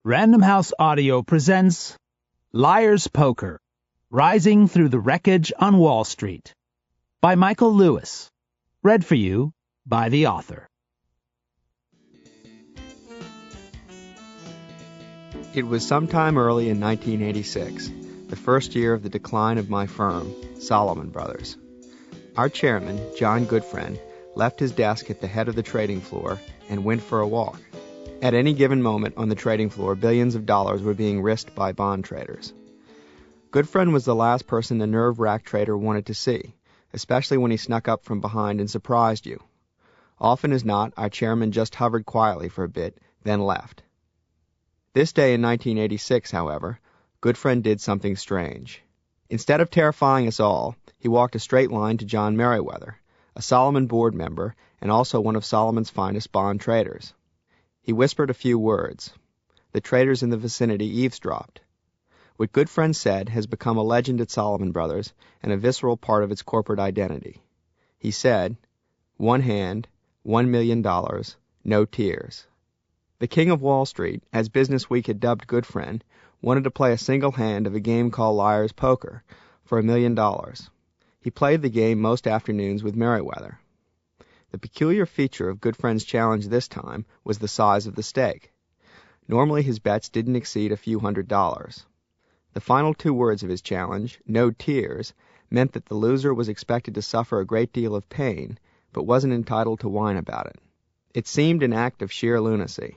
Random House Audio presents Liar's Poker, Rising Through the Wreckage on Wall Street by Michael Lewis. Read for you by the author. It was sometime early in 1986, the first year of the decline of my firm, Solomon Brothers. Our chairman, John Goodfriend, left his desk at the head of the trading floor and went for a walk. At any given moment on the trading floor, billions of dollars were being risked by bond traders. Goodfriend was the last person a nerve-wracked trader wanted to see, especially when he snuck up from behind and surprised you. Often as not, our chairman just hovered quietly for a bit, then left. This day in 1986, however, Goodfriend did something strange. Instead of terrifying us all, he walked a straight line to John Merriweather, a Solomon board member and also one of Solomon's finest bond traders. He whispered a few words. The traders in the vicinity eavesdropped. What Goodfriend said has become a legend at Solomon Brothers and a visceral part of its corporate identity. He said, "One hand, $1 million, no tears." The King of Wall Street, as Business Week had dubbed Goodfriend, wanted to play a single hand of a game called Liar's Poker for $1 million. He played the game most afternoons with Merriweather. The peculiar feature of Goodfriend's challenge this time was the size of the stake. Normally his bets didn't exceed a few $100s. The final two words of his challenge, "no tears," meant that the loser was expected to suffer a great deal of pain, but wasn't entitled to whine about it. It seemed an act of sheer lunacy.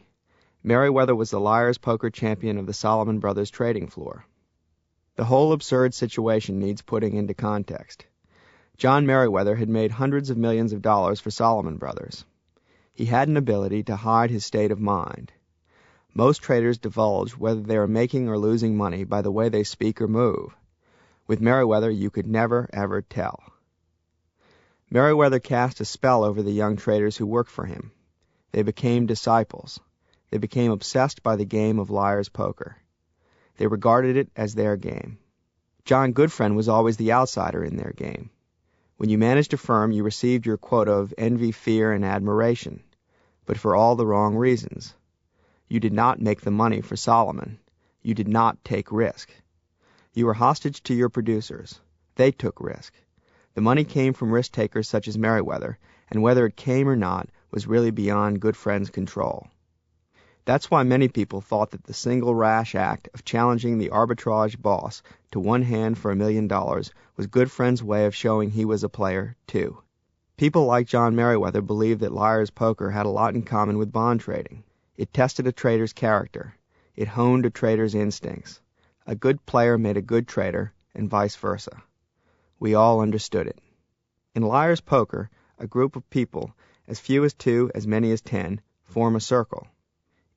Merriweather was the Liar's Poker champion of the Solomon Brothers trading floor. The whole absurd situation needs putting into context. John Merriweather had made hundreds of millions of dollars for Solomon Brothers. He had an ability to hide his state of mind. Most traders divulge whether they are making or losing money by the way they speak or move. With Merriweather, you could never, ever tell. Merriweather cast a spell over the young traders who worked for him. They became disciples. They became obsessed by the game of Liar's Poker. They regarded it as their game. John Goodfriend was always the outsider in their game. When you managed a firm, you received your quota of envy, fear, and admiration, but for all the wrong reasons. You did not make the money for Solomon. You did not take risk. You were hostage to your producers. They took risk. The money came from risk-takers such as Merriweather, and whether it came or not was really beyond Goodfriend's control. That's why many people thought that the single rash act of challenging the arbitrage boss to one hand for $1 million was Goodfriend's way of showing he was a player, too. People like John Merriweather believed that Liar's Poker had a lot in common with bond trading. It tested a trader's character. It honed a trader's instincts. A good player made a good trader, and vice versa. We all understood it. In Liar's Poker, a group of people, as few as 2, as many as 10, form a circle.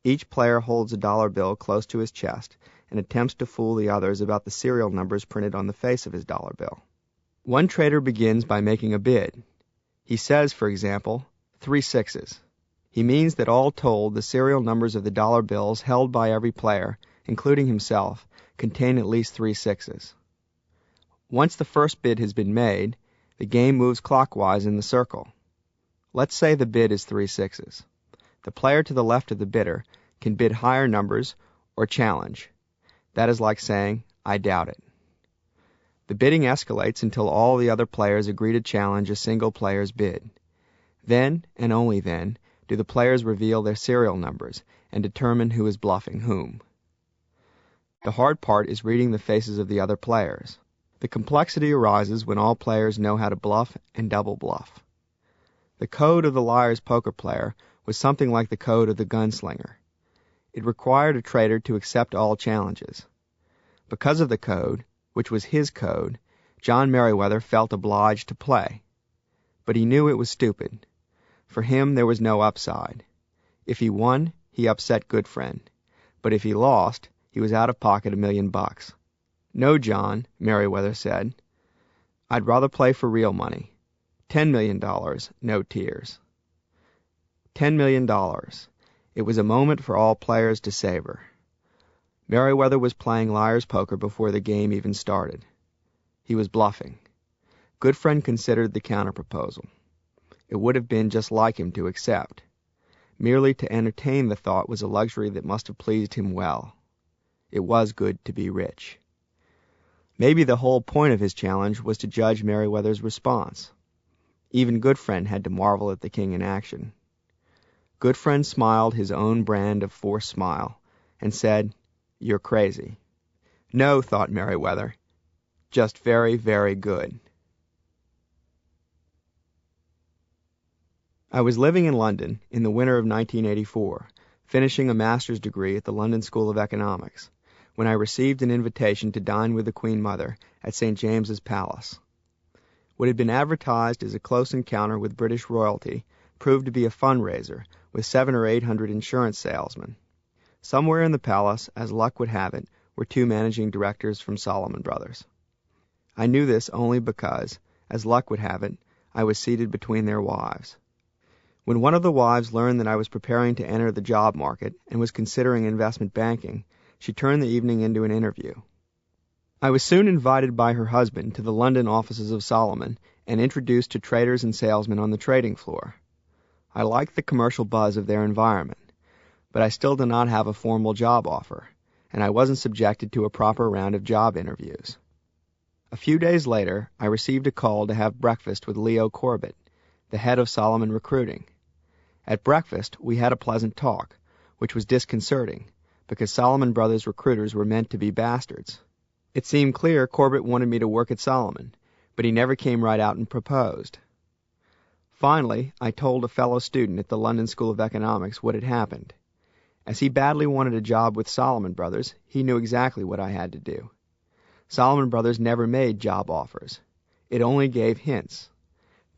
Each player holds a dollar bill close to his chest and attempts to fool the others about the serial numbers printed on the face of his dollar bill. One trader begins by making a bid. He says, for example, 3 6s. He means that all told, the serial numbers of the dollar bills held by every player, including himself, contain at least 3 6s. Once the first bid has been made, the game moves clockwise in the circle. Let's say the bid is 3 6s. The player to the left of the bidder can bid higher numbers or challenge. That is like saying, "I doubt it." The bidding escalates until all the other players agree to challenge a single player's bid. Then, and only then, do the players reveal their serial numbers and determine who is bluffing whom. The hard part is reading the faces of the other players. The complexity arises when all players know how to bluff and double bluff. The code of the Liar's Poker player was something like the code of the gunslinger. It required a trader to accept all challenges. Because of the code, which was his code, John Merriweather felt obliged to play. But he knew it was stupid. For him, there was no upside. If he won, he upset Goodfriend. But if he lost, he was out of pocket $1 million. "No, John," Merriweather said. "I'd rather play for real money. $10 million, no tears." $10 million. It was a moment for all players to savor. Merriweather was playing Liar's Poker before the game even started. He was bluffing. Goodfriend considered the counterproposal. It would have been just like him to accept. Merely to entertain the thought was a luxury that must have pleased him well. It was good to be rich. Maybe the whole point of his challenge was to judge Meriwether's response. Even Goodfriend had to marvel at the king in action. Goodfriend smiled his own brand of forced smile and said, "You're crazy." No, thought Meriwether, just very, very good. I was living in London in the winter of 1984, finishing a master's degree at the London School of Economics, when I received an invitation to dine with the Queen Mother at St. James's Palace. What had been advertised as a close encounter with British royalty proved to be a fundraiser with 700 or 800 insurance salesmen. Somewhere in the palace, as luck would have it, were two managing directors from Salomon Brothers. I knew this only because, as luck would have it, I was seated between their wives. When one of the wives learned that I was preparing to enter the job market and was considering investment banking, she turned the evening into an interview. I was soon invited by her husband to the London offices of Salomon and introduced to traders and salesmen on the trading floor. I liked the commercial buzz of their environment, but I still did not have a formal job offer, and I wasn't subjected to a proper round of job interviews. A few days later, I received a call to have breakfast with Leo Corbett, the head of Salomon Recruiting. At breakfast, we had a pleasant talk, which was disconcerting, because Salomon Brothers recruiters were meant to be bastards. It seemed clear Corbett wanted me to work at Salomon, but he never came right out and proposed. Finally, I told a fellow student at the London School of Economics what had happened. As he badly wanted a job with Salomon Brothers, he knew exactly what I had to do. Salomon Brothers never made job offers. It only gave hints.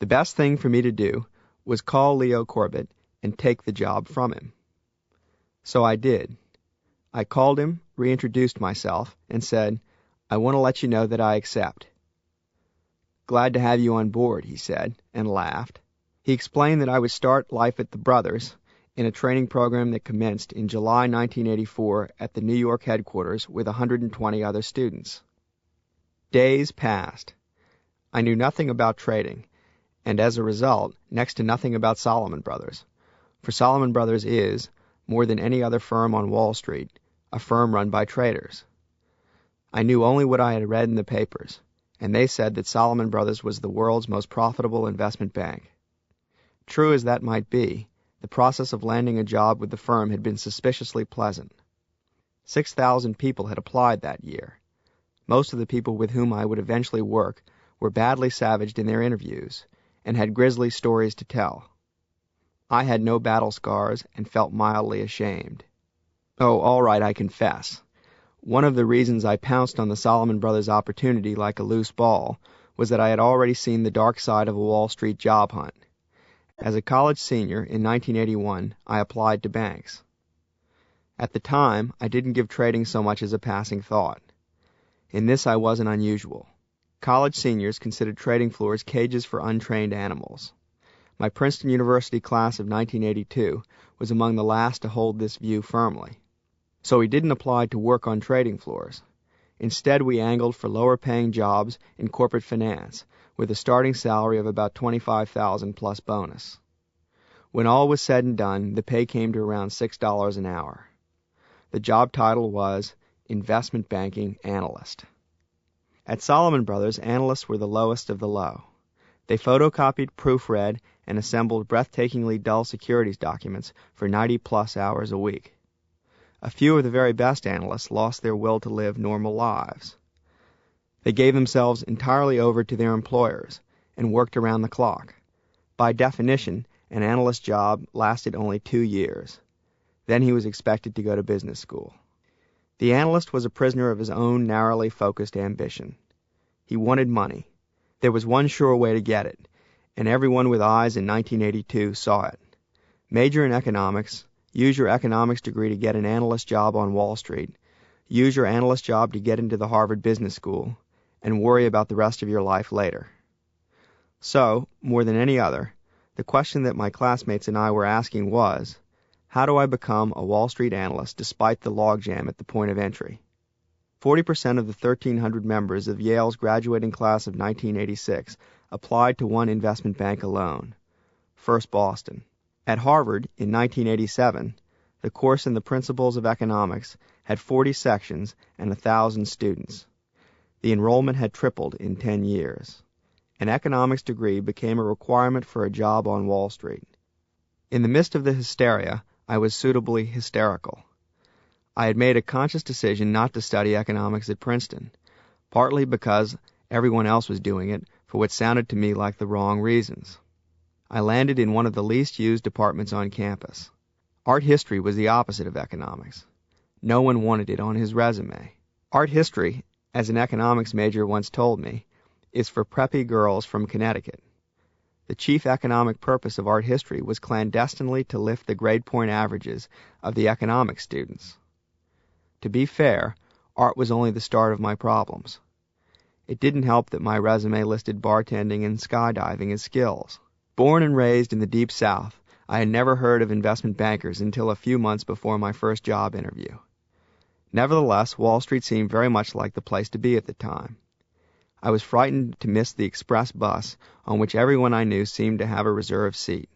The best thing for me to do was call Leo Corbett and take the job from him. So I did. I called him, reintroduced myself, and said, "I want to let you know that I accept." "Glad to have you on board," he said, and laughed. He explained that I would start life at the Brothers in a training program that commenced in July 1984 at the New York headquarters with 120 other students. Days passed. I knew nothing about trading, and as a result, next to nothing about Salomon Brothers. For Salomon Brothers is, more than any other firm on Wall Street, a firm run by traders. I knew only what I had read in the papers, and they said that Salomon Brothers was the world's most profitable investment bank. True as that might be, the process of landing a job with the firm had been suspiciously pleasant. 6,000 people had applied that year. Most of the people with whom I would eventually work were badly savaged in their interviews and had grisly stories to tell. I had no battle scars and felt mildly ashamed. Oh, all right, I confess. One of the reasons I pounced on the Salomon Brothers opportunity like a loose ball was that I had already seen the dark side of a Wall Street job hunt. As a college senior in 1981, I applied to banks. At the time, I didn't give trading so much as a passing thought. In this I wasn't unusual. College seniors considered trading floors cages for untrained animals. My Princeton University class of 1982 was among the last to hold this view firmly. So we didn't apply to work on trading floors. Instead, we angled for lower-paying jobs in corporate finance, with a starting salary of about $25,000 plus bonus. When all was said and done, the pay came to around $6 an hour. The job title was Investment Banking Analyst. At Salomon Brothers, analysts were the lowest of the low. They photocopied, proofread, and assembled breathtakingly dull securities documents for 90-plus hours a week. A few of the very best analysts lost their will to live normal lives. They gave themselves entirely over to their employers and worked around the clock. By definition, an analyst's job lasted only 2 years. Then he was expected to go to business school. The analyst was a prisoner of his own narrowly focused ambition. He wanted money. There was one sure way to get it, and everyone with eyes in 1982 saw it. Major in economics, use your economics degree to get an analyst job on Wall Street, use your analyst job to get into the Harvard Business School, and worry about the rest of your life later. So, more than any other, the question that my classmates and I were asking was, how do I become a Wall Street analyst despite the logjam at the point of entry? 40% of the 1,300 members of Yale's graduating class of 1986 applied to one investment bank alone, First Boston. At Harvard, in 1987, the course in the Principles of Economics had 40 sections and 1,000 students. The enrollment had tripled in 10 years. An economics degree became a requirement for a job on Wall Street. In the midst of the hysteria, I was suitably hysterical. I had made a conscious decision not to study economics at Princeton, partly because everyone else was doing it for what sounded to me like the wrong reasons. I landed in one of the least used departments on campus. Art history was the opposite of economics. No one wanted it on his resume. Art history, as an economics major once told me, is for preppy girls from Connecticut. The chief economic purpose of art history was clandestinely to lift the grade point averages of the economics students. To be fair, art was only the start of my problems. It didn't help that my resume listed bartending and skydiving as skills. Born and raised in the Deep South, I had never heard of investment bankers until a few months before my first job interview. Nevertheless, Wall Street seemed very much like the place to be at the time. I was frightened to miss the express bus on which everyone I knew seemed to have a reserved seat.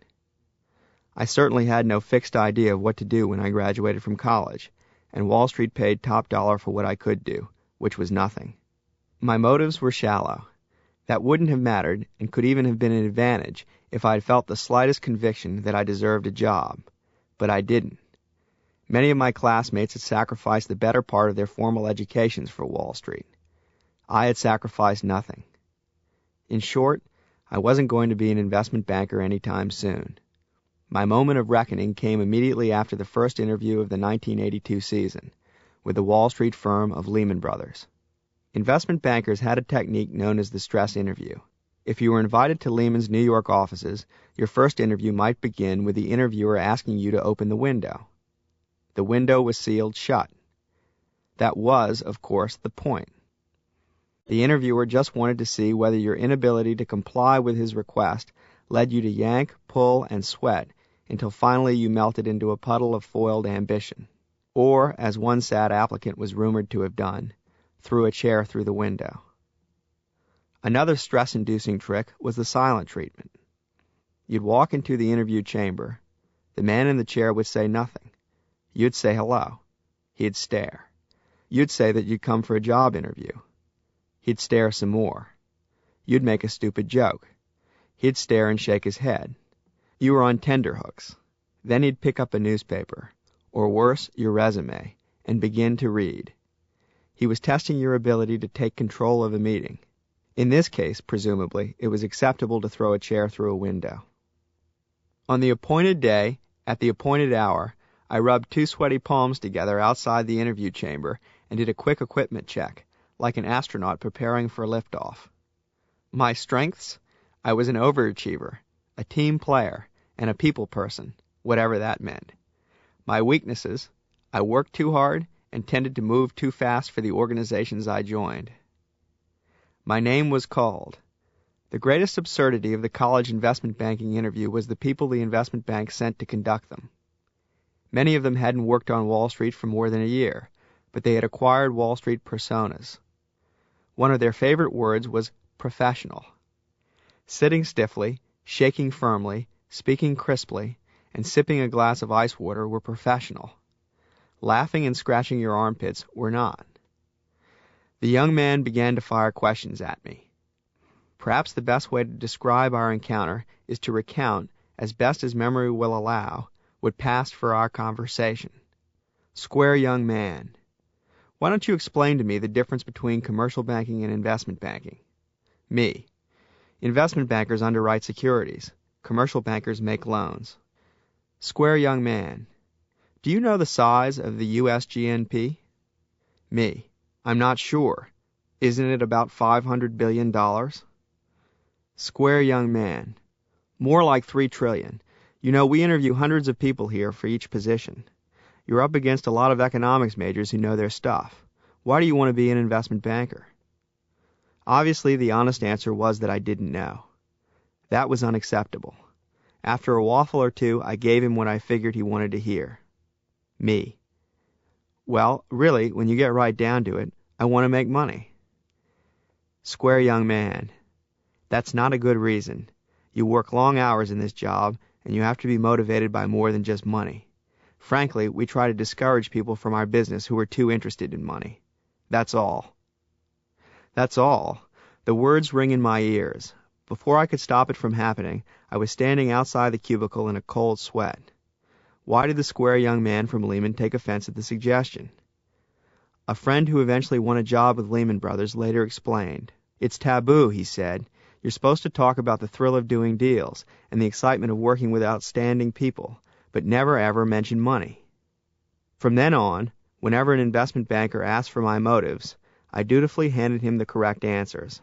I certainly had no fixed idea of what to do when I graduated from college, and Wall Street paid top dollar for what I could do, which was nothing. My motives were shallow. That wouldn't have mattered, and could even have been an advantage if I had felt the slightest conviction that I deserved a job. But I didn't. Many of my classmates had sacrificed the better part of their formal educations for Wall Street. I had sacrificed nothing. In short, I wasn't going to be an investment banker anytime soon. My moment of reckoning came immediately after the first interview of the 1982 season, with the Wall Street firm of Lehman Brothers. Investment bankers had a technique known as the stress interview. If you were invited to Lehman's New York offices, your first interview might begin with the interviewer asking you to open the window. The window was sealed shut. That was, of course, the point. The interviewer just wanted to see whether your inability to comply with his request led you to yank, pull, and sweat until finally you melted into a puddle of foiled ambition, or, as one sad applicant was rumored to have done, threw a chair through the window. Another stress-inducing trick was the silent treatment. You'd walk into the interview chamber. The man in the chair would say nothing. You'd say hello. He'd stare. You'd say that you'd come for a job interview. He'd stare some more. You'd make a stupid joke. He'd stare and shake his head. You were on tenterhooks. Then he'd pick up a newspaper, or worse, your resume, and begin to read. He was testing your ability to take control of a meeting. In this case, presumably, it was acceptable to throw a chair through a window. On the appointed day, at the appointed hour, I rubbed two sweaty palms together outside the interview chamber and did a quick equipment check, like an astronaut preparing for liftoff. My strengths? I was an overachiever, a team player, and a people person, whatever that meant. My weaknesses? I worked too hard and tended to move too fast for the organizations I joined. My name was called. The greatest absurdity of the college investment banking interview was the people the investment bank sent to conduct them. Many of them hadn't worked on Wall Street for more than a year, but they had acquired Wall Street personas. One of their favorite words was professional. Sitting stiffly, shaking firmly, speaking crisply, and sipping a glass of ice water were professional. Laughing and scratching your armpits were not. The young man began to fire questions at me. Perhaps the best way to describe our encounter is to recount, as best as memory will allow, what passed for our conversation. Square young man, why don't you explain to me the difference between commercial banking and investment banking? Me. Investment bankers underwrite securities. Commercial bankers make loans. Square young man, do you know the size of the U.S. GNP? Me. I'm not sure. Isn't it about $500 billion? Square young man. More like $3 trillion. You know, we interview hundreds of people here for each position. You're up against a lot of economics majors who know their stuff. Why do you want to be an investment banker? Obviously, the honest answer was that I didn't know. That was unacceptable. After a waffle or two, I gave him what I figured he wanted to hear. Me. Well, really, when you get right down to it, I want to make money. Square young man. That's not a good reason. You work long hours in this job, and you have to be motivated by more than just money. Frankly, we try to discourage people from our business who are too interested in money. That's all. That's all. The words ring in my ears. Before I could stop it from happening, I was standing outside the cubicle in a cold sweat. Why did the square young man from Lehman take offense at the suggestion? A friend who eventually won a job with Lehman Brothers later explained. It's taboo, he said. You're supposed to talk about the thrill of doing deals and the excitement of working with outstanding people, but never ever mention money. From then on, whenever an investment banker asked for my motives, I dutifully handed him the correct answers.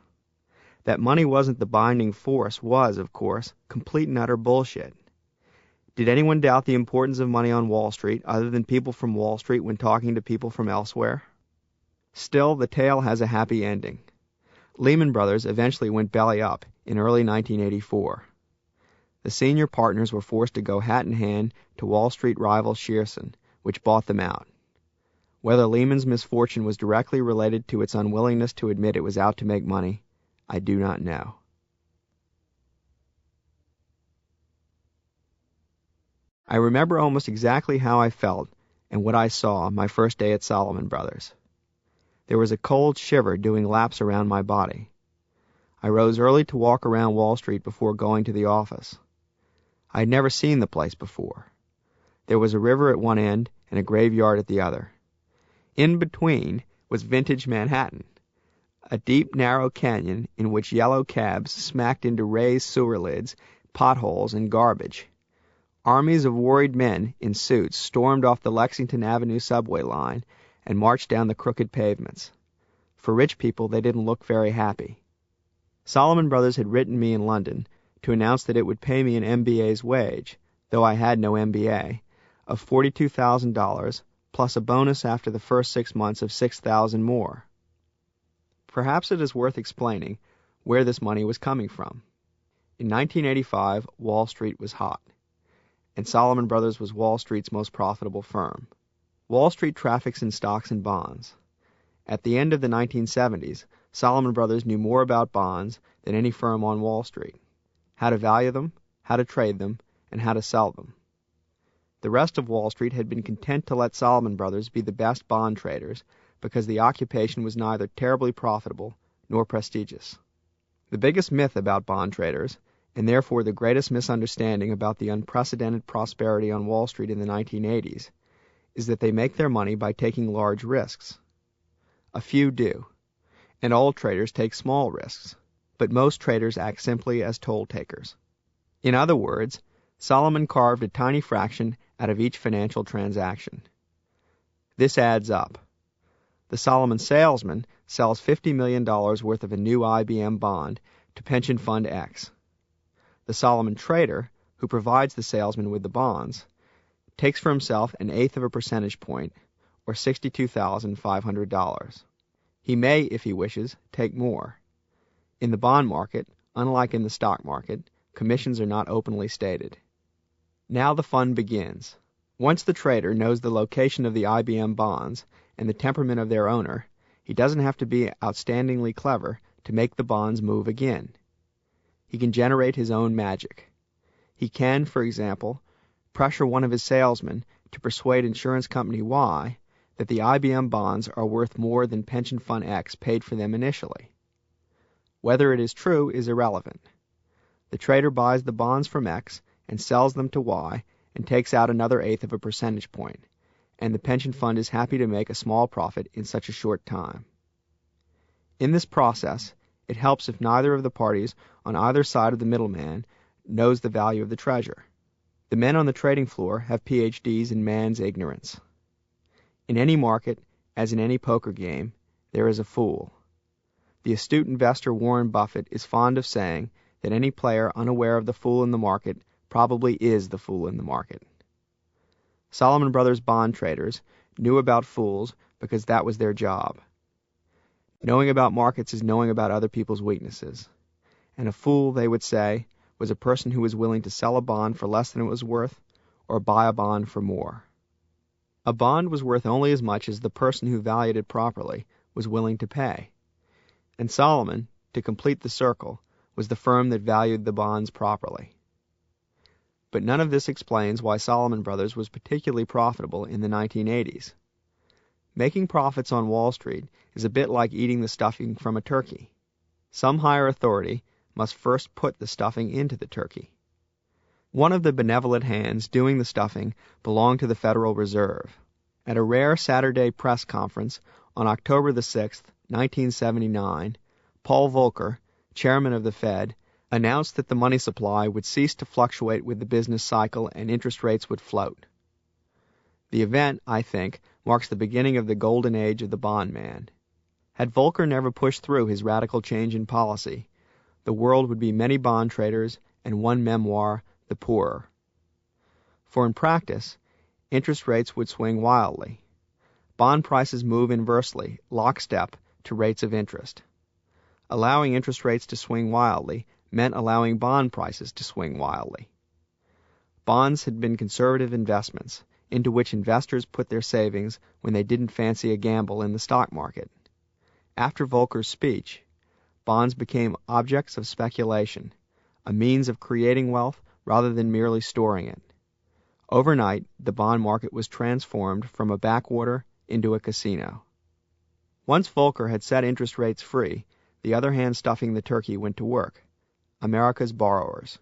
That money wasn't the binding force was, of course, complete and utter bullshit. Did anyone doubt the importance of money on Wall Street other than people from Wall Street when talking to people from elsewhere? Still, the tale has a happy ending. Lehman Brothers eventually went belly up in early 1984. The senior partners were forced to go hat in hand to Wall Street rival Shearson, which bought them out. Whether Lehman's misfortune was directly related to its unwillingness to admit it was out to make money, I do not know. I remember almost exactly how I felt and what I saw my first day at Salomon Brothers. There was a cold shiver doing laps around my body. I rose early to walk around Wall Street before going to the office. I had never seen the place before. There was a river at one end and a graveyard at the other. In between was vintage Manhattan, a deep, narrow canyon in which yellow cabs smacked into raised sewer lids, potholes, and garbage. Armies of worried men in suits stormed off the Lexington Avenue subway line and marched down the crooked pavements. For rich people, they didn't look very happy. Salomon Brothers had written me in London to announce that it would pay me an MBA's wage, though I had no MBA, of $42,000, plus a bonus after the first 6 months of $6,000 more. Perhaps it is worth explaining where this money was coming from. In 1985, Wall Street was hot, and Salomon Brothers was Wall Street's most profitable firm. Wall Street traffics in stocks and bonds. At the end of the 1970s, Salomon Brothers knew more about bonds than any firm on Wall Street. How to value them, how to trade them, and how to sell them. The rest of Wall Street had been content to let Salomon Brothers be the best bond traders because the occupation was neither terribly profitable nor prestigious. The biggest myth about bond traders, and therefore the greatest misunderstanding about the unprecedented prosperity on Wall Street in the 1980s, is that they make their money by taking large risks. A few do, and all traders take small risks, but most traders act simply as toll takers. In other words, Salomon carved a tiny fraction out of each financial transaction. This adds up. The Salomon salesman sells $50 million worth of a new IBM bond to pension fund X. The Salomon trader, who provides the salesman with the bonds, takes for himself 1/8 of a percentage point, or $62,500. He may, if he wishes, take more. In the bond market, unlike in the stock market, commissions are not openly stated. Now the fun begins. Once the trader knows the location of the IBM bonds and the temperament of their owner, he doesn't have to be outstandingly clever to make the bonds move again. He can generate his own magic. He can, for example, pressure one of his salesmen to persuade insurance company Y that the IBM bonds are worth more than pension fund X paid for them initially. Whether it is true is irrelevant. The trader buys the bonds from X and sells them to Y and takes out another 1/8 of a percentage point, and the pension fund is happy to make a small profit in such a short time. In this process, it helps if neither of the parties on either side of the middleman knows the value of the treasure. The men on the trading floor have PhDs in man's ignorance. In any market, as in any poker game, there is a fool. The astute investor Warren Buffett is fond of saying that any player unaware of the fool in the market probably is the fool in the market. Salomon Brothers bond traders knew about fools because that was their job. Knowing about markets is knowing about other people's weaknesses. And a fool, they would say, was a person who was willing to sell a bond for less than it was worth or buy a bond for more. A bond was worth only as much as the person who valued it properly was willing to pay. And Salomon, to complete the circle, was the firm that valued the bonds properly. But none of this explains why Salomon Brothers was particularly profitable in the 1980s. Making profits on Wall Street is a bit like eating the stuffing from a turkey. Some higher authority must first put the stuffing into the turkey. One of the benevolent hands doing the stuffing belonged to the Federal Reserve. At a rare Saturday press conference on October the 6th, 1979, Paul Volcker, chairman of the Fed, announced that the money supply would cease to fluctuate with the business cycle and interest rates would float. The event, I think, marks the beginning of the golden age of the bond man. Had Volcker never pushed through his radical change in policy, the world would be many bond traders and one memoir the poorer. For in practice, interest rates would swing wildly. Bond prices move inversely, lockstep, to rates of interest. Allowing interest rates to swing wildly meant allowing bond prices to swing wildly. Bonds had been conservative investments, into which investors put their savings when they didn't fancy a gamble in the stock market. After Volcker's speech, bonds became objects of speculation, a means of creating wealth rather than merely storing it. Overnight, the bond market was transformed from a backwater into a casino. Once Volcker had set interest rates free, the other hand stuffing the turkey went to work. America's borrowers.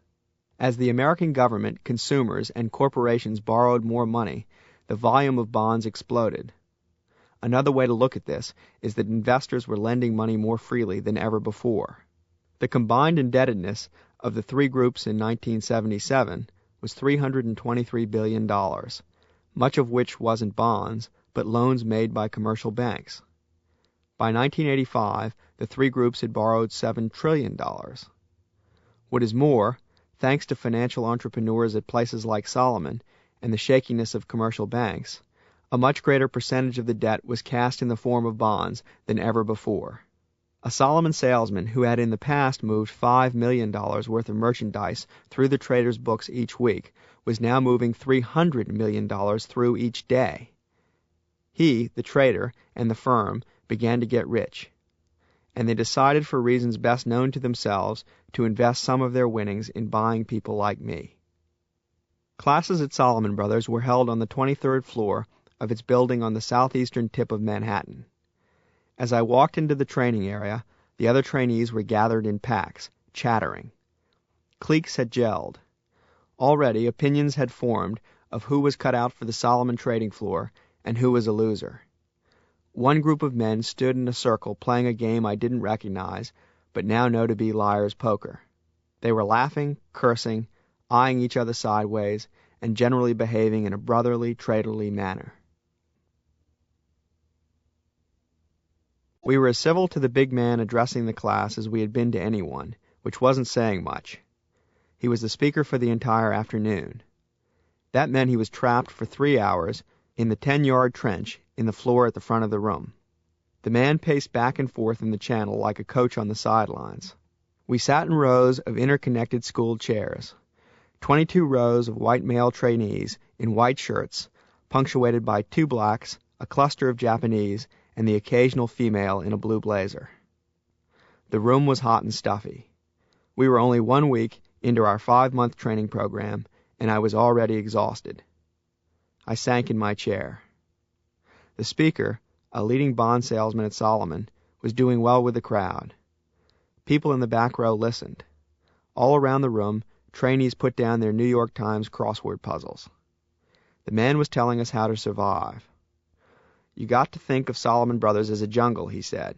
As the American government, consumers, and corporations borrowed more money, the volume of bonds exploded. Another way to look at this is that investors were lending money more freely than ever before. The combined indebtedness of the three groups in 1977 was $323 billion, much of which wasn't bonds, but loans made by commercial banks. By 1985, the three groups had borrowed $7 trillion. What is more, thanks to financial entrepreneurs at places like Salomon and the shakiness of commercial banks, a much greater percentage of the debt was cast in the form of bonds than ever before. A Salomon salesman who had in the past moved $5 million worth of merchandise through the traders' books each week was now moving $300 million through each day. He, the trader, and the firm began to get rich, and they decided for reasons best known to themselves to invest some of their winnings in buying people like me. Classes at Salomon Brothers were held on the 23rd floor of its building on the southeastern tip of Manhattan. As I walked into the training area, the other trainees were gathered in packs, chattering. Cliques had gelled. Already opinions had formed of who was cut out for the Salomon trading floor and who was a loser. One group of men stood in a circle playing a game I didn't recognize, but now know to be liar's poker. They were laughing, cursing, eyeing each other sideways, and generally behaving in a brotherly, traderly manner. We were as civil to the big man addressing the class as we had been to anyone, which wasn't saying much. He was the speaker for the entire afternoon. That meant he was trapped for 3 hours in the 10-yard trench in the floor at the front of the room. The man paced back and forth in the channel like a coach on the sidelines. We sat in rows of interconnected school chairs, 22 rows of white male trainees in white shirts, punctuated by 2 blacks, a cluster of Japanese, and the occasional female in a blue blazer. The room was hot and stuffy. We were only 1 week into our 5-month training program, and I was already exhausted. I sank in my chair. The speaker, a leading bond salesman at Salomon, was doing well with the crowd. People in the back row listened. All around the room, trainees put down their New York Times crossword puzzles. The man was telling us how to survive. You got to think of Salomon Brothers as a jungle, he said.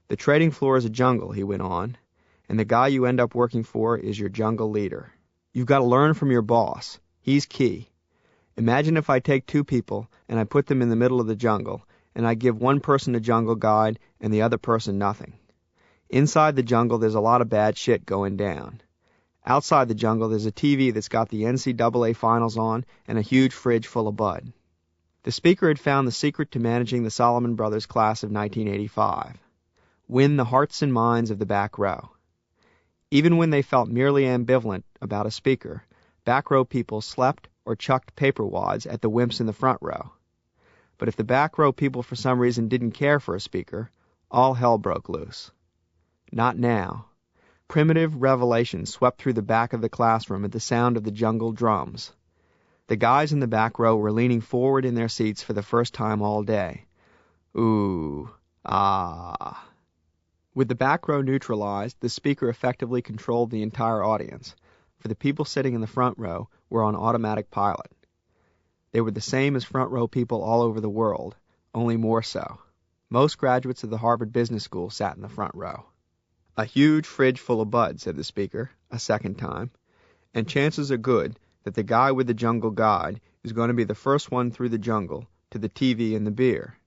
The trading floor is a jungle, he went on, and the guy you end up working for is your jungle leader. You've got to learn from your boss. He's key. Imagine if I take 2 people and I put them in the middle of the jungle, and I give one person a jungle guide and the other person nothing. Inside the jungle, there's a lot of bad shit going down. Outside the jungle, there's a TV that's got the NCAA finals on and a huge fridge full of Bud. The speaker had found the secret to managing the Salomon Brothers class of 1985. Win the hearts and minds of the back row. Even when they felt merely ambivalent about a speaker, back row people slept or chucked paper wads at the wimps in the front row. But if the back row people for some reason didn't care for a speaker, all hell broke loose. Not now. Primitive revelation swept through the back of the classroom at the sound of the jungle drums. The guys in the back row were leaning forward in their seats for the first time all day. Ooh, ah. With the back row neutralized, the speaker effectively controlled the entire audience, for the people sitting in the front row were on automatic pilot. They were the same as front row people all over the world, only more so. Most graduates of the Harvard Business School sat in the front row. "A huge fridge full of bud," said the speaker, a second time, "and chances are good that the guy with the jungle guide is going to be the first one through the jungle to the TV and the beer.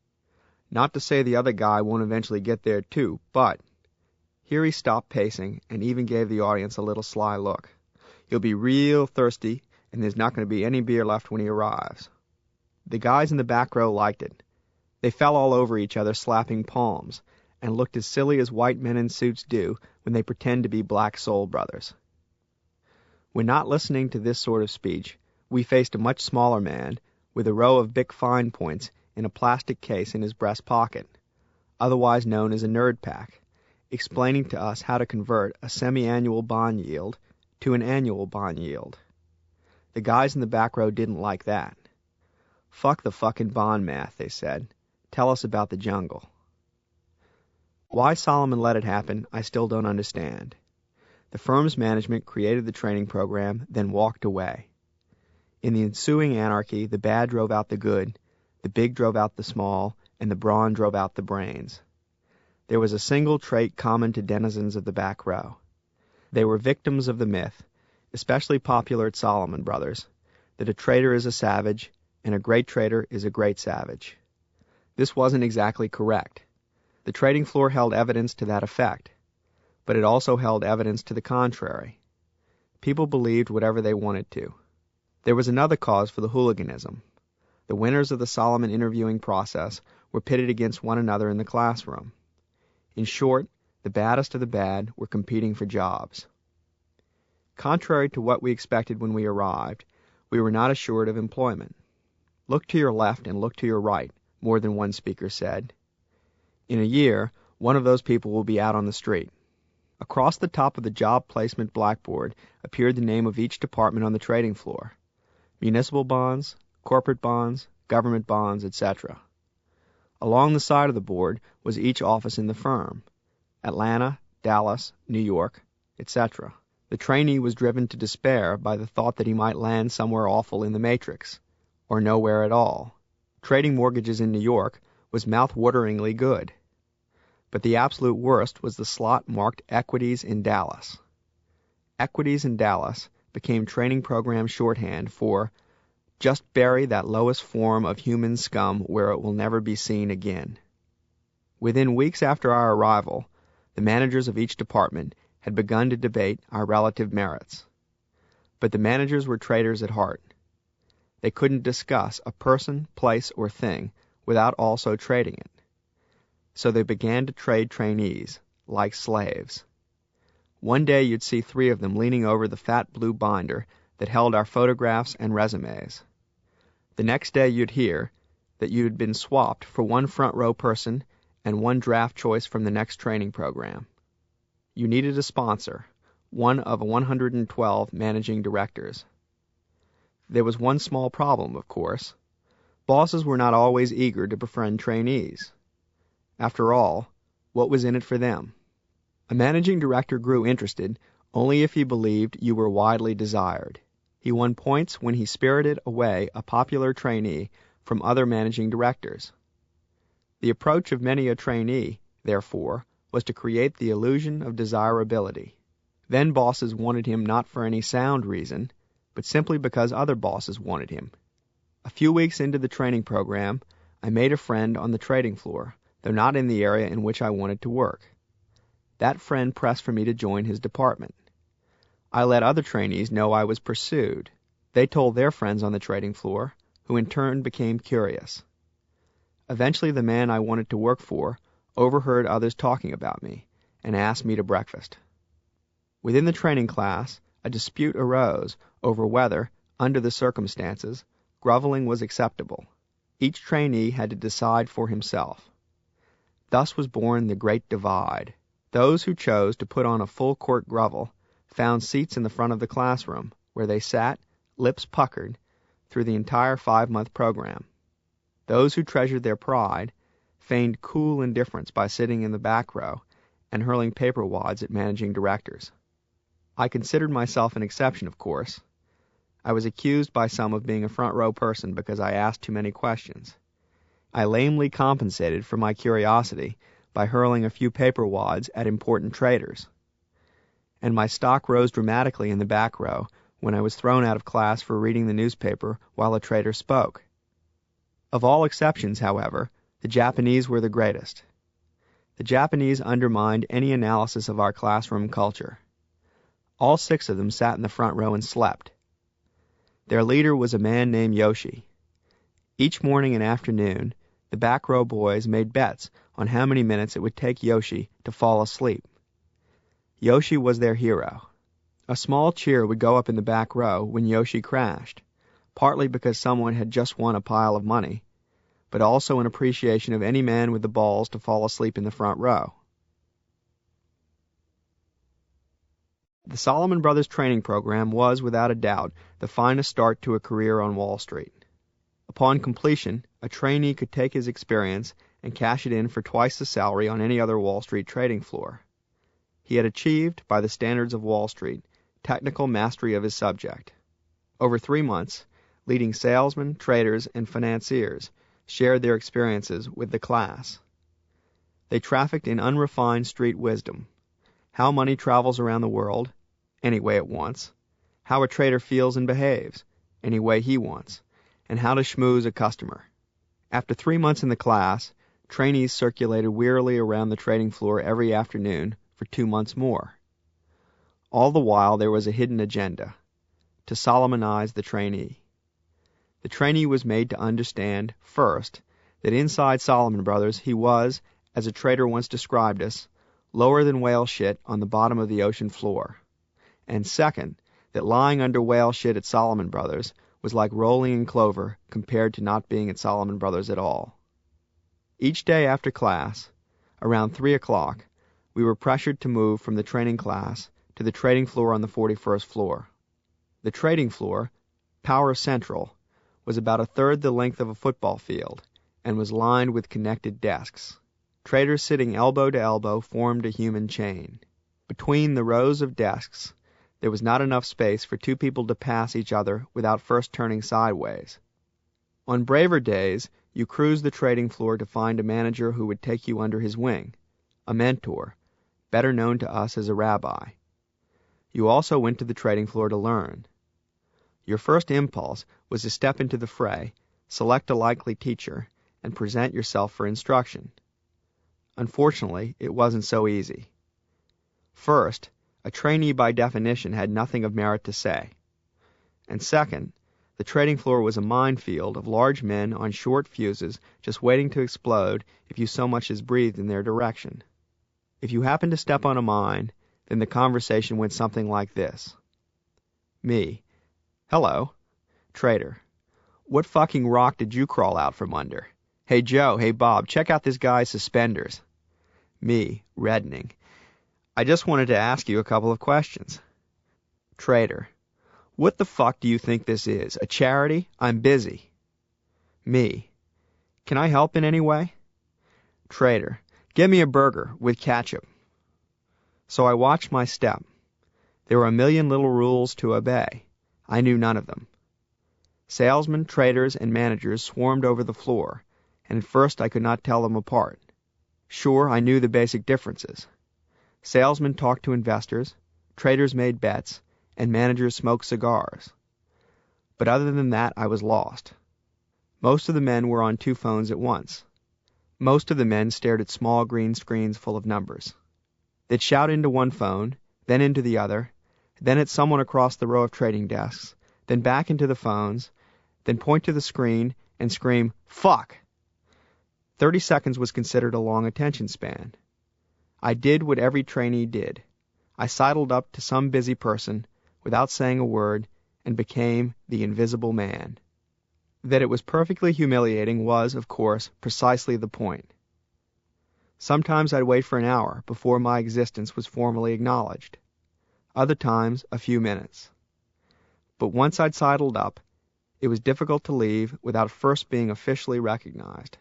Not to say the other guy won't eventually get there too, but..." Here he stopped pacing and even gave the audience a little sly look. "He'll be real thirsty, and there's not going to be any beer left when he arrives." The guys in the back row liked it. They fell all over each other slapping palms, and looked as silly as white men in suits do when they pretend to be black soul brothers. When not listening to this sort of speech, we faced a much smaller man with a row of Bic fine points in a plastic case in his breast pocket, otherwise known as a nerd pack, explaining to us how to convert a semi-annual bond yield to an annual bond yield. The guys in the back row didn't like that. "Fuck the fucking bond math," they said. "Tell us about the jungle." Why Solomon let it happen, I still don't understand. The firm's management created the training program, then walked away. In the ensuing anarchy, the bad drove out the good, the big drove out the small, and the brawn drove out the brains. There was a single trait common to denizens of the back row. They were victims of the myth, especially popular at Solomon Brothers, that a traitor is a savage, and a great traitor is a great savage. This wasn't exactly correct. The trading floor held evidence to that effect, but it also held evidence to the contrary. People believed whatever they wanted to. There was another cause for the hooliganism. The winners of the Solomon interviewing process were pitted against one another in the classroom. In short, the baddest of the bad were competing for jobs. Contrary to what we expected when we arrived, we were not assured of employment. "Look to your left and look to your right," more than one speaker said. In a year, one of those people will be out on the street. Across the top of the job placement blackboard appeared the name of each department on the trading floor: municipal bonds, corporate bonds, government bonds, etc. Along the side of the board was each office in the firm: Atlanta, Dallas, New York, etc. The trainee was driven to despair by the thought that he might land somewhere awful in the matrix, or nowhere at all. Trading mortgages in New York was mouth-wateringly good. But the absolute worst was the slot marked Equities in Dallas. Equities in Dallas became training program shorthand for "just bury that lowest form of human scum where it will never be seen again." Within weeks after our arrival, the managers of each department had begun to debate our relative merits. But the managers were traitors at heart. They couldn't discuss a person, place, or thing without also trading it. So they began to trade trainees, like slaves. One day you'd see 3 of them leaning over the fat blue binder that held our photographs and resumes. The next day you'd hear that you had been swapped for 1 front row person and 1 draft choice from the next training program. You needed a sponsor, one of 112 managing directors. There was one small problem, of course. Bosses were not always eager to befriend trainees. After all, what was in it for them? A managing director grew interested only if he believed you were widely desired. He won points when he spirited away a popular trainee from other managing directors. The approach of many a trainee, therefore, was to create the illusion of desirability. Then bosses wanted him not for any sound reason, but simply because other bosses wanted him. A few weeks into the training program, I made a friend on the trading floor, though not in the area in which I wanted to work. That friend pressed for me to join his department. I let other trainees know I was pursued. They told their friends on the trading floor, who in turn became curious. Eventually the man I wanted to work for overheard others talking about me and asked me to breakfast. Within the training class, a dispute arose over whether, under the circumstances, groveling was acceptable. Each trainee had to decide for himself. Thus was born the Great Divide. Those who chose to put on a full-court grovel found seats in the front of the classroom, where they sat, lips puckered, through the entire 5-month program. Those who treasured their pride feigned cool indifference by sitting in the back row and hurling paper wads at managing directors. I considered myself an exception, of course. I was accused by some of being a front-row person because I asked too many questions. I lamely compensated for my curiosity by hurling a few paper wads at important traders. And my stock rose dramatically in the back row when I was thrown out of class for reading the newspaper while a trader spoke. Of all exceptions, however, the Japanese were the greatest. The Japanese undermined any analysis of our classroom culture. All 6 of them sat in the front row and slept. Their leader was a man named Yoshi. Each morning and afternoon, the back row boys made bets on how many minutes it would take Yoshi to fall asleep. Yoshi was their hero. A small cheer would go up in the back row when Yoshi crashed, partly because someone had just won a pile of money, but also in appreciation of any man with the balls to fall asleep in the front row. The Salomon Brothers training program was, without a doubt, the finest start to a career on Wall Street. Upon completion, a trainee could take his experience and cash it in for twice the salary on any other Wall Street trading floor. He had achieved, by the standards of Wall Street, technical mastery of his subject. Over 3 months, leading salesmen, traders, and financiers shared their experiences with the class. They trafficked in unrefined street wisdom: how money travels around the world, any way it wants, how a trader feels and behaves, any way he wants, and how to schmooze a customer. After 3 months in the class, trainees circulated wearily around the trading floor every afternoon for 2 months more. All the while there was a hidden agenda: to Solomonize the trainee. The trainee was made to understand, first, that inside Salomon Brothers he was, as a trader once described us, lower than whale shit on the bottom of the ocean floor. And second, that lying under whale shit at Salomon Brothers was like rolling in clover compared to not being at Salomon Brothers at all. Each day after class, around 3 o'clock, we were pressured to move from the training class to the trading floor on the 41st floor. The trading floor, Power Central, was about a third the length of a football field and was lined with connected desks. Traders sitting elbow to elbow formed a human chain. Between the rows of desks, there was not enough space for 2 people to pass each other without first turning sideways. On braver days, you cruised the trading floor to find a manager who would take you under his wing, a mentor, better known to us as a rabbi. You also went to the trading floor to learn. Your first impulse was to step into the fray, select a likely teacher, and present yourself for instruction. Unfortunately, it wasn't so easy. First, a trainee by definition had nothing of merit to say. And second, the trading floor was a minefield of large men on short fuses just waiting to explode if you so much as breathed in their direction. If you happened to step on a mine, then the conversation went something like this. Me: hello. Trader: what fucking rock did you crawl out from under? Hey Joe, hey Bob, check out this guy's suspenders. Me, reddening: I just wanted to ask you a couple of questions. Trader: what the fuck do you think this is, a charity? I'm busy. Me: can I help in any way? Trader: give me a burger with ketchup. So I watched my step. There were a million little rules to obey. I knew none of them. Salesmen, traders, and managers swarmed over the floor, and at first I could not tell them apart. Sure, I knew the basic differences. Salesmen talked to investors, traders made bets, and managers smoked cigars. But other than that, I was lost. Most of the men were on 2 phones at once. Most of the men stared at small green screens full of numbers. They'd shout into one phone, then into the other, then at someone across the row of trading desks, then back into the phones, then point to the screen and scream, "Fuck!" 30 seconds was considered a long attention span. I did what every trainee did. I sidled up to some busy person, without saying a word, and became the invisible man. That it was perfectly humiliating was, of course, precisely the point. Sometimes I'd wait for an hour before my existence was formally acknowledged. Other times, a few minutes. But once I'd sidled up, it was difficult to leave without first being officially recognized.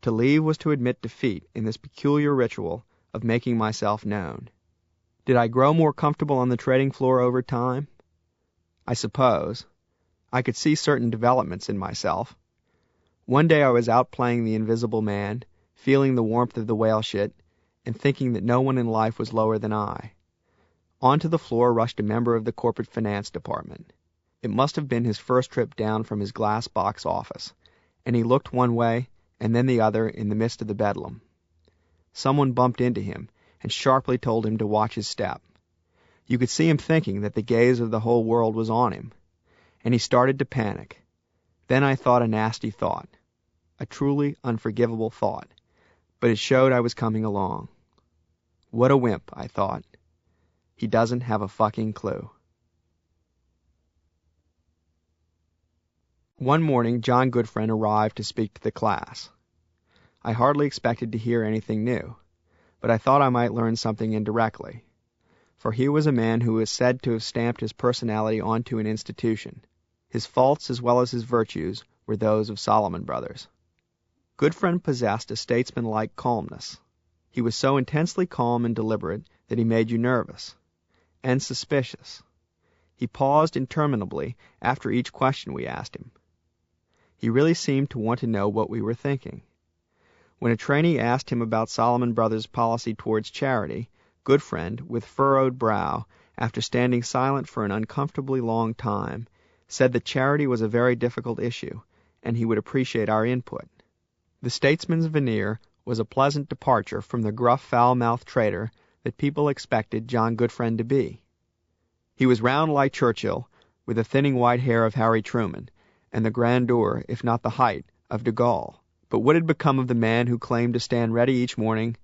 To leave was to admit defeat in this peculiar ritual of making myself known. Did I grow more comfortable on the trading floor over time? I suppose. I could see certain developments in myself. One day I was out playing the invisible man, feeling the warmth of the whale shit, and thinking that no one in life was lower than I. Onto the floor rushed a member of the corporate finance department. It must have been his first trip down from his glass box office, and he looked one way and then the other in the midst of the bedlam. Someone bumped into him and sharply told him to watch his step. You could see him thinking that the gaze of the whole world was on him, and he started to panic. Then I thought a nasty thought, a truly unforgivable thought, but it showed I was coming along. What a wimp, I thought. He doesn't have a fucking clue. One morning, John Goodfriend arrived to speak to the class. I hardly expected to hear anything new, but I thought I might learn something indirectly, for he was a man who was said to have stamped his personality onto an institution. His faults as well as his virtues were those of Salomon Brothers. Goodfriend possessed a statesman-like calmness. He was so intensely calm and deliberate that he made you nervous and suspicious. He paused interminably after each question we asked him. He really seemed to want to know what we were thinking. When a trainee asked him about Salomon Brothers' policy towards charity, Goodfriend, with furrowed brow, after standing silent for an uncomfortably long time, said that charity was a very difficult issue, and he would appreciate our input. The statesman's veneer was a pleasant departure from the gruff, foul-mouthed trader that people expected John Goodfriend to be. He was round like Churchill, with the thinning white hair of Harry Truman, and the grandeur, if not the height, of de Gaulle. But what had become of the man who claimed to stand ready each morning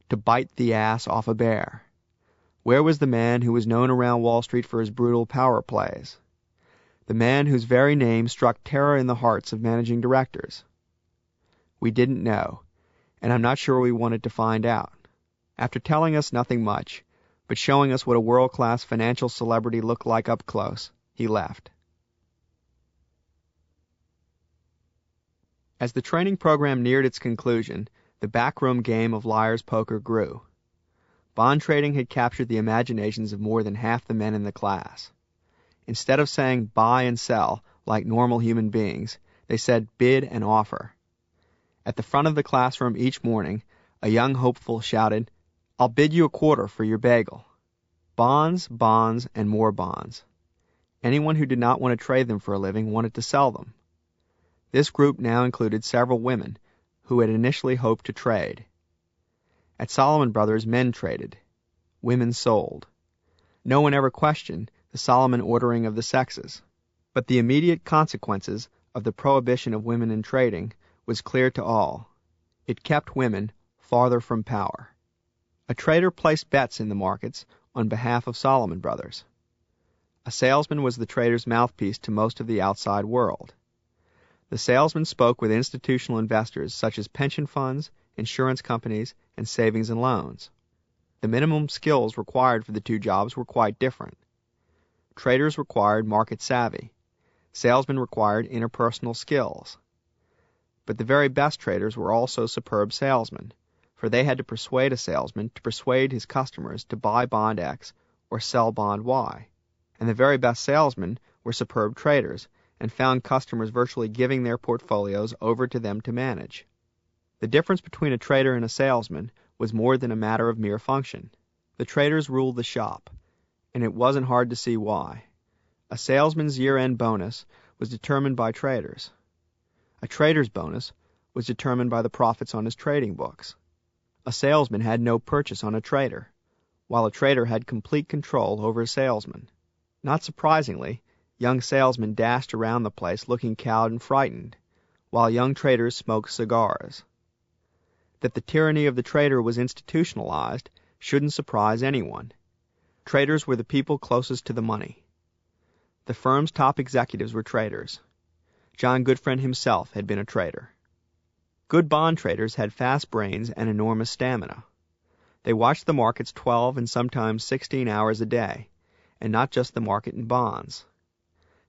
to bite the ass off a bear? Where was the man who was known around Wall Street for his brutal power plays? The man whose very name struck terror in the hearts of managing directors? We didn't know, and I'm not sure we wanted to find out. After telling us nothing much, but showing us what a world-class financial celebrity looked like up close, he left. As the training program neared its conclusion, the backroom game of liar's poker grew. Bond trading had captured the imaginations of more than half the men in the class. Instead of saying buy and sell like normal human beings, they said bid and offer. At the front of the classroom each morning, a young hopeful shouted, "I'll bid you a quarter for your bagel." Bonds, bonds, and more bonds. Anyone who did not want to trade them for a living wanted to sell them. This group now included several women who had initially hoped to trade. At Salomon Brothers, men traded. Women sold. No one ever questioned the Solomon ordering of the sexes. But the immediate consequences of the prohibition of women in trading was clear to all. It kept women farther from power. A trader placed bets in the markets on behalf of Salomon Brothers. A salesman was the trader's mouthpiece to most of the outside world. The salesman spoke with institutional investors such as pension funds, insurance companies, and savings and loans. The minimum skills required for the two jobs were quite different. Traders required market savvy. Salesmen required interpersonal skills. But the very best traders were also superb salesmen, for they had to persuade a salesman to persuade his customers to buy bond X or sell bond Y. And the very best salesmen were superb traders, and found customers virtually giving their portfolios over to them to manage. The difference between a trader and a salesman was more than a matter of mere function. The traders ruled the shop, and it wasn't hard to see why. A salesman's year-end bonus was determined by traders. A trader's bonus was determined by the profits on his trading books. A salesman had no purchase on a trader, while a trader had complete control over a salesman. Not surprisingly, young salesmen dashed around the place looking cowed and frightened, while young traders smoked cigars. That the tyranny of the trader was institutionalized shouldn't surprise anyone. Traders were the people closest to the money. The firm's top executives were traders. John Goodfriend himself had been a trader. Good bond traders had fast brains and enormous stamina. They watched the markets 12 and sometimes 16 hours a day, and not just the market in bonds.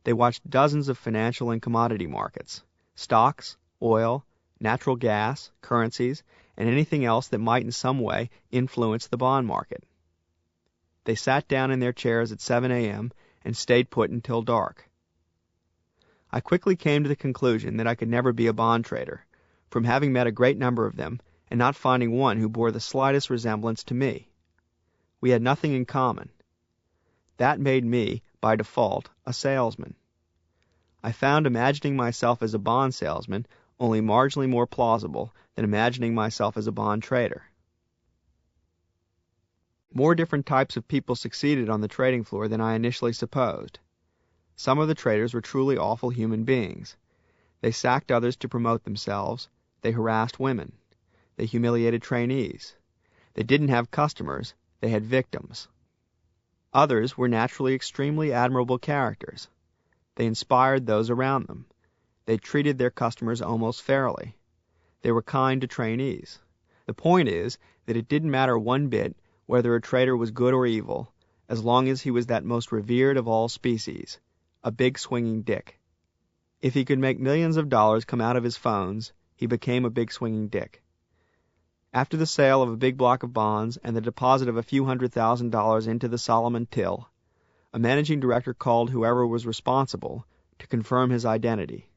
They watched dozens of financial and commodity markets, stocks, oil, natural gas, currencies, and anything else that might in some way influence the bond market. They sat down in their chairs at 7 a.m. and stayed put until dark. I quickly came to the conclusion that I could never be a bond trader, from having met a great number of them and not finding one who bore the slightest resemblance to me. We had nothing in common. That made me, by default, a salesman. I found imagining myself as a bond salesman only marginally more plausible than imagining myself as a bond trader. More different types of people succeeded on the trading floor than I initially supposed. Some of the traders were truly awful human beings. They sacked others to promote themselves. They harassed women. They humiliated trainees. They didn't have customers. They had victims. Others were naturally extremely admirable characters. They inspired those around them. They treated their customers almost fairly. They were kind to trainees. The point is that it didn't matter one bit whether a trader was good or evil, as long as he was that most revered of all species, a big swinging dick. If he could make millions of dollars come out of his phones, he became a big swinging dick. After the sale of a big block of bonds and the deposit of a few $100,000 into the Solomon till, a managing director called whoever was responsible to confirm his identity.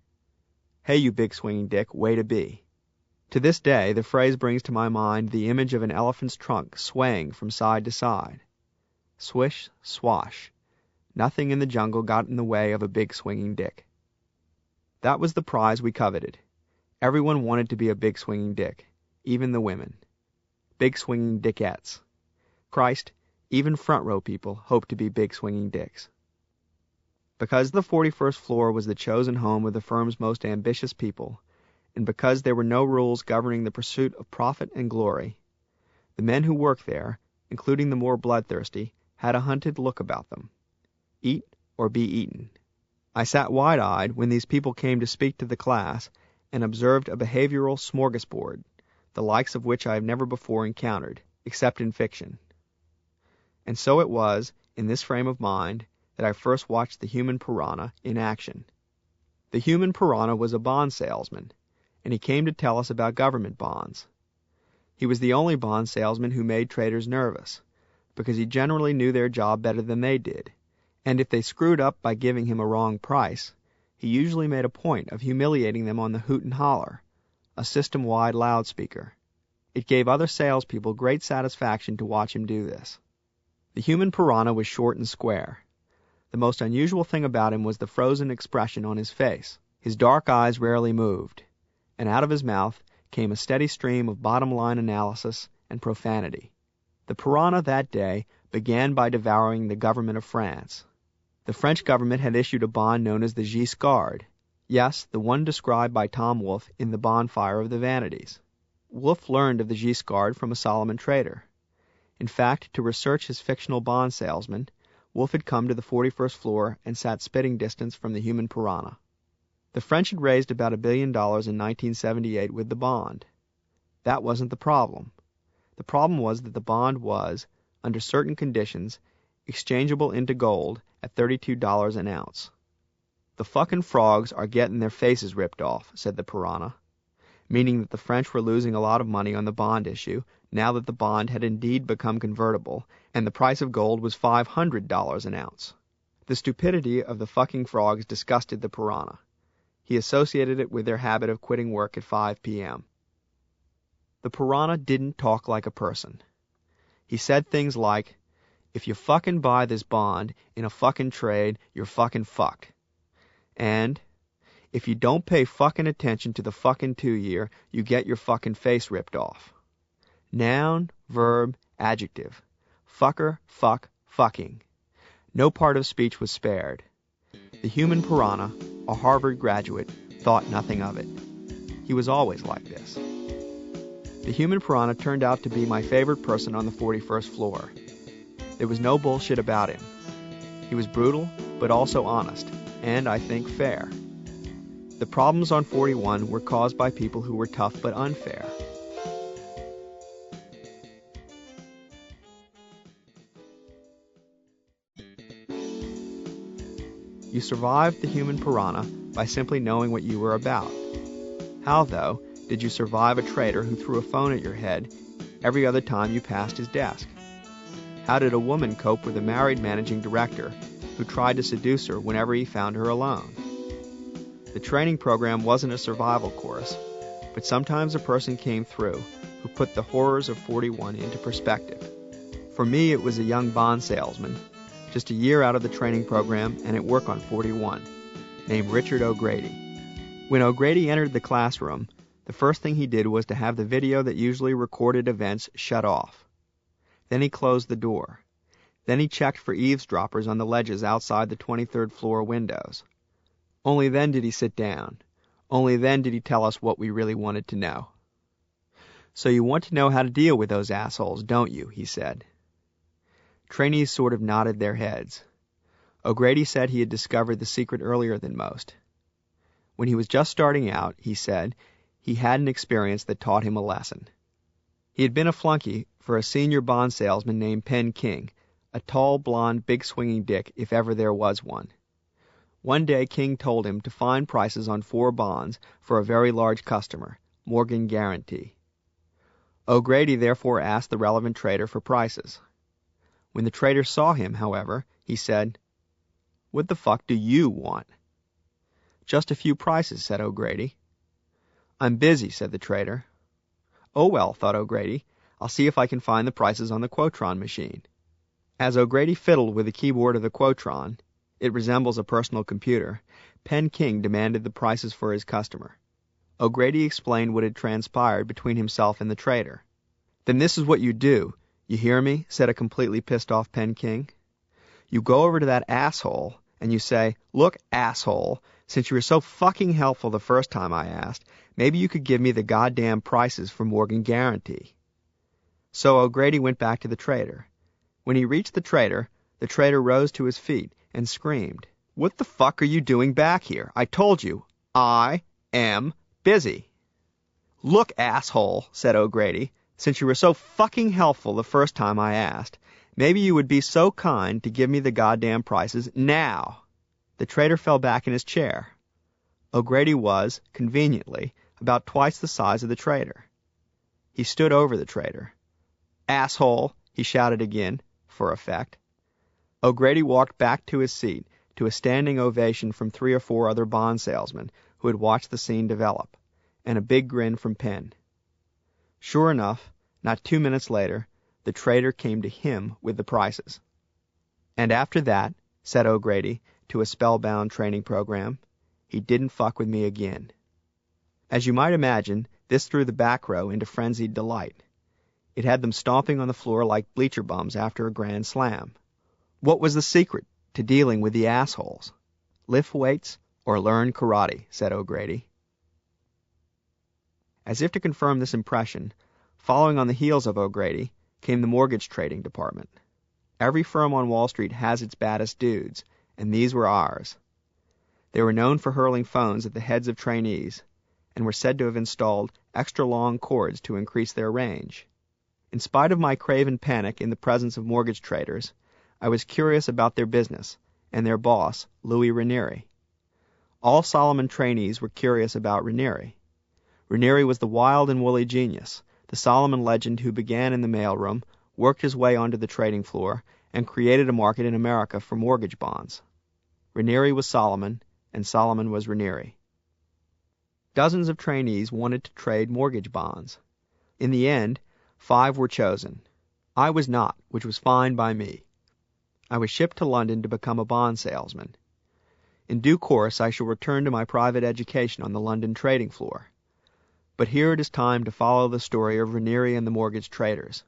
Hey, you big swinging dick, way to be. To this day, the phrase brings to my mind the image of an elephant's trunk swaying from side to side. Swish, swash. Nothing in the jungle got in the way of a big swinging dick. That was the prize we coveted. Everyone wanted to be a big swinging dick, even the women. Big swinging dickettes. Christ, even front row people hoped to be big swinging dicks. Because the 41st floor was the chosen home of the firm's most ambitious people, and because there were no rules governing the pursuit of profit and glory, the men who worked there, including the more bloodthirsty, had a hunted look about them. Eat or be eaten. I sat wide-eyed when these people came to speak to the class and observed a behavioral smorgasbord, the likes of which I have never before encountered, except in fiction. And so it was, in this frame of mind, that I first watched the human piranha in action. The human piranha was a bond salesman, and he came to tell us about government bonds. He was the only bond salesman who made traders nervous, because he generally knew their job better than they did, and if they screwed up by giving him a wrong price, he usually made a point of humiliating them on the hoot and holler, a system-wide loudspeaker. It gave other salespeople great satisfaction to watch him do this. The human piranha was short and square. The most unusual thing about him was the frozen expression on his face. His dark eyes rarely moved, and out of his mouth came a steady stream of bottom-line analysis and profanity. The piranha that day began by devouring the government of France. The French government had issued a bond known as the Giscard. Yes, the one described by Tom Wolfe in The Bonfire of the Vanities. Wolfe learned of the Giscard from a Solomon trader. In fact, to research his fictional bond salesman, Wolfe had come to the 41st floor and sat spitting distance from the human piranha. The French had raised about $1 billion in 1978 with the bond. That wasn't the problem. The problem was that the bond was, under certain conditions, exchangeable into gold at $32 an ounce. The fucking frogs are getting their faces ripped off, said the piranha, meaning that the French were losing a lot of money on the bond issue now that the bond had indeed become convertible and the price of gold was $500 an ounce. The stupidity of the fucking frogs disgusted the piranha. He associated it with their habit of quitting work at 5 p.m. The piranha didn't talk like a person. He said things like, if you fucking buy this bond in a fucking trade, you're fucking fucked. And, if you don't pay fucking attention to the fucking 2-year, you get your fucking face ripped off. Noun, verb, adjective. Fucker, fuck, fucking. No part of speech was spared. The human piranha, a Harvard graduate, thought nothing of it. He was always like this. The human piranha turned out to be my favorite person on the 41st floor. There was no bullshit about him. He was brutal, but also honest, and, I think, fair. The problems on 41 were caused by people who were tough but unfair. You survived the human piranha by simply knowing what you were about. How, though, did you survive a traitor who threw a phone at your head every other time you passed his desk? How did a woman cope with a married managing director who tried to seduce her whenever he found her alone? The training program wasn't a survival course, but sometimes a person came through who put the horrors of 41 into perspective. For me, it was a young bond salesman, just a year out of the training program and at work on 41, named Richard O'Grady. When O'Grady entered the classroom, the first thing he did was to have the video that usually recorded events shut off. Then he closed the door. Then he checked for eavesdroppers on the ledges outside the 23rd floor windows. Only then did he sit down. Only then did he tell us what we really wanted to know. "So you want to know how to deal with those assholes, don't you?" he said. Trainees sort of nodded their heads. O'Grady said he had discovered the secret earlier than most. When he was just starting out, he said, he had an experience that taught him a lesson. He had been a flunky for a senior bond salesman named Penn King, a tall, blond, big-swinging dick if ever there was one. One day King told him to find prices on 4 bonds for a very large customer, Morgan Guarantee. O'Grady therefore asked the relevant trader for prices. When the trader saw him, however, he said, "What the fuck do you want?" "Just a few prices," said O'Grady. "I'm busy," said the trader. "Oh well," thought O'Grady, "I'll see if I can find the prices on the Quotron machine." As O'Grady fiddled with the keyboard of the Quotron, it resembles a personal computer, Penn King demanded the prices for his customer. O'Grady explained what had transpired between himself and the trader. "Then this is what you do. You hear me?" said a completely pissed-off Penn King. "You go over to that asshole and you say, 'Look, asshole, since you were so fucking helpful the first time I asked, maybe you could give me the goddamn prices for Morgan Guarantee.'" So O'Grady went back to the trader. When he reached the trader rose to his feet and screamed, "What the fuck are you doing back here? I told you, I am busy." "Look, asshole," said O'Grady, "since you were so fucking helpful the first time I asked, maybe you would be so kind to give me the goddamn prices now." The trader fell back in his chair. O'Grady was, conveniently, about twice the size of the trader. He stood over the trader. "Asshole," he shouted again, for effect. O'Grady walked back to his seat, to a standing ovation from 3 or 4 other bond salesmen who had watched the scene develop, and a big grin from Penn. Sure enough, not 2 minutes later, the trader came to him with the prices. "And after that," said O'Grady to a spellbound training program, "he didn't fuck with me again." As you might imagine, this threw the back row into frenzied delight. It had them stomping on the floor like bleacher bums after a grand slam. What was the secret to dealing with the assholes? Lift weights or learn karate, said O'Grady. As if to confirm this impression, following on the heels of O'Grady came the mortgage trading department. Every firm on Wall Street has its baddest dudes, and these were ours. They were known for hurling phones at the heads of trainees, and were said to have installed extra long cords to increase their range. In spite of my craven panic in the presence of mortgage traders, I was curious about their business, and their boss, Louis Ranieri. All Solomon trainees were curious about Ranieri. Ranieri was the wild and woolly genius, the Solomon legend who began in the mailroom, worked his way onto the trading floor, and created a market in America for mortgage bonds. Ranieri was Solomon, and Solomon was Ranieri. Dozens of trainees wanted to trade mortgage bonds. In the end, 5 were chosen. I was not, which was fine by me. I was shipped to London to become a bond salesman. In due course, I shall return to my private education on the London trading floor. But here it is time to follow the story of Ranieri and the mortgage traders.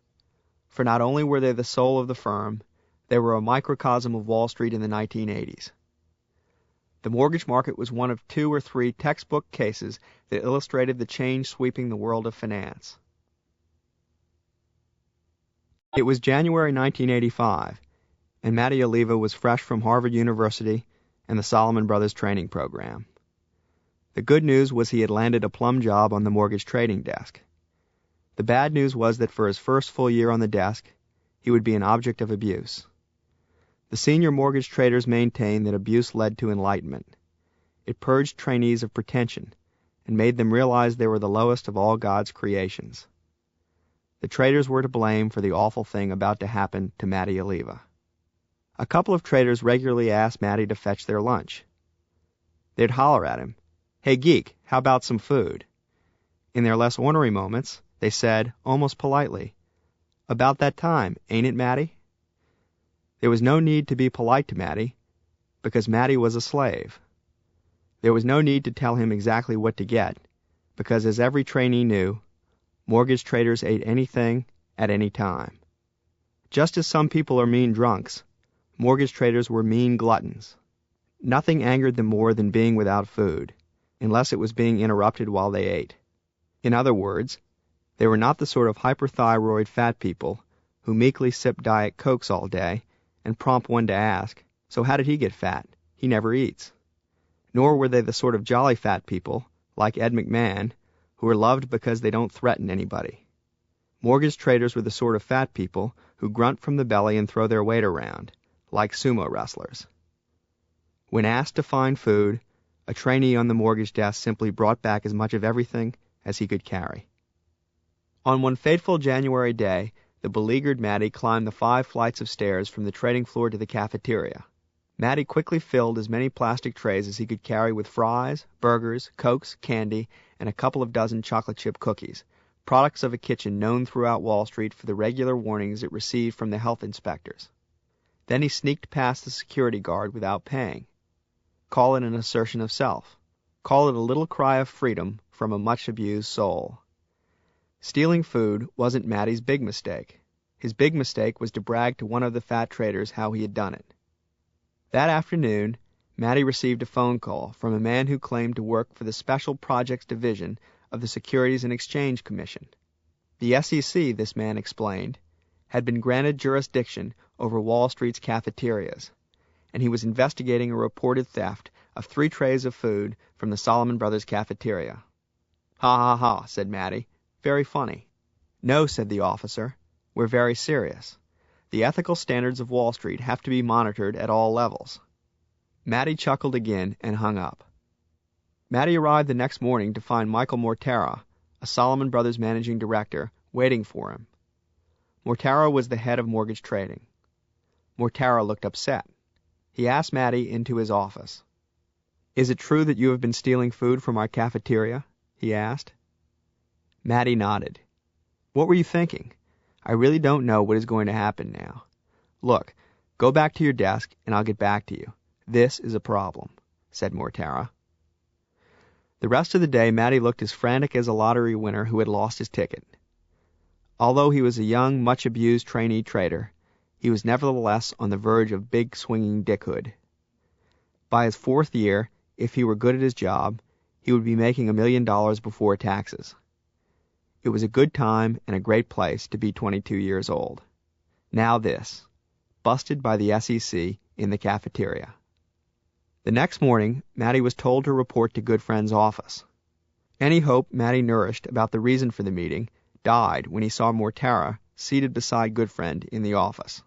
For not only were they the soul of the firm, they were a microcosm of Wall Street in the 1980s. The mortgage market was one of 2 or 3 textbook cases that illustrated the change sweeping the world of finance. It was January 1985, and Matty Oliva was fresh from Harvard University and the Solomon Brothers training program. The good news was he had landed a plum job on the mortgage trading desk. The bad news was that for his first full year on the desk, he would be an object of abuse. The senior mortgage traders maintained that abuse led to enlightenment. It purged trainees of pretension and made them realize they were the lowest of all God's creations. The traders were to blame for the awful thing about to happen to Matty Oliva. A couple of traders regularly asked Matty to fetch their lunch. They'd holler at him, "Hey geek, how about some food?" In their less ornery moments, they said, almost politely, "About that time, ain't it, Matty?" There was no need to be polite to Matty, because Matty was a slave. There was no need to tell him exactly what to get, because as every trainee knew, mortgage traders ate anything at any time. Just as some people are mean drunks, mortgage traders were mean gluttons. Nothing angered them more than being without food, unless it was being interrupted while they ate. In other words, they were not the sort of hyperthyroid fat people who meekly sip Diet Cokes all day and prompt one to ask, "So how did he get fat? He never eats." Nor were they the sort of jolly fat people, like Ed McMahon, who are loved because they don't threaten anybody. Mortgage traders were the sort of fat people who grunt from the belly and throw their weight around, like sumo wrestlers. When asked to find food, a trainee on the mortgage desk simply brought back as much of everything as he could carry. On one fateful January day, the beleaguered Matty climbed the 5 flights of stairs from the trading floor to the cafeteria. Matty quickly filled as many plastic trays as he could carry with fries, burgers, Cokes, candy, and a couple of dozen chocolate chip cookies, products of a kitchen known throughout Wall Street for the regular warnings it received from the health inspectors. Then he sneaked past the security guard without paying. Call it an assertion of self. Call it a little cry of freedom from a much-abused soul. Stealing food wasn't Matty's big mistake. His big mistake was to brag to one of the fat traders how he had done it. That afternoon, Matty received a phone call from a man who claimed to work for the Special Projects Division of the Securities and Exchange Commission. The SEC, this man explained, had been granted jurisdiction over Wall Street's cafeterias, and he was investigating a reported theft of 3 trays of food from the Salomon Brothers cafeteria. "Ha ha ha," said Matty. "Very funny." "No," said the officer. "We're very serious. The ethical standards of Wall Street have to be monitored at all levels." Matty chuckled again and hung up. Matty arrived the next morning to find Michael Mortara, a Salomon Brothers managing director, waiting for him. Mortara was the head of mortgage trading. Mortara looked upset. He asked Matty into his office. "Is it true that you have been stealing food from our cafeteria?" he asked. Matty nodded. "What were you thinking? I really don't know what is going to happen now. Look, go back to your desk and I'll get back to you. This is a problem," said Mortara. The rest of the day, Matty looked as frantic as a lottery winner who had lost his ticket. Although he was a young, much-abused trainee trader, he was nevertheless on the verge of big swinging dickhood. By his 4th year, if he were good at his job, he would be making $1 million before taxes. It was a good time and a great place to be 22 years old. Now this, busted by the SEC in the cafeteria. The next morning, Matty was told to report to Goodfriend's office. Any hope Matty nourished about the reason for the meeting died when he saw Mortara seated beside Goodfriend in the office.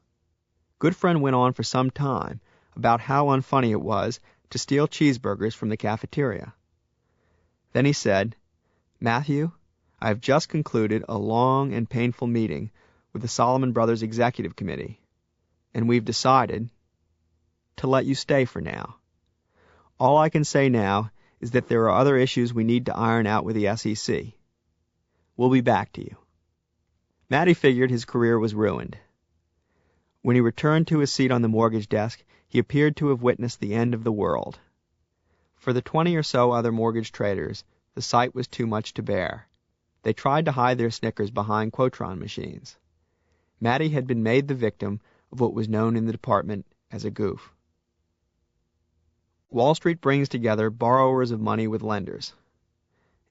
Goodfriend went on for some time about how unfunny it was to steal cheeseburgers from the cafeteria. Then he said, "Matthew, I have just concluded a long and painful meeting with the Salomon Brothers Executive Committee, and we've decided to let you stay for now. All I can say now is that there are other issues we need to iron out with the SEC. We'll be back to you." Matty figured his career was ruined. When he returned to his seat on the mortgage desk, he appeared to have witnessed the end of the world. For the 20 or so other mortgage traders, the sight was too much to bear. They tried to hide their snickers behind Quotron machines. Matty had been made the victim of what was known in the department as a goof. Wall Street brings together borrowers of money with lenders.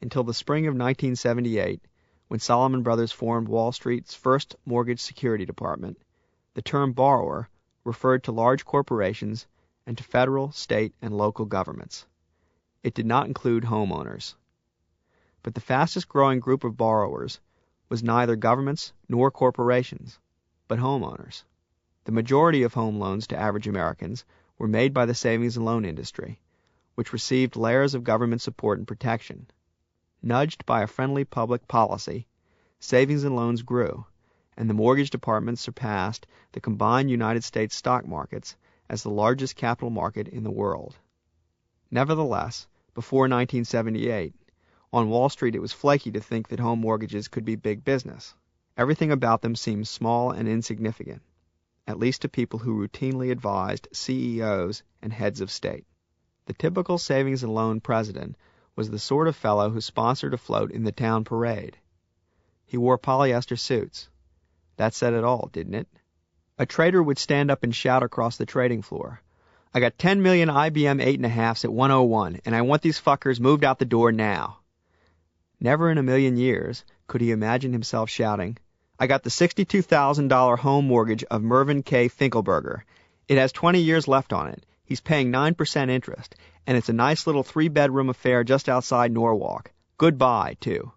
Until the spring of 1978, when Salomon Brothers formed Wall Street's first mortgage security department, the term borrower referred to large corporations and to federal, state, and local governments. It did not include homeowners. But the fastest-growing group of borrowers was neither governments nor corporations, but homeowners. The majority of home loans to average Americans were made by the savings and loan industry, which received layers of government support and protection. Nudged by a friendly public policy, savings and loans grew, and the mortgage department surpassed the combined United States stock markets as the largest capital market in the world. Nevertheless, before 1978, on Wall Street it was flaky to think that home mortgages could be big business. Everything about them seemed small and insignificant, at least to people who routinely advised CEOs and heads of state. The typical savings and loan president was the sort of fellow who sponsored a float in the town parade. He wore polyester suits. That said it all, didn't it? A trader would stand up and shout across the trading floor, "I got 10 million IBM 8.5s at 101, and I want these fuckers moved out the door now." Never in a million years could he imagine himself shouting, "I got the $62,000 home mortgage of Mervyn K. Finkelberger. It has 20 years left on it. He's paying 9% interest, and it's a nice little 3-bedroom affair just outside Norwalk. Goodbye, too."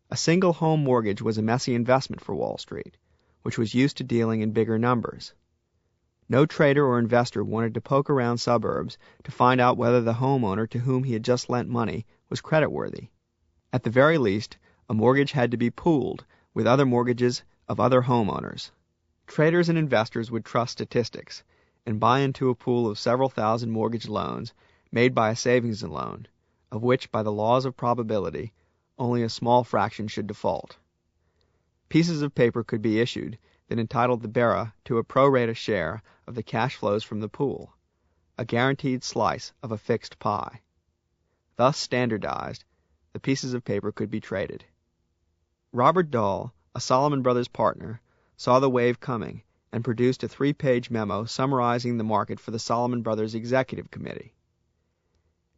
A single home mortgage was a messy investment for Wall Street, which was used to dealing in bigger numbers. No trader or investor wanted to poke around suburbs to find out whether the homeowner to whom he had just lent money was creditworthy. At the very least, a mortgage had to be pooled with other mortgages of other homeowners. Traders and investors would trust statistics and buy into a pool of several thousand mortgage loans made by a savings and loan, of which, by the laws of probability, only a small fraction should default. Pieces of paper could be issued that entitled the bearer to a pro rata share of the cash flows from the pool, a guaranteed slice of a fixed pie. Thus standardized, the pieces of paper could be traded. Robert Dahl, a Salomon Brothers partner, saw the wave coming and produced a 3-page memo summarizing the market for the Salomon Brothers Executive Committee.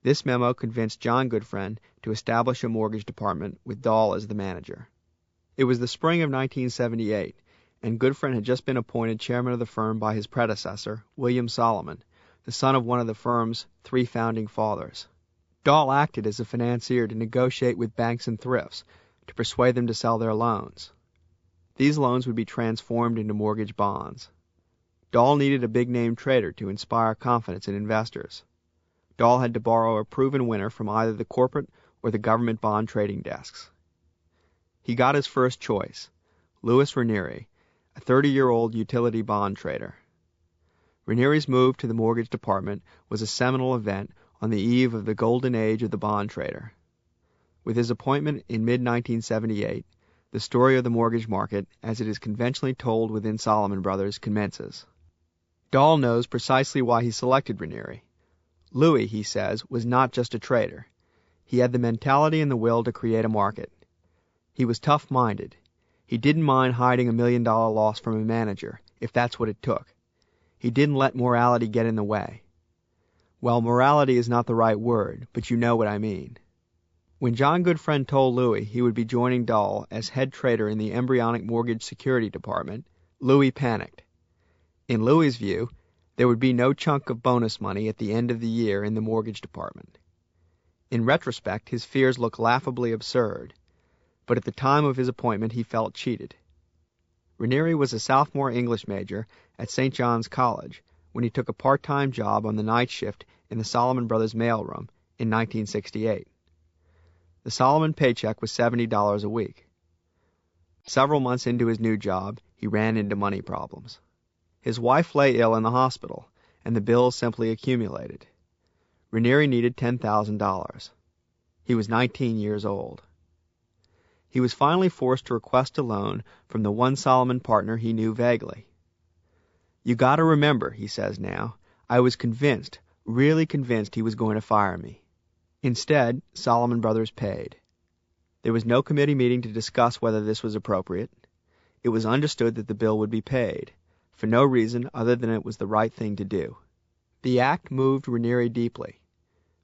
This memo convinced John Goodfriend to establish a mortgage department with Dahl as the manager. It was the spring of 1978, and Goodfriend had just been appointed chairman of the firm by his predecessor, William Salomon, the son of one of the firm's 3 founding fathers. Dahl acted as a financier to negotiate with banks and thrifts to persuade them to sell their loans. These loans would be transformed into mortgage bonds. Dahl needed a big-name trader to inspire confidence in investors. Dahl had to borrow a proven winner from either the corporate or the government bond trading desks. He got his first choice, Louis Ranieri, a 30-year-old utility bond trader. Ranieri's move to the mortgage department was a seminal event on the eve of the golden age of the bond trader. With his appointment in mid-1978, the story of the mortgage market, as it is conventionally told within Salomon Brothers, commences. Dahl knows precisely why he selected Ranieri. Louis, he says, was not just a trader. He had the mentality and the will to create a market. He was tough-minded. He didn't mind hiding $1 million loss from a manager, if that's what it took. He didn't let morality get in the way. Well, morality is not the right word, but you know what I mean. When John Goodfriend told Louis he would be joining Dahl as head trader in the embryonic mortgage security department, Louis panicked. In Louis's view, there would be no chunk of bonus money at the end of the year in the mortgage department. In retrospect, his fears look laughably absurd, but at the time of his appointment he felt cheated. Ranieri was a sophomore English major at St. John's College when he took a part-time job on the night shift in the Salomon Brothers mailroom in 1968. The Salomon paycheck was $70 a week. Several months into his new job, he ran into money problems. His wife lay ill in the hospital, and the bills simply accumulated. Ranieri needed $10,000. He was 19 years old. He was finally forced to request a loan from the one Salomon partner he knew vaguely. "You got to remember," he says now, "I was convinced, really convinced he was going to fire me." Instead, Salomon Brothers paid. There was no committee meeting to discuss whether this was appropriate. It was understood that the bill would be paid, for no reason other than it was the right thing to do. The act moved Ranieri deeply.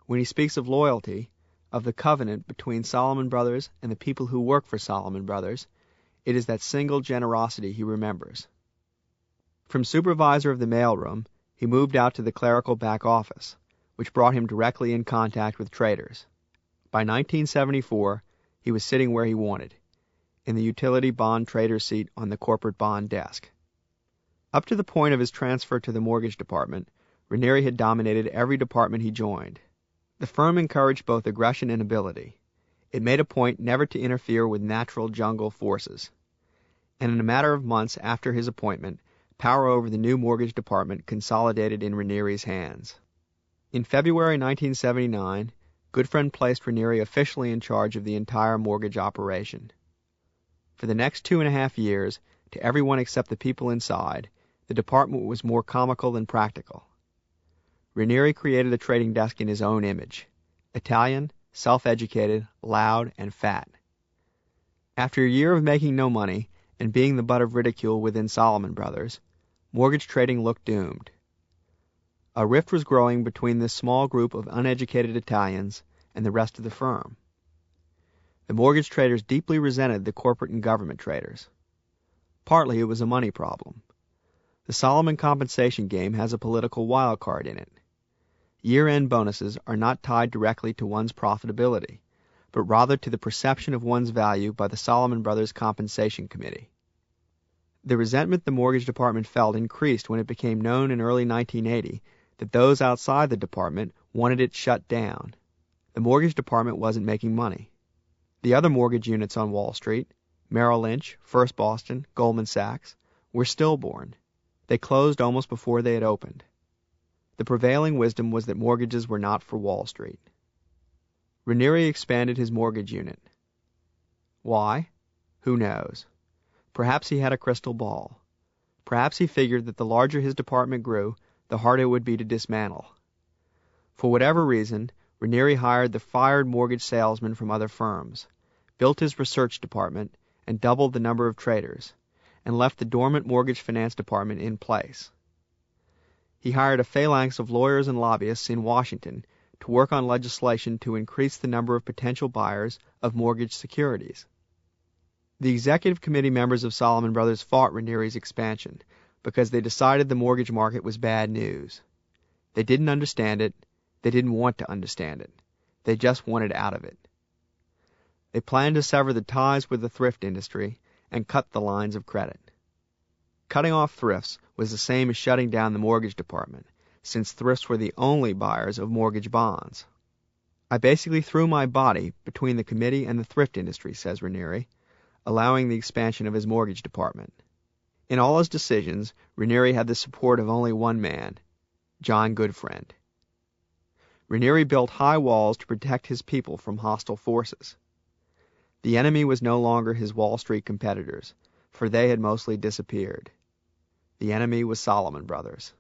When he speaks of loyalty, of the covenant between Salomon Brothers and the people who work for Salomon Brothers, it is that single generosity he remembers. From supervisor of the mailroom, he moved out to the clerical back office, which brought him directly in contact with traders. By 1974, he was sitting where he wanted, in the utility bond trader seat on the corporate bond desk. Up to the point of his transfer to the mortgage department, Ranieri had dominated every department he joined. The firm encouraged both aggression and ability. It made a point never to interfere with natural jungle forces. And in a matter of months after his appointment, power over the new mortgage department consolidated in Ranieri's hands. In February 1979, Goodfriend placed Ranieri officially in charge of the entire mortgage operation. For the next 2.5 years, to everyone except the people inside, the department was more comical than practical. Ranieri created the trading desk in his own image: Italian, self-educated, loud, and fat. After a year of making no money and being the butt of ridicule within Salomon Brothers, mortgage trading looked doomed. A rift was growing between this small group of uneducated Italians and the rest of the firm. The mortgage traders deeply resented the corporate and government traders. Partly it was a money problem. The Salomon compensation game has a political wild card in it. Year-end bonuses are not tied directly to one's profitability, but rather to the perception of one's value by the Salomon Brothers Compensation Committee. The resentment the mortgage department felt increased when it became known in early 1980 that those outside the department wanted it shut down. The mortgage department wasn't making money. The other mortgage units on Wall Street, Merrill Lynch, First Boston, Goldman Sachs, were stillborn. They closed almost before they had opened. The prevailing wisdom was that mortgages were not for Wall Street. Ranieri expanded his mortgage unit. Why? Who knows? Perhaps he had a crystal ball. Perhaps he figured that the larger his department grew, the harder it would be to dismantle. For whatever reason, Ranieri hired the fired mortgage salesmen from other firms, built his research department, and doubled the number of traders, and left the dormant mortgage finance department in place. He hired a phalanx of lawyers and lobbyists in Washington to work on legislation to increase the number of potential buyers of mortgage securities. The executive committee members of Salomon Brothers fought Ranieri's expansion because they decided the mortgage market was bad news. They didn't understand it. They didn't want to understand it. They just wanted out of it. They planned to sever the ties with the thrift industry and cut the lines of credit. Cutting off thrifts was the same as shutting down the mortgage department, since thrifts were the only buyers of mortgage bonds. I basically threw my body between the committee and the thrift industry, says Ranieri, allowing the expansion of his mortgage department. In all his decisions, Ranieri had the support of only one man, John Goodfriend. Ranieri built high walls to protect his people from hostile forces. The enemy was no longer his Wall Street competitors, for they had mostly disappeared. The enemy was Salomon Brothers.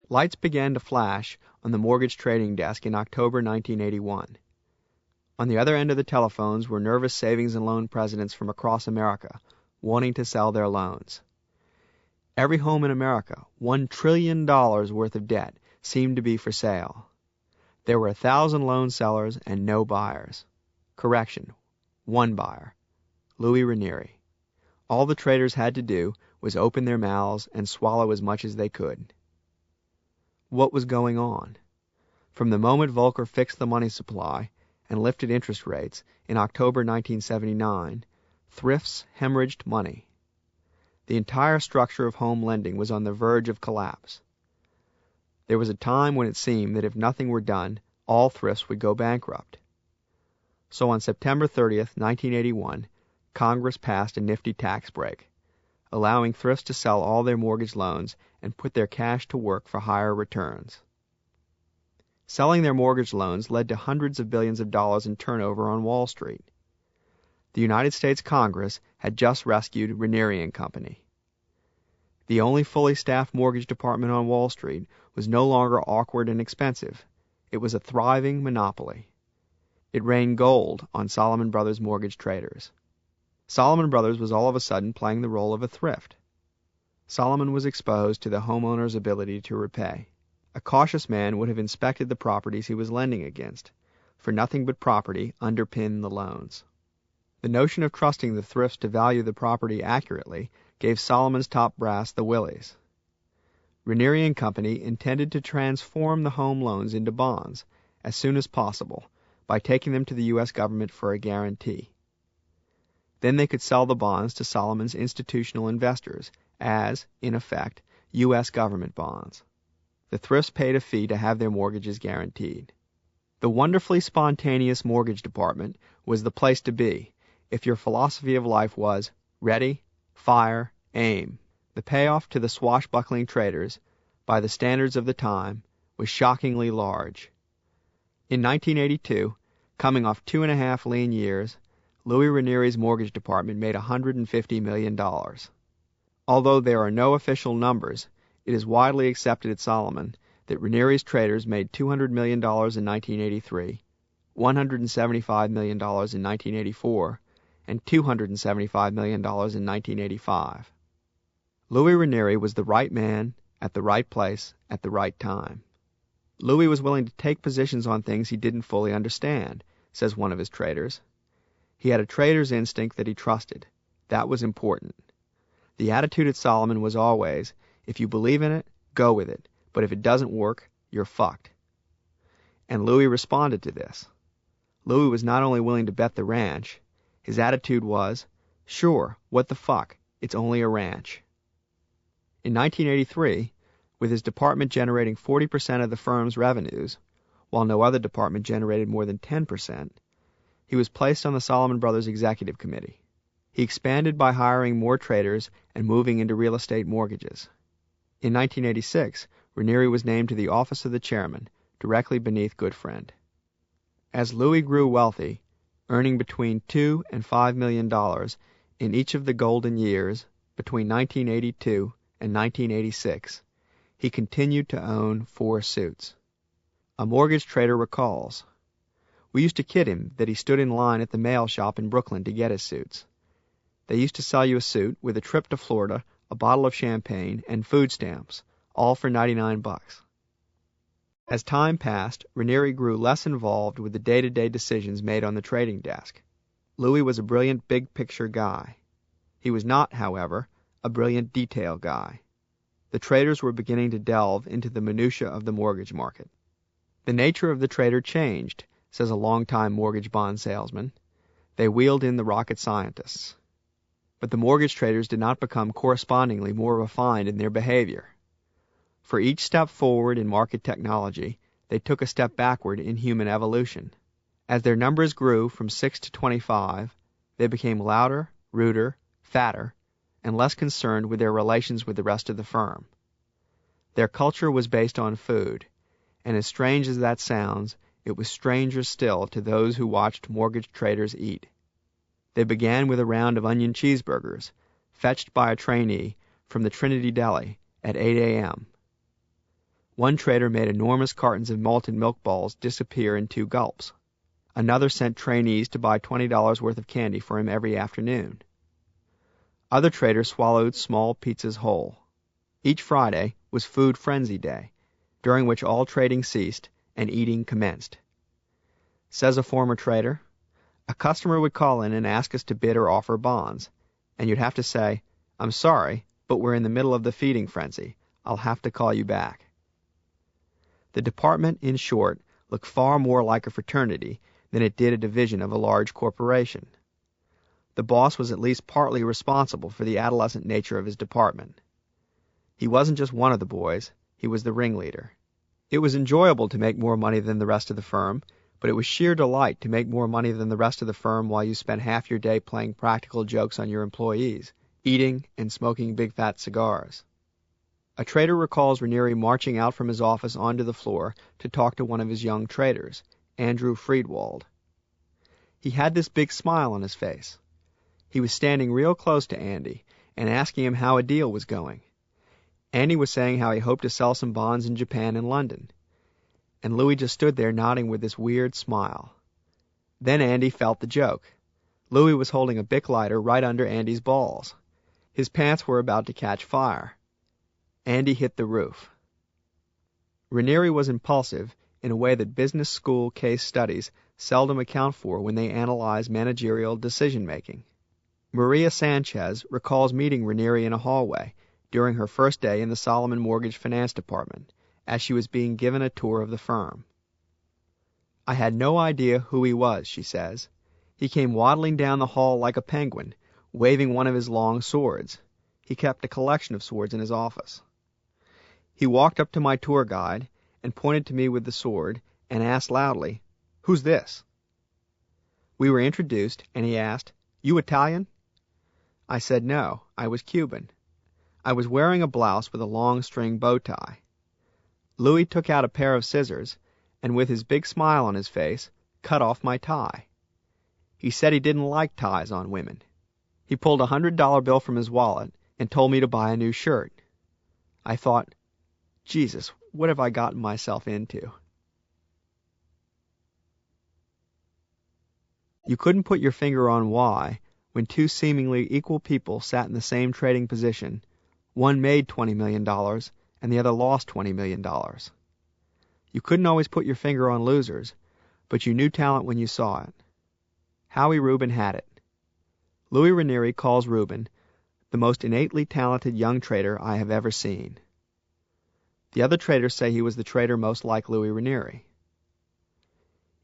Lights began to flash on the mortgage trading desk in October 1981. On the other end of the telephones were nervous savings and loan presidents from across America, wanting to sell their loans. Every home in America, $1 trillion worth of debt, seemed to be for sale. There were 1,000 loan sellers and no buyers. Correction, one buyer, Louis Ranieri. All the traders had to do was open their mouths and swallow as much as they could. What was going on? From the moment Volcker fixed the money supply and lifted interest rates in October 1979, thrifts hemorrhaged money. The entire structure of home lending was on the verge of collapse. There was a time when it seemed that if nothing were done, all thrifts would go bankrupt. So on September 30th, 1981, Congress passed a nifty tax break, allowing thrifts to sell all their mortgage loans and put their cash to work for higher returns. Selling their mortgage loans led to hundreds of billions of dollars in turnover on Wall Street. The United States Congress had just rescued Ranieri and Company. The only fully staffed mortgage department on Wall Street was no longer awkward and expensive. It was a thriving monopoly. It rained gold on Salomon Brothers mortgage traders. Salomon Brothers was all of a sudden playing the role of a thrift. Salomon was exposed to the homeowner's ability to repay. A cautious man would have inspected the properties he was lending against, for nothing but property underpinned the loans. The notion of trusting the thrifts to value the property accurately gave Salomon's top brass the willies. Ranieri and Company intended to transform the home loans into bonds as soon as possible by taking them to the U.S. government for a guarantee. Then they could sell the bonds to Solomon's institutional investors as, in effect, U.S. government bonds. The thrifts paid a fee to have their mortgages guaranteed. The wonderfully spontaneous mortgage department was the place to be if your philosophy of life was ready, fire, aim. The payoff to the swashbuckling traders, by the standards of the time, was shockingly large. In 1982, coming off 2.5 lean years, Louis Ranieri's mortgage department made $150 million. Although there are no official numbers, it is widely accepted at Solomon that Ranieri's traders made $200 million in 1983, $175 million in 1984, and $275 million in 1985. Louis Ranieri was the right man at the right place at the right time. Louis was willing to take positions on things he didn't fully understand, says one of his traders. He had a trader's instinct that he trusted. That was important. The attitude at Solomon was always, if you believe in it, go with it, but if it doesn't work, you're fucked. And Louis responded to this. Louis was not only willing to bet the ranch, his attitude was, sure, what the fuck, it's only a ranch. In 1983, with his department generating 40% of the firm's revenues, while no other department generated more than 10%, he was placed on the Solomon Brothers Executive Committee. He expanded by hiring more traders and moving into real estate mortgages. In 1986, Ranieri was named to the office of the chairman, directly beneath Goodfriend. As Louis grew wealthy, earning between $2 and $5 million in each of the golden years between 1982 and 1986, he continued to own 4 suits. A mortgage trader recalls, "We used to kid him that he stood in line at the mail shop in Brooklyn to get his suits. They used to sell you a suit with a trip to Florida, a bottle of champagne, and food stamps, all for $99. As time passed, Ranieri grew less involved with the day-to-day decisions made on the trading desk. Louis was a brilliant big-picture guy. He was not, however, a brilliant detail guy. The traders were beginning to delve into the minutiae of the mortgage market. The nature of the trader changed, says a longtime mortgage bond salesman. They wheeled in the rocket scientists. But the mortgage traders did not become correspondingly more refined in their behavior. For each step forward in market technology, they took a step backward in human evolution. As their numbers grew from 6 to 25, they became louder, ruder, fatter, and less concerned with their relations with the rest of the firm. Their culture was based on food, and as strange as that sounds, it was stranger still to those who watched mortgage traders eat. They began with a round of onion cheeseburgers, fetched by a trainee from the Trinity Deli at 8 a.m. One trader made enormous cartons of malted milk balls disappear in 2 gulps. Another sent trainees to buy $20 worth of candy for him every afternoon. Other traders swallowed small pizzas whole. Each Friday was Food Frenzy Day, during which all trading ceased and eating commenced. Says a former trader, a customer would call in and ask us to bid or offer bonds, and you'd have to say, I'm sorry, but we're in the middle of the feeding frenzy. I'll have to call you back. The department, in short, looked far more like a fraternity than it did a division of a large corporation. The boss was at least partly responsible for the adolescent nature of his department. He wasn't just one of the boys, he was the ringleader. It was enjoyable to make more money than the rest of the firm, but it was sheer delight to make more money than the rest of the firm while you spent half your day playing practical jokes on your employees, eating and smoking big fat cigars. A trader recalls Ranieri marching out from his office onto the floor to talk to one of his young traders, Andrew Friedwald. He had this big smile on his face. He was standing real close to Andy and asking him how a deal was going. Andy was saying how he hoped to sell some bonds in Japan and London. And Louis just stood there nodding with this weird smile. Then Andy felt the joke. Louis was holding a Bic lighter right under Andy's balls. His pants were about to catch fire. Andy hit the roof. Ranieri was impulsive in a way that business school case studies seldom account for when they analyze managerial decision-making. Maria Sanchez recalls meeting Ranieri in a hallway during her first day in the Solomon Mortgage Finance Department as she was being given a tour of the firm. "I had no idea who he was," she says. "He came waddling down the hall like a penguin, waving one of his long swords. He kept a collection of swords in his office. He walked up to my tour guide and pointed to me with the sword and asked loudly, 'Who's this?' We were introduced, and he asked, 'You Italian?' I said no, I was Cuban. I was wearing a blouse with a long string bow tie. Louis took out a pair of scissors, and with his big smile on his face, cut off my tie. He said he didn't like ties on women. He pulled a $100 bill from his wallet and told me to buy a new shirt. I thought, Jesus, what have I gotten myself into?" You couldn't put your finger on why, when two seemingly equal people sat in the same trading position, one made $20 million and the other lost $20 million. You couldn't always put your finger on losers, but you knew talent when you saw it. Howie Rubin had it. Louis Ranieri calls Rubin the most innately talented young trader I have ever seen. The other traders say he was the trader most like Louis Ranieri.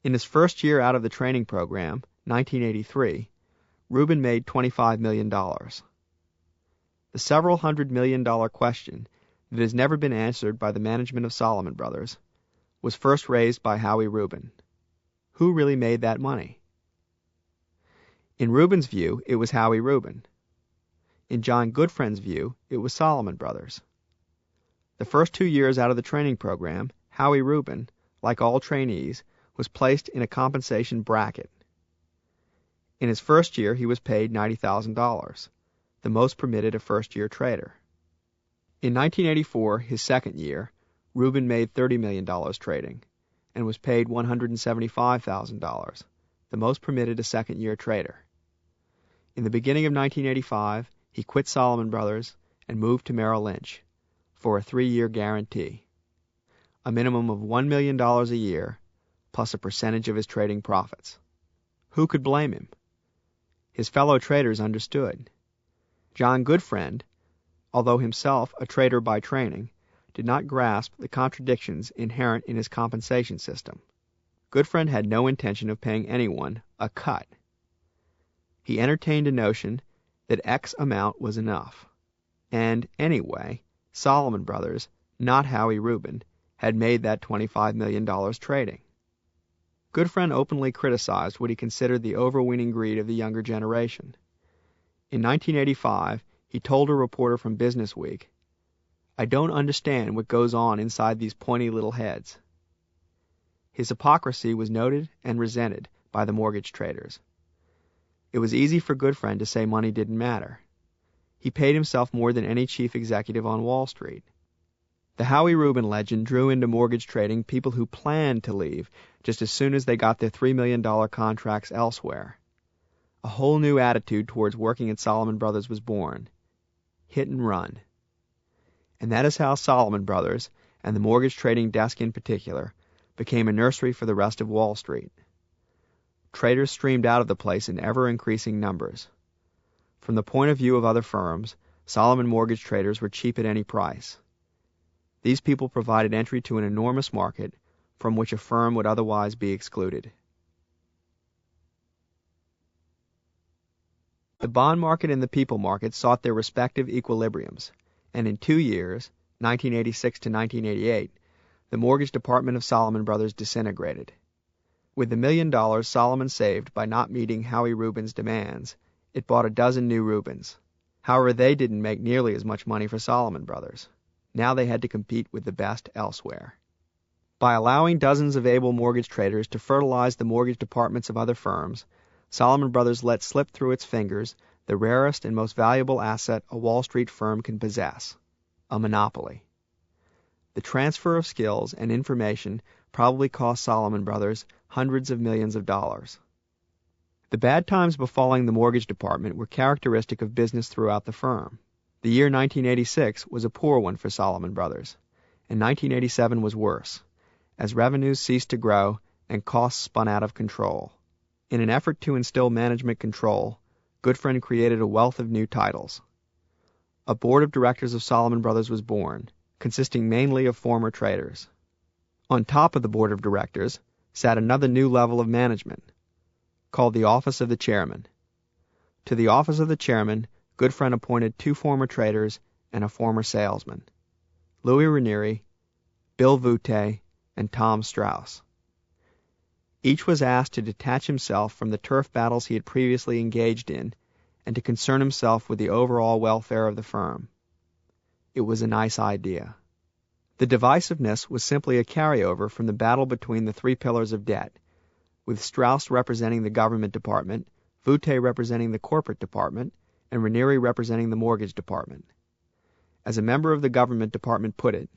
In his first year out of the training program, 1983, Rubin made $25 million. The several $100 million question that has never been answered by the management of Solomon Brothers was first raised by Howie Rubin. Who really made that money? In Rubin's view, it was Howie Rubin. In John Goodfriend's view, it was Solomon Brothers. The first 2 years out of the training program, Howie Rubin, like all trainees, was placed in a compensation bracket. In his first year, he was paid $90,000, the most permitted a first-year trader. In 1984, his second year, Rubin made $30 million trading and was paid $175,000, the most permitted a second-year trader. In the beginning of 1985, he quit Solomon Brothers and moved to Merrill Lynch for a 3-year guarantee, a minimum of $1 million a year, plus a percentage of his trading profits. Who could blame him? His fellow traders understood. John Goodfriend, although himself a trader by training, did not grasp the contradictions inherent in his compensation system. Goodfriend had no intention of paying anyone a cut. He entertained a notion that X amount was enough. And anyway, Solomon Brothers, not Howie Rubin, had made that $25 million trading. Goodfriend openly criticized what he considered the overweening greed of the younger generation. In 1985, he told a reporter from Business Week, "I don't understand what goes on inside these pointy little heads." His hypocrisy was noted and resented by the mortgage traders. It was easy for Goodfriend to say money didn't matter. He paid himself more than any chief executive on Wall Street. The Howie Rubin legend drew into mortgage trading people who planned to leave just as soon as they got their $3 million contracts elsewhere. A whole new attitude towards working at Solomon Brothers was born. Hit and run. And that is how Solomon Brothers, and the mortgage trading desk in particular, became a nursery for the rest of Wall Street. Traders streamed out of the place in ever-increasing numbers. From the point of view of other firms, Solomon mortgage traders were cheap at any price. These people provided entry to an enormous market from which a firm would otherwise be excluded. The bond market and the people market sought their respective equilibriums, and in 2 years, 1986 to 1988, the mortgage department of Solomon Brothers disintegrated. With the $1 million Solomon saved by not meeting Howie Rubin's demands, it bought a dozen new Rubins. However, they didn't make nearly as much money for Solomon Brothers. Now they had to compete with the best elsewhere. By allowing dozens of able mortgage traders to fertilize the mortgage departments of other firms, Solomon Brothers let slip through its fingers the rarest and most valuable asset a Wall Street firm can possess, a monopoly. The transfer of skills and information probably cost Solomon Brothers hundreds of millions of dollars. The bad times befalling the mortgage department were characteristic of business throughout the firm. The year 1986 was a poor one for Solomon Brothers, and 1987 was worse, as revenues ceased to grow and costs spun out of control. In an effort to instill management control, Goodfriend created a wealth of new titles. a board of directors of Salomon Brothers was born, consisting mainly of former traders. On top of the board of directors sat another new level of management, called the office of the chairman. To the office of the chairman, Goodfriend appointed 2 former traders and a former salesman, Louis Ranieri, Bill Voute, and Tom Strauss. Each was asked to detach himself from the turf battles he had previously engaged in and to concern himself with the overall welfare of the firm. It was a nice idea. The divisiveness was simply a carryover from the battle between the 3 pillars of debt, with Strauss representing the government department, Voute representing the corporate department, and Ranieri representing the mortgage department. As a member of the government department put it,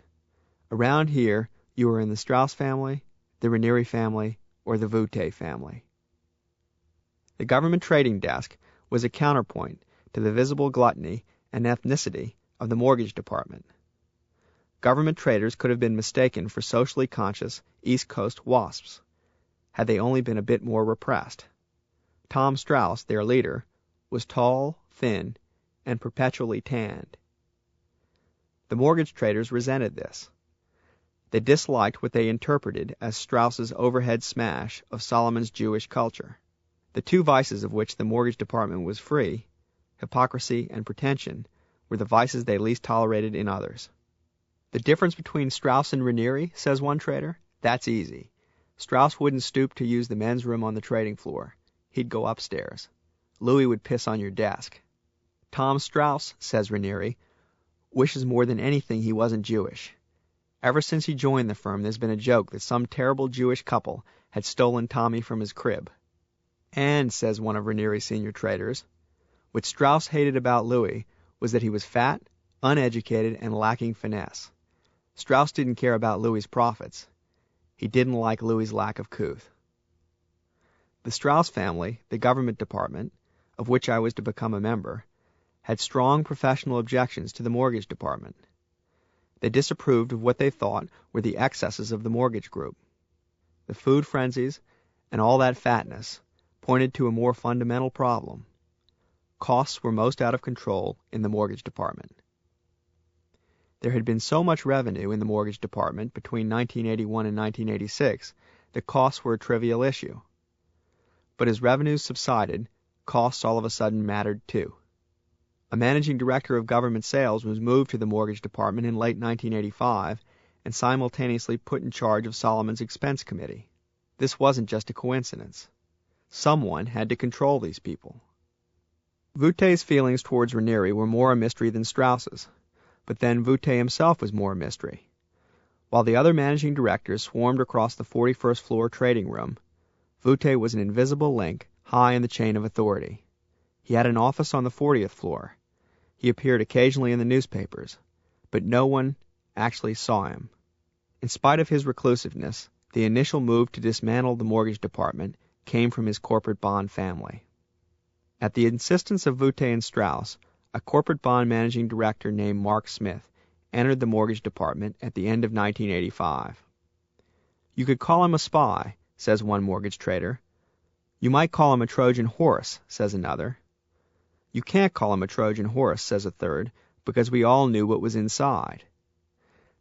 around here you are in the Strauss family, the Ranieri family, or the Voute family. The government trading desk was a counterpoint to the visible gluttony and ethnicity of the mortgage department. Government traders could have been mistaken for socially conscious East Coast wasps, had they only been a bit more repressed. Tom Strauss, their leader, was tall, thin, and perpetually tanned. The mortgage traders resented this. They disliked what they interpreted as Strauss's overhead smash of Solomon's Jewish culture, the 2 vices of which the mortgage department was free, hypocrisy and pretension, were the vices they least tolerated in others. The difference between Strauss and Ranieri, says one trader, that's easy. Strauss wouldn't stoop to use the men's room on the trading floor. He'd go upstairs. Louis would piss on your desk. Tom Strauss, says Ranieri, wishes more than anything he wasn't Jewish. Ever since he joined the firm, there's been a joke that some terrible Jewish couple had stolen Tommy from his crib. And, says one of Ranieri's senior traders, what Strauss hated about Louis was that he was fat, uneducated, and lacking finesse. Strauss didn't care about Louis's profits. He didn't like Louis's lack of couth. The Strauss family, the government department, of which I was to become a member, had strong professional objections to the mortgage department. They disapproved of what they thought were the excesses of the mortgage group. The food frenzies and all that fatness pointed to a more fundamental problem. Costs were most out of control in the mortgage department. There had been so much revenue in the mortgage department between 1981 and 1986 that costs were a trivial issue. But as revenues subsided, costs all of a sudden mattered too. A managing director of government sales was moved to the mortgage department in late 1985 and simultaneously put in charge of Solomon's expense committee. This wasn't just a coincidence. Someone had to control these people. Voute's feelings towards Ranieri were more a mystery than Strauss's, but then Voute himself was more a mystery. While the other managing directors swarmed across the 41st floor trading room, Voute was an invisible link high in the chain of authority. He had an office on the 40th floor. He appeared occasionally in the newspapers, but no one actually saw him. In spite of his reclusiveness, the initial move to dismantle the mortgage department came from his corporate bond family. At the insistence of Voute and Strauss, a corporate bond managing director named Mark Smith entered the mortgage department at the end of 1985. You could call him a spy, says one mortgage trader. You might call him a Trojan horse, says another. You can't call him a Trojan horse, says a third, because we all knew what was inside.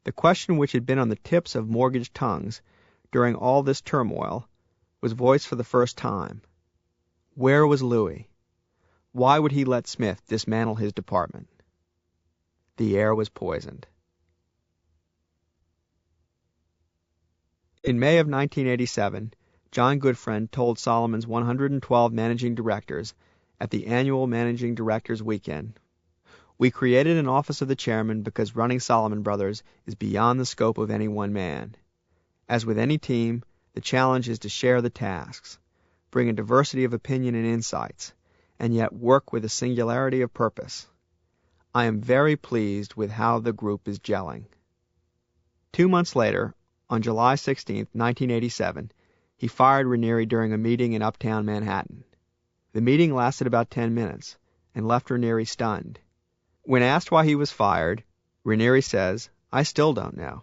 The question which had been on the tips of mortgage tongues during all this turmoil was voiced for the first time. Where was Louis? Why would he let Smith dismantle his department? The air was poisoned. In May of 1987, John Goodfriend told Solomon's 112 managing directors at the annual Managing Directors Weekend, "We created an office of the chairman because running Salomon Brothers is beyond the scope of any one man. As with any team, the challenge is to share the tasks, bring a diversity of opinion and insights, and yet work with a singularity of purpose. I am very pleased with how the group is gelling." 2 months later, on July 16, 1987, he fired Ranieri during a meeting in uptown Manhattan. The meeting lasted about 10 minutes and left Ranieri stunned. When asked why he was fired, Ranieri says, "I still don't know."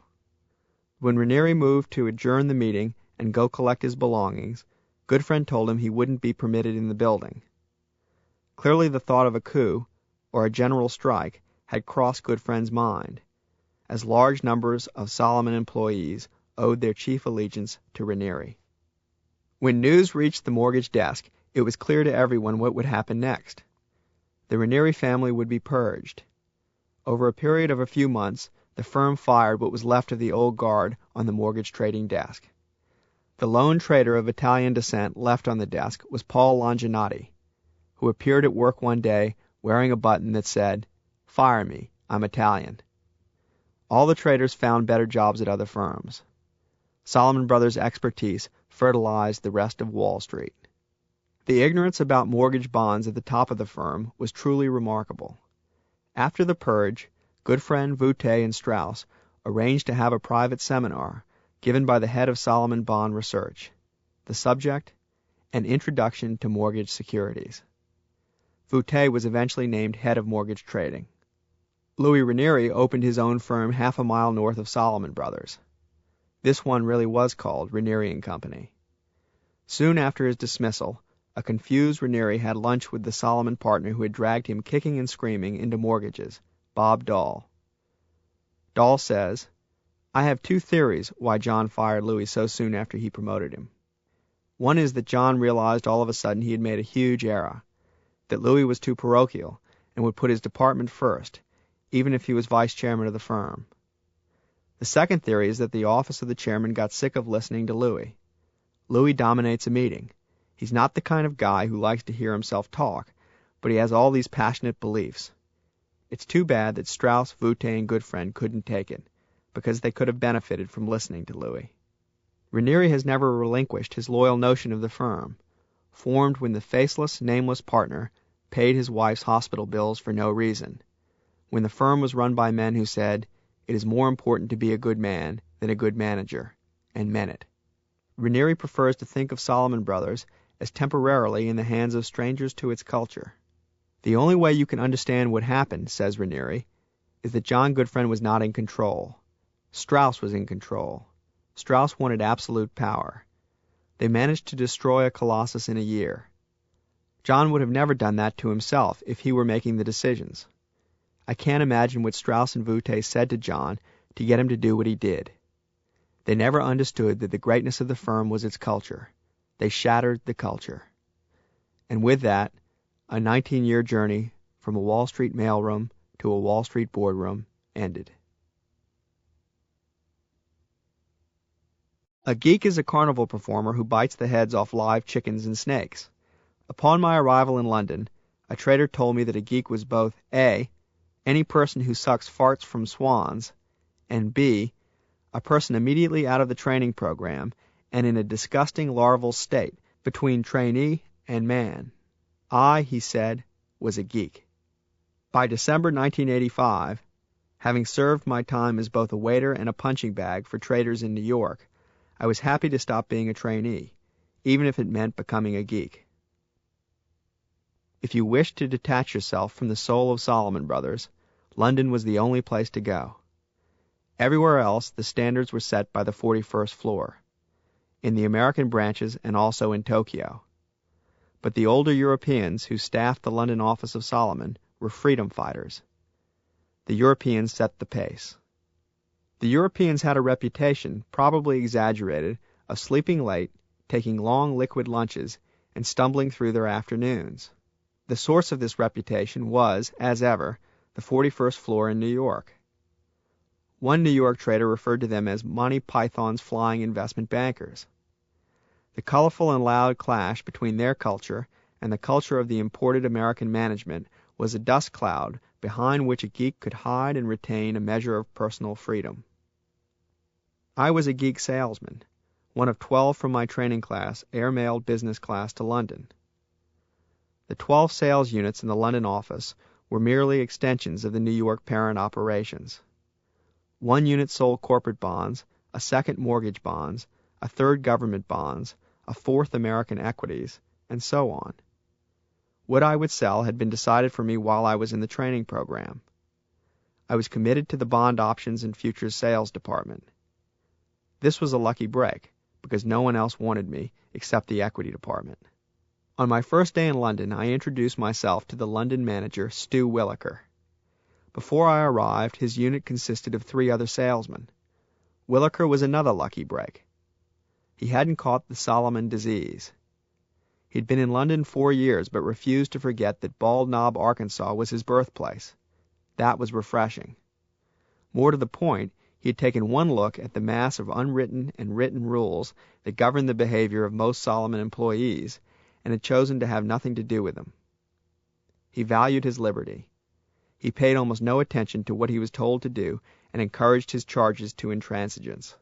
When Ranieri moved to adjourn the meeting and go collect his belongings, Goodfriend told him he wouldn't be permitted in the building. Clearly the thought of a coup, or a general strike, had crossed Goodfriend's mind, as large numbers of Solomon employees owed their chief allegiance to Ranieri. When news reached the mortgage desk, it was clear to everyone what would happen next. The Ranieri family would be purged. Over a period of a few months, the firm fired what was left of the old guard on the mortgage trading desk. The lone trader of Italian descent left on the desk was Paul Longinati, who appeared at work one day wearing a button that said, "Fire me, I'm Italian." All the traders found better jobs at other firms. Solomon Brothers' expertise fertilized the rest of Wall Street. The ignorance about mortgage bonds at the top of the firm was truly remarkable. After the purge, Goodfriend, Voutey, and Strauss arranged to have a private seminar given by the head of Solomon Bond Research. The subject, An Introduction to Mortgage Securities. Voutey was eventually named head of mortgage trading. Louis Ranieri opened his own firm half a mile north of Solomon Brothers. This one really was called Ranieri & Company. Soon after his dismissal, a confused Ranieri had lunch with the Solomon partner who had dragged him kicking and screaming into mortgages, Bob Dahl. Dahl says, "I have two theories why John fired Louis so soon after he promoted him. One is that John realized all of a sudden he had made a huge error, that Louis was too parochial and would put his department first, even if he was vice chairman of the firm. The second theory is that the office of the chairman got sick of listening to Louis. Louis dominates a meeting. He's not the kind of guy who likes to hear himself talk, but he has all these passionate beliefs. It's too bad that Strauss, Voutey, and Goodfriend couldn't take it, because they could have benefited from listening to Louis." Ranieri has never relinquished his loyal notion of the firm, formed when the faceless, nameless partner paid his wife's hospital bills for no reason, when the firm was run by men who said, "It is more important to be a good man than a good manager," and meant it. Ranieri prefers to think of Solomon Brothers as temporarily in the hands of strangers to its culture. "The only way you can understand what happened," says Ranieri, "is that John Goodfriend was not in control. Strauss was in control. Strauss wanted absolute power. They managed to destroy a colossus in a year. John would have never done that to himself if he were making the decisions. I can't imagine what Strauss and Voutey said to John to get him to do what he did. They never understood that the greatness of the firm was its culture. They shattered the culture." And with that, a 19-year journey from a Wall Street mailroom to a Wall Street boardroom ended. A geek is a carnival performer who bites the heads off live chickens and snakes. Upon my arrival in London, a trader told me that a geek was both A, any person who sucks farts from swans, and B, a person immediately out of the training program and in a disgusting larval state between trainee and man. I, he said, was a geek. By December 1985, having served my time as both a waiter and a punching bag for traders in New York, I was happy to stop being a trainee, even if it meant becoming a geek. If you wished to detach yourself from the soul of Solomon Brothers, London was the only place to go. Everywhere else, the standards were set by the 41st floor, in the American branches and also in Tokyo. But the older Europeans who staffed the London office of Solomon were freedom fighters. The Europeans set the pace. The Europeans had a reputation, probably exaggerated, of sleeping late, taking long liquid lunches, and stumbling through their afternoons. The source of this reputation was, as ever, the 41st floor in New York. One New York trader referred to them as Monty Python's flying investment bankers. The colorful and loud clash between their culture and the culture of the imported American management was a dust cloud behind which a geek could hide and retain a measure of personal freedom. I was a geek salesman, one of 12 from my training class airmailed business class to London. The 12 sales units in the London office were merely extensions of the New York parent operations. One unit sold corporate bonds, a second mortgage bonds, a third government bonds, a fourth American equities, and so on. What I would sell had been decided for me while I was in the training program. I was committed to the bond options and futures sales department. This was a lucky break, because no one else wanted me except the equity department. On my first day in London, I introduced myself to the London manager, Stu Williker. Before I arrived, his unit consisted of 3 other salesmen. Williker was another lucky break. He hadn't caught the Solomon disease. He'd been in London 4 years, but refused to forget that Bald Knob, Arkansas was his birthplace. That was refreshing. More to the point, he had taken one look at the mass of unwritten and written rules that govern the behavior of most Solomon employees, and had chosen to have nothing to do with them. He valued his liberty. He paid almost no attention to what he was told to do, and encouraged his charges to intransigence.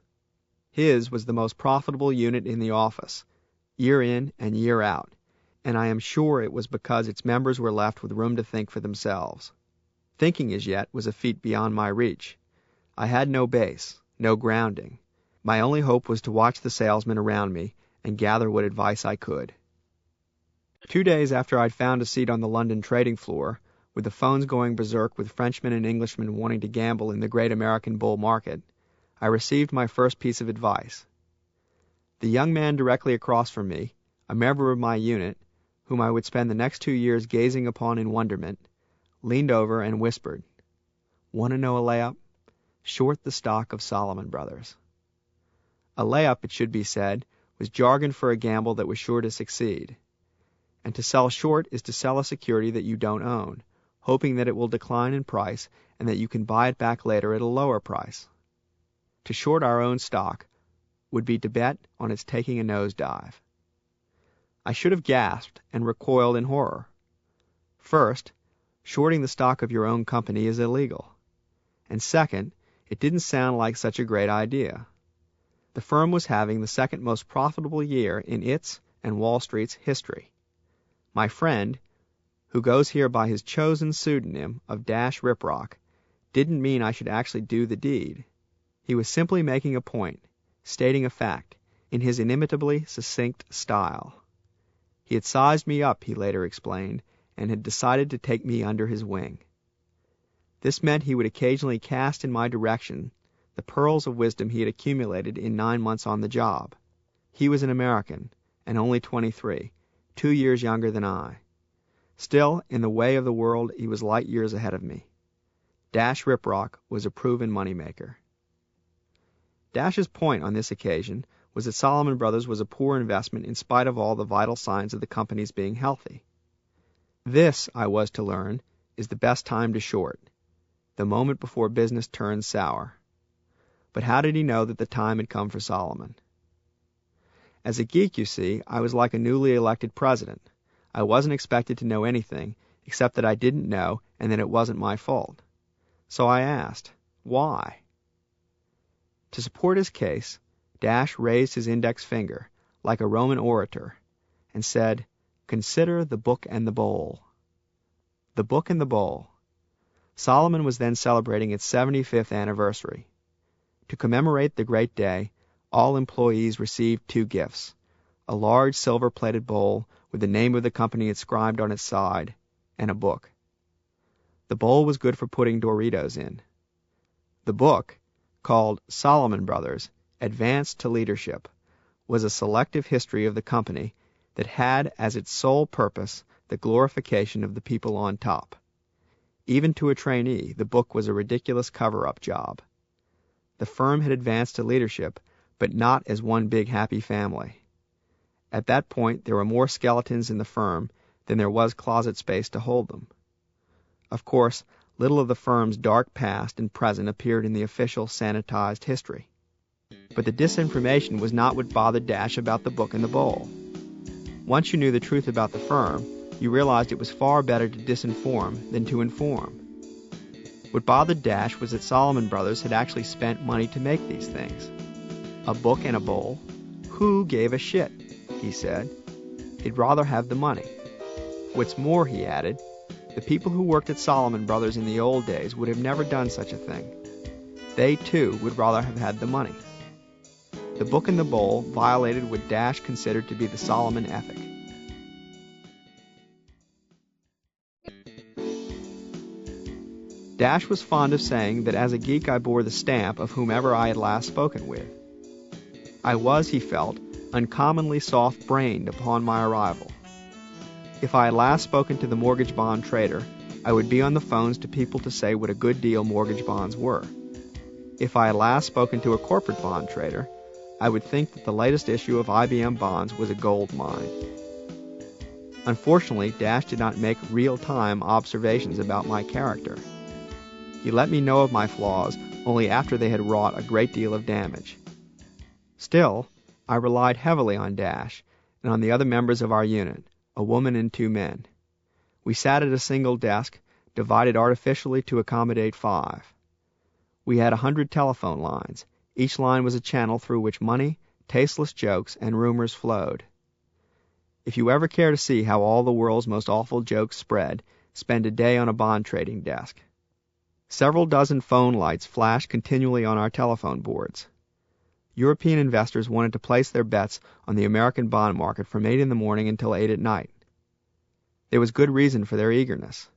His was the most profitable unit in the office, year in and year out, and I am sure it was because its members were left with room to think for themselves. Thinking as yet was a feat beyond my reach. I had no base, no grounding. My only hope was to watch the salesmen around me and gather what advice I could. 2 days after I'd found a seat on the London trading floor, with the phones going berserk with Frenchmen and Englishmen wanting to gamble in the great American bull market, I received my first piece of advice. The young man directly across from me, a member of my unit, whom I would spend the next 2 years gazing upon in wonderment, leaned over and whispered, "Want to know a layup? Short the stock of Solomon Brothers." A layup, it should be said, was jargon for a gamble that was sure to succeed. And to sell short is to sell a security that you don't own, hoping that it will decline in price and that you can buy it back later at a lower price. To short our own stock would be to bet on its taking a nosedive. I should have gasped and recoiled in horror. First, shorting the stock of your own company is illegal. And second, it didn't sound like such a great idea. The firm was having the second most profitable year in its and Wall Street's history. My friend, who goes here by his chosen pseudonym of Dash Riprock, didn't mean I should actually do the deed. He was simply making a point, stating a fact, in his inimitably succinct style. He had sized me up, he later explained, and had decided to take me under his wing. This meant he would occasionally cast in my direction the pearls of wisdom he had accumulated in 9 months on the job. He was an American, and only 23, 2 years younger than I. Still, in the way of the world, he was light years ahead of me. Dash Riprock was a proven moneymaker. Dash's point on this occasion was that Solomon Brothers was a poor investment in spite of all the vital signs of the company's being healthy. This, I was to learn, is the best time to short, the moment before business turns sour. But how did he know that the time had come for Solomon? As a geek, you see, I was like a newly elected president. I wasn't expected to know anything, except that I didn't know and that it wasn't my fault. So I asked, why? To support his case, Dash raised his index finger, like a Roman orator, and said, "Consider the book and the bowl." The book and the bowl. Solomon was then celebrating its 75th anniversary. To commemorate the great day, all employees received 2 gifts, a large silver-plated bowl with the name of the company inscribed on its side, and a book. The bowl was good for putting Doritos in. The book, called Solomon Brothers, Advanced to Leadership, was a selective history of the company that had as its sole purpose the glorification of the people on top. Even to a trainee, the book was a ridiculous cover-up job. The firm had advanced to leadership, but not as one big happy family. At that point, there were more skeletons in the firm than there was closet space to hold them. Of course, little of the firm's dark past and present appeared in the official sanitized history. But the disinformation was not what bothered Dash about the book and the bowl. Once you knew the truth about the firm, you realized it was far better to disinform than to inform. What bothered Dash was that Solomon Brothers had actually spent money to make these things. A book and a bowl? Who gave a shit? He said. He'd rather have the money. What's more, he added, the people who worked at Solomon Brothers in the old days would have never done such a thing. They, too, would rather have had the money. The book and the bowl violated what Dash considered to be the Solomon ethic. Dash was fond of saying that as a geek I bore the stamp of whomever I had last spoken with. I was, he felt, uncommonly soft-brained upon my arrival. If I had last spoken to the mortgage bond trader, I would be on the phones to people to say what a good deal mortgage bonds were. If I had last spoken to a corporate bond trader, I would think that the latest issue of IBM bonds was a gold mine. Unfortunately, Dash did not make real-time observations about my character. He let me know of my flaws only after they had wrought a great deal of damage. Still, I relied heavily on Dash and on the other members of our unit, a woman and 2 men. We sat at a single desk, divided artificially to accommodate 5. We had 100 telephone lines. Each line was a channel through which money, tasteless jokes, and rumors flowed. If you ever care to see how all the world's most awful jokes spread, spend a day on a bond trading desk. Several dozen phone lights flashed continually on our telephone boards. European investors wanted to place their bets on the American bond market from 8 in the morning until 8 at night. There was good reason for their eagerness.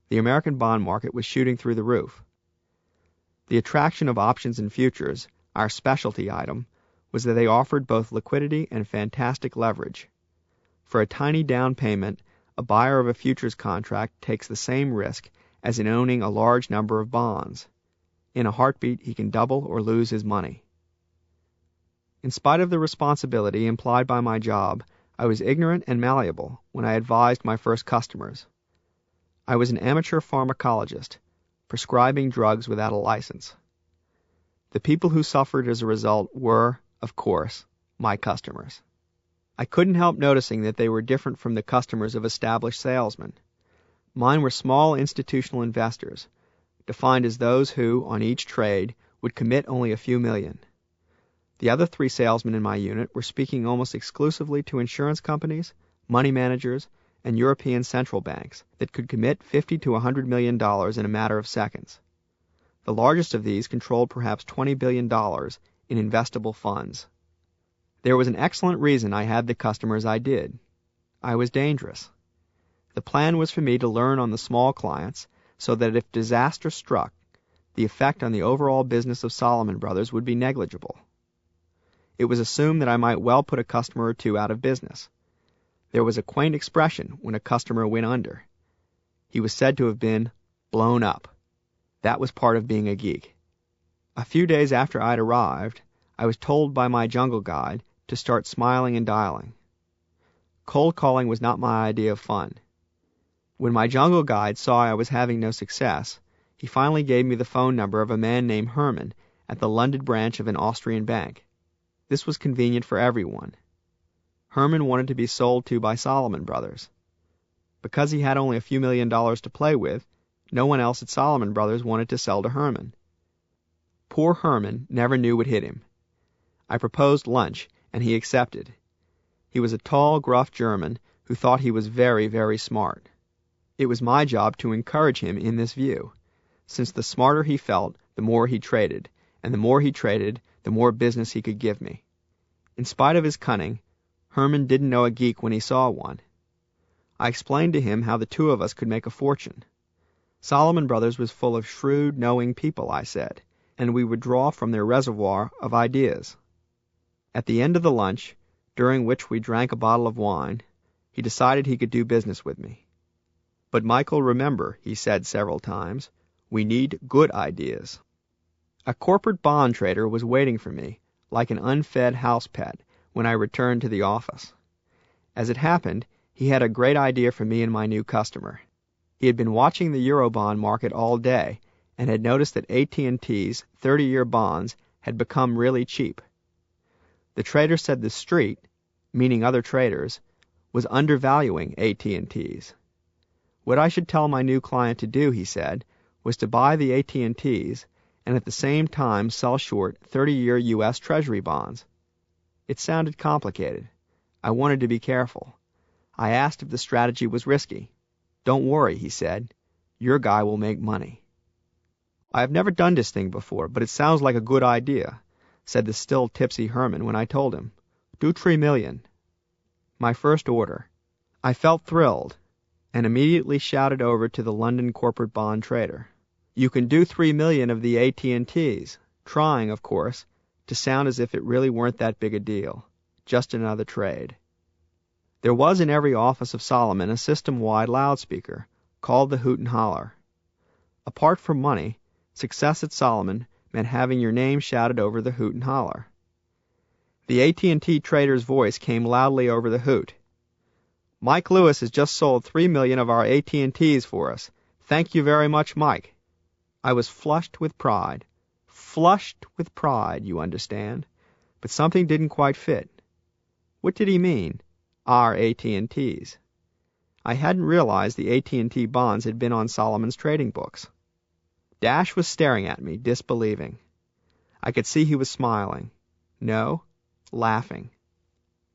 The American bond market was shooting through the roof. The attraction of options and futures, our specialty item, was that they offered both liquidity and fantastic leverage. For a tiny down payment, a buyer of a futures contract takes the same risk as in owning a large number of bonds. In a heartbeat, he can double or lose his money. In spite of the responsibility implied by my job, I was ignorant and malleable when I advised my first customers. I was an amateur pharmacologist, prescribing drugs without a license. The people who suffered as a result were, of course, my customers. I couldn't help noticing that they were different from the customers of established salesmen. Mine were small institutional investors, defined as those who, on each trade, would commit only a few million. The other 3 salesmen in my unit were speaking almost exclusively to insurance companies, money managers, and European central banks that could commit $50 to $100 million in a matter of seconds. The largest of these controlled perhaps $20 billion in investable funds. There was an excellent reason I had the customers I did. I was dangerous. The plan was for me to learn on the small clients so that if disaster struck, the effect on the overall business of Salomon Brothers would be negligible. It was assumed that I might well put a customer or 2 out of business. There was a quaint expression when a customer went under. He was said to have been blown up. That was part of being a geek. A few days after I'd arrived, I was told by my jungle guide to start smiling and dialing. Cold calling was not my idea of fun. When my jungle guide saw I was having no success, he finally gave me the phone number of a man named Herman at the London branch of an Austrian bank. This was convenient for everyone. Herman wanted to be sold to by Salomon Brothers. Because he had only a few $1 million to play with, no one else at Salomon Brothers wanted to sell to Herman. Poor Herman never knew what hit him. I proposed lunch, and he accepted. He was a tall, gruff German who thought he was very, very smart. It was my job to encourage him in this view, since the smarter he felt, the more he traded, and the more he traded, the more business he could give me. In spite of his cunning, Herman didn't know a geek when he saw one. I explained to him how the 2 of us could make a fortune. Salomon Brothers was full of shrewd, knowing people, I said, and we would draw from their reservoir of ideas. At the end of the lunch, during which we drank a bottle of wine, he decided he could do business with me. But Michael, remember, he said several times, we need good ideas. A corporate bond trader was waiting for me, like an unfed house pet, when I returned to the office. As it happened, he had a great idea for me and my new customer. He had been watching the Eurobond market all day and had noticed that AT&T's 30-year bonds had become really cheap. The trader said the street, meaning other traders, was undervaluing AT&T's. What I should tell my new client to do, he said, was to buy the AT&T's and at the same time sell short 30-year U.S. Treasury bonds. It sounded complicated. I wanted to be careful. I asked if the strategy was risky. Don't worry, he said. Your guy will make money. I have never done this thing before, but it sounds like a good idea, said the still tipsy Herman when I told him. Do $3 million. My first order. I felt thrilled and immediately shouted over to the London corporate bond trader. You can do $3 million of the AT&T's, trying, of course, to sound as if it really weren't that big a deal. Just another trade. There was in every office of Solomon a system-wide loudspeaker, called the Hoot and Holler. Apart from money, success at Solomon meant having your name shouted over the Hoot and Holler. The AT&T trader's voice came loudly over the hoot. "Mike Lewis has just sold 3 million of our AT&Ts for us. Thank you very much, Mike." I was flushed with pride, you understand, but something didn't quite fit. What did he mean, our AT&Ts? I hadn't realized the AT&T bonds had been on Solomon's trading books. Dash was staring at me, disbelieving. I could see he was smiling. No, laughing.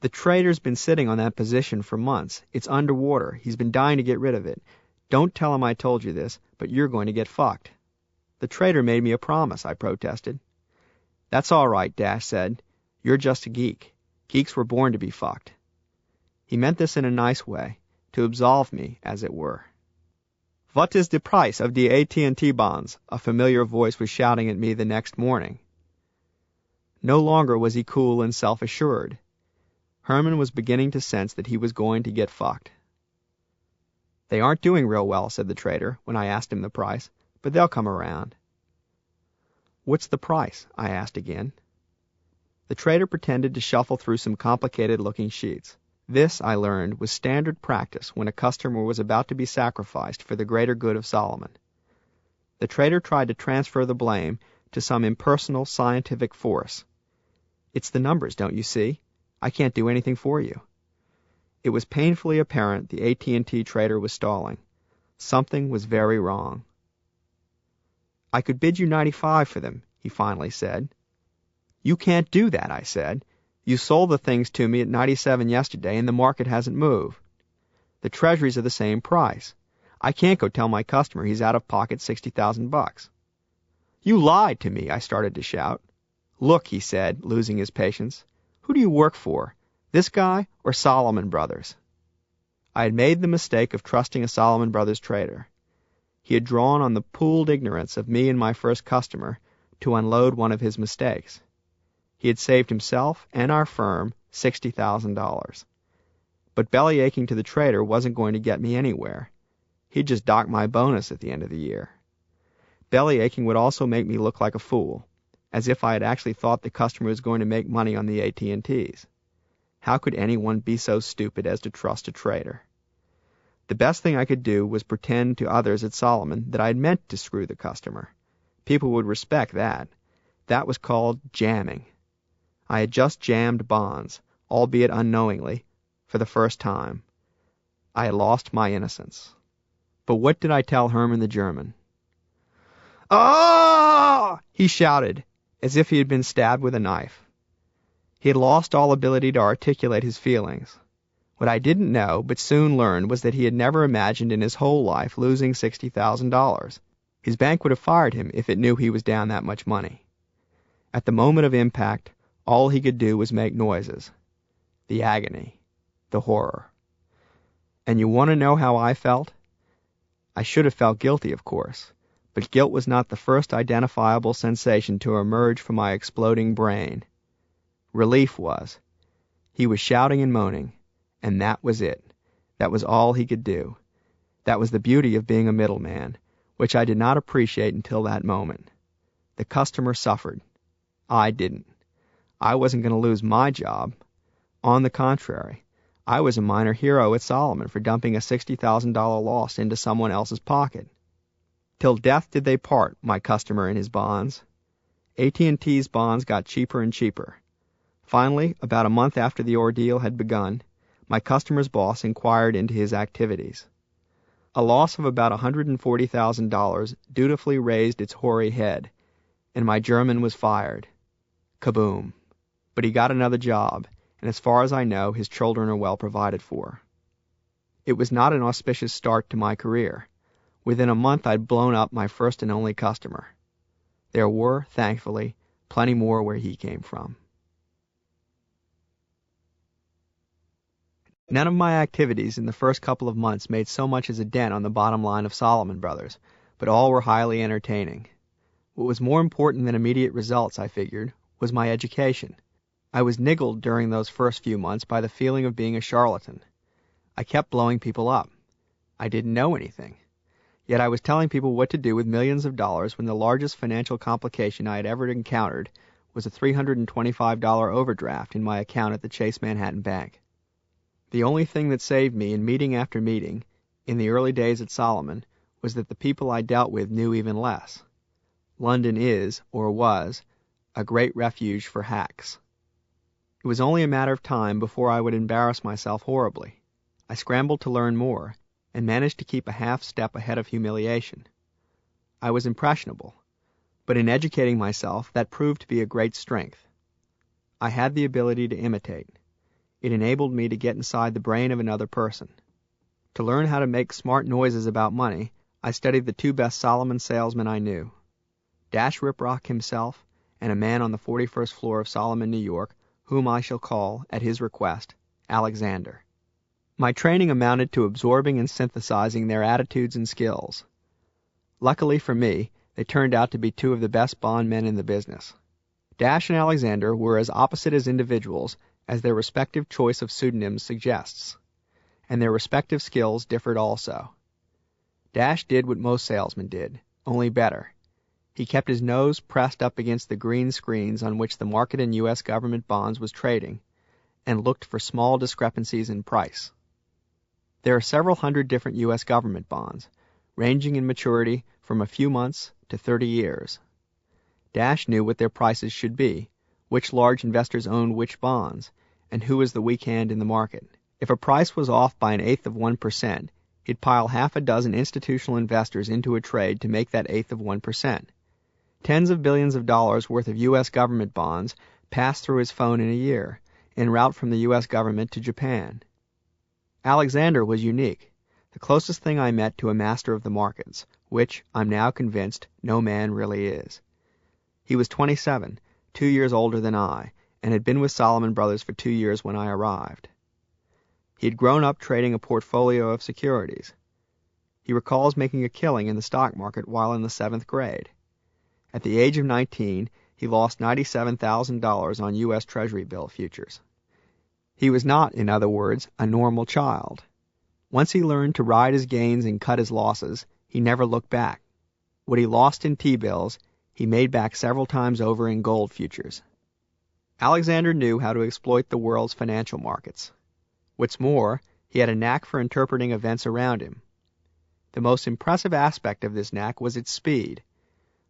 "The trader's been sitting on that position for months. It's underwater. He's been dying to get rid of it. Don't tell him I told you this, but you're going to get fucked." "The trader made me a promise," I protested. "That's all right," Dash said. "You're just a geek. Geeks were born to be fucked." He meant this in a nice way, to absolve me, as it were. "What is the price of the AT&T bonds?" a familiar voice was shouting at me the next morning. No longer was he cool and self-assured. Herman was beginning to sense that he was going to get fucked. "They aren't doing real well," said the trader, when I asked him the price, "but they'll come around." "What's the price?" I asked again. The trader pretended to shuffle through some complicated-looking sheets. This, I learned, was standard practice when a customer was about to be sacrificed for the greater good of Solomon. The trader tried to transfer the blame to some impersonal scientific force. "It's the numbers, don't you see? I can't do anything for you." It was painfully apparent the AT&T trader was stalling. Something was very wrong. "I could bid you 95 for them," he finally said. "You can't do that," I said. "You sold the things to me at 97 yesterday, and the market hasn't moved. The treasuries are the same price. I can't go tell my customer he's out of pocket $60,000. "You lied to me," I started to shout. "Look," he said, losing his patience. "Who do you work for? This guy or Solomon Brothers?" I had made the mistake of trusting a Solomon Brothers trader. He had drawn on the pooled ignorance of me and my first customer to unload one of his mistakes. He had saved himself and our firm $60,000. But bellyaching to the trader wasn't going to get me anywhere. He'd just dock my bonus at the end of the year. Bellyaching would also make me look like a fool, as if I had actually thought the customer was going to make money on the AT&Ts. How could anyone be so stupid as to trust a trader? The best thing I could do was pretend to others at Solomon that I had meant to screw the customer. People would respect that. That was called jamming. I had just jammed bonds, albeit unknowingly, for the first time. I had lost my innocence. But what did I tell Herman the German? "Ah!" he shouted, as if he had been stabbed with a knife. He had lost all ability to articulate his feelings. What I didn't know, but soon learned, was that he had never imagined in his whole life losing $60,000. His bank would have fired him if it knew he was down that much money. At the moment of impact, all he could do was make noises. The agony. The horror. And you want to know how I felt? I should have felt guilty, of course, but guilt was not the first identifiable sensation to emerge from my exploding brain. Relief was. He was shouting and moaning, and that was it. That was all he could do. That was the beauty of being a middleman, which I did not appreciate until that moment. The customer suffered. I didn't. I wasn't going to lose my job. On the contrary, I was a minor hero at Solomon for dumping a $60,000 loss into someone else's pocket. Till death did they part, my customer and his bonds. AT&T's bonds got cheaper and cheaper. Finally, about a month after the ordeal had begun, my customer's boss inquired into his activities. A loss of about $140,000 dutifully raised its hoary head, and my German was fired. Kaboom. But he got another job, and as far as I know, his children are well provided for. It was not an auspicious start to my career. Within a month I'd blown up my first and only customer. There were, thankfully, plenty more where he came from. None of my activities in the first couple of months made so much as a dent on the bottom line of Solomon Brothers, but all were highly entertaining. What was more important than immediate results, I figured, was my education. I was niggled during those first few months by the feeling of being a charlatan. I kept blowing people up. I didn't know anything. Yet I was telling people what to do with millions of dollars when the largest financial complication I had ever encountered was a $325 overdraft in my account at the Chase Manhattan Bank. The only thing that saved me in meeting after meeting, in the early days at Solomon, was that the people I dealt with knew even less. London is, or was, a great refuge for hacks. It was only a matter of time before I would embarrass myself horribly. I scrambled to learn more, and managed to keep a half step ahead of humiliation. I was impressionable, but in educating myself, that proved to be a great strength. I had the ability to imitate. It enabled me to get inside the brain of another person. To learn how to make smart noises about money, I studied the two best Solomon salesmen I knew, Dash Riprock himself and a man on the 41st floor of Solomon, New York, whom I shall call, at his request, Alexander. My training amounted to absorbing and synthesizing their attitudes and skills. Luckily for me, they turned out to be two of the best bond men in the business. Dash and Alexander were as opposite as individuals as their respective choice of pseudonyms suggests, and their respective skills differed also. Dash did what most salesmen did, only better. He kept his nose pressed up against the green screens on which the market in U.S. government bonds was trading, and looked for small discrepancies in price. There are several hundred different U.S. government bonds, ranging in maturity from a few months to 30 years. Dash knew what their prices should be, which large investors owned which bonds, and who was the weak hand in the market. If a price was off by 1/8 of 1%, he'd pile half a dozen institutional investors into a trade to make that 1/8 of 1%. Tens of billions of dollars worth of U.S. government bonds passed through his phone in a year, en route from the U.S. government to Japan. Alexander was unique, the closest thing I met to a master of the markets, which, I'm now convinced, no man really is. He was 27, 2 years older than I, and had been with Solomon Brothers for 2 years when I arrived. He had grown up trading a portfolio of securities. He recalls making a killing in the stock market while in the 7th grade. At the age of 19, he lost $97,000 on U.S. Treasury bill futures. He was not, in other words, a normal child. Once he learned to ride his gains and cut his losses, he never looked back. What he lost in T-bills, he made back several times over in gold futures. Alexander knew how to exploit the world's financial markets. What's more, he had a knack for interpreting events around him. The most impressive aspect of this knack was its speed.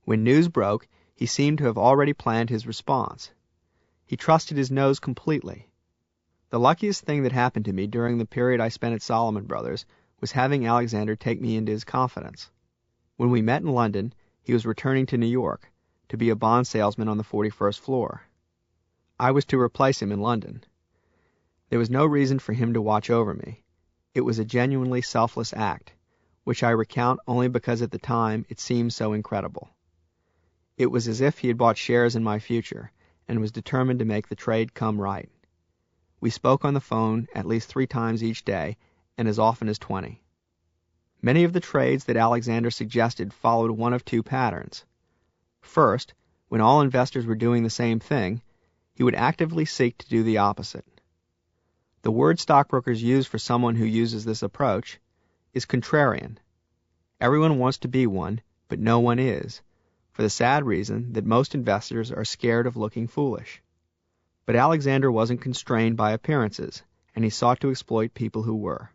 When news broke, he seemed to have already planned his response. He trusted his nose completely. The luckiest thing that happened to me during the period I spent at Solomon Brothers was having Alexander take me into his confidence. When we met in London, he was returning to New York to be a bond salesman on the 41st floor. I was to replace him in London. There was no reason for him to watch over me. It was a genuinely selfless act, which I recount only because at the time it seemed so incredible. It was as if he had bought shares in my future and was determined to make the trade come right. We spoke on the phone at least 3 times each day, and as often as 20. Many of the trades that Alexander suggested followed one of 2 patterns. First, when all investors were doing the same thing, he would actively seek to do the opposite. The word stockbrokers use for someone who uses this approach is contrarian. Everyone wants to be one, but no one is, for the sad reason that most investors are scared of looking foolish. But Alexander wasn't constrained by appearances, and he sought to exploit people who were.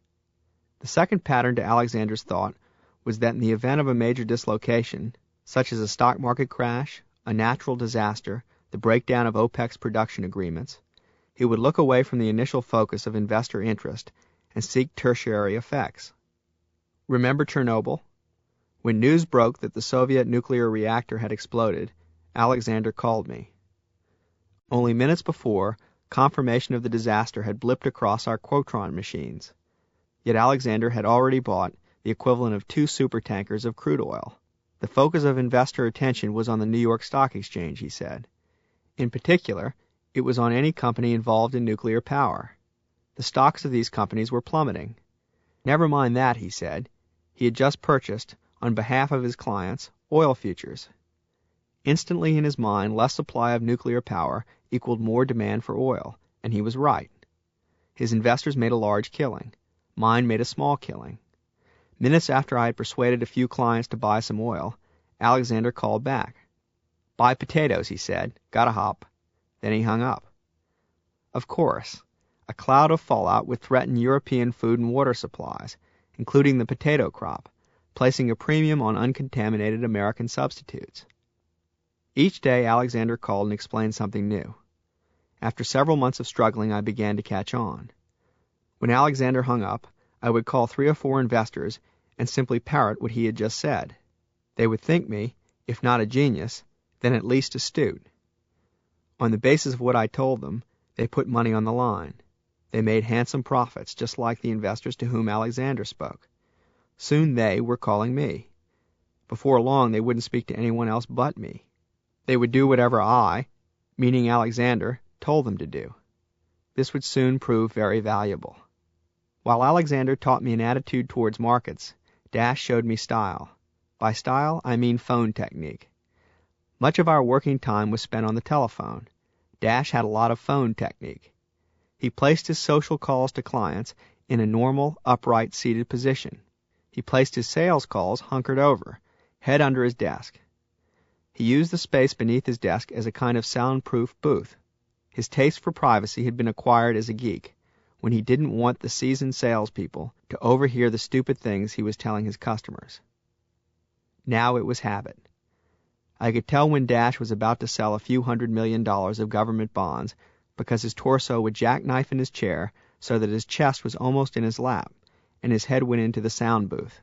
The second pattern to Alexander's thought was that in the event of a major dislocation, such as a stock market crash, a natural disaster, the breakdown of OPEC's production agreements, he would look away from the initial focus of investor interest and seek tertiary effects. Remember Chernobyl? When news broke that the Soviet nuclear reactor had exploded, Alexander called me. Only minutes before, confirmation of the disaster had blipped across our Quotron machines. Yet Alexander had already bought the equivalent of 2 supertankers of crude oil. The focus of investor attention was on the New York Stock Exchange, he said. In particular, it was on any company involved in nuclear power. The stocks of these companies were plummeting. Never mind that, he said. He had just purchased, on behalf of his clients, oil futures. Instantly in his mind, less supply of nuclear power equaled more demand for oil, and he was right. His investors made a large killing. Mine made a small killing. Minutes after I had persuaded a few clients to buy some oil, Alexander called back. "Buy potatoes," he said. "Gotta hop." Then he hung up. Of course, a cloud of fallout would threaten European food and water supplies, including the potato crop, placing a premium on uncontaminated American substitutes. Each day Alexander called and explained something new. After several months of struggling, I began to catch on. When Alexander hung up, I would call 3 or 4 investors and simply parrot what he had just said. They would think me, if not a genius, then at least astute. On the basis of what I told them, they put money on the line. They made handsome profits, just like the investors to whom Alexander spoke. Soon they were calling me. Before long, they wouldn't speak to anyone else but me. They would do whatever I, meaning Alexander, told them to do. This would soon prove very valuable. While Alexander taught me an attitude towards markets, Dash showed me style. By style, I mean phone technique. Much of our working time was spent on the telephone. Dash had a lot of phone technique. He placed his social calls to clients in a normal, upright, seated position. He placed his sales calls hunkered over, head under his desk. He used the space beneath his desk as a kind of soundproof booth. His taste for privacy had been acquired as a geek, when he didn't want the seasoned salespeople to overhear the stupid things he was telling his customers. Now it was habit. I could tell when Dash was about to sell a few $100 million of government bonds because his torso would jackknife in his chair so that his chest was almost in his lap and his head went into the sound booth.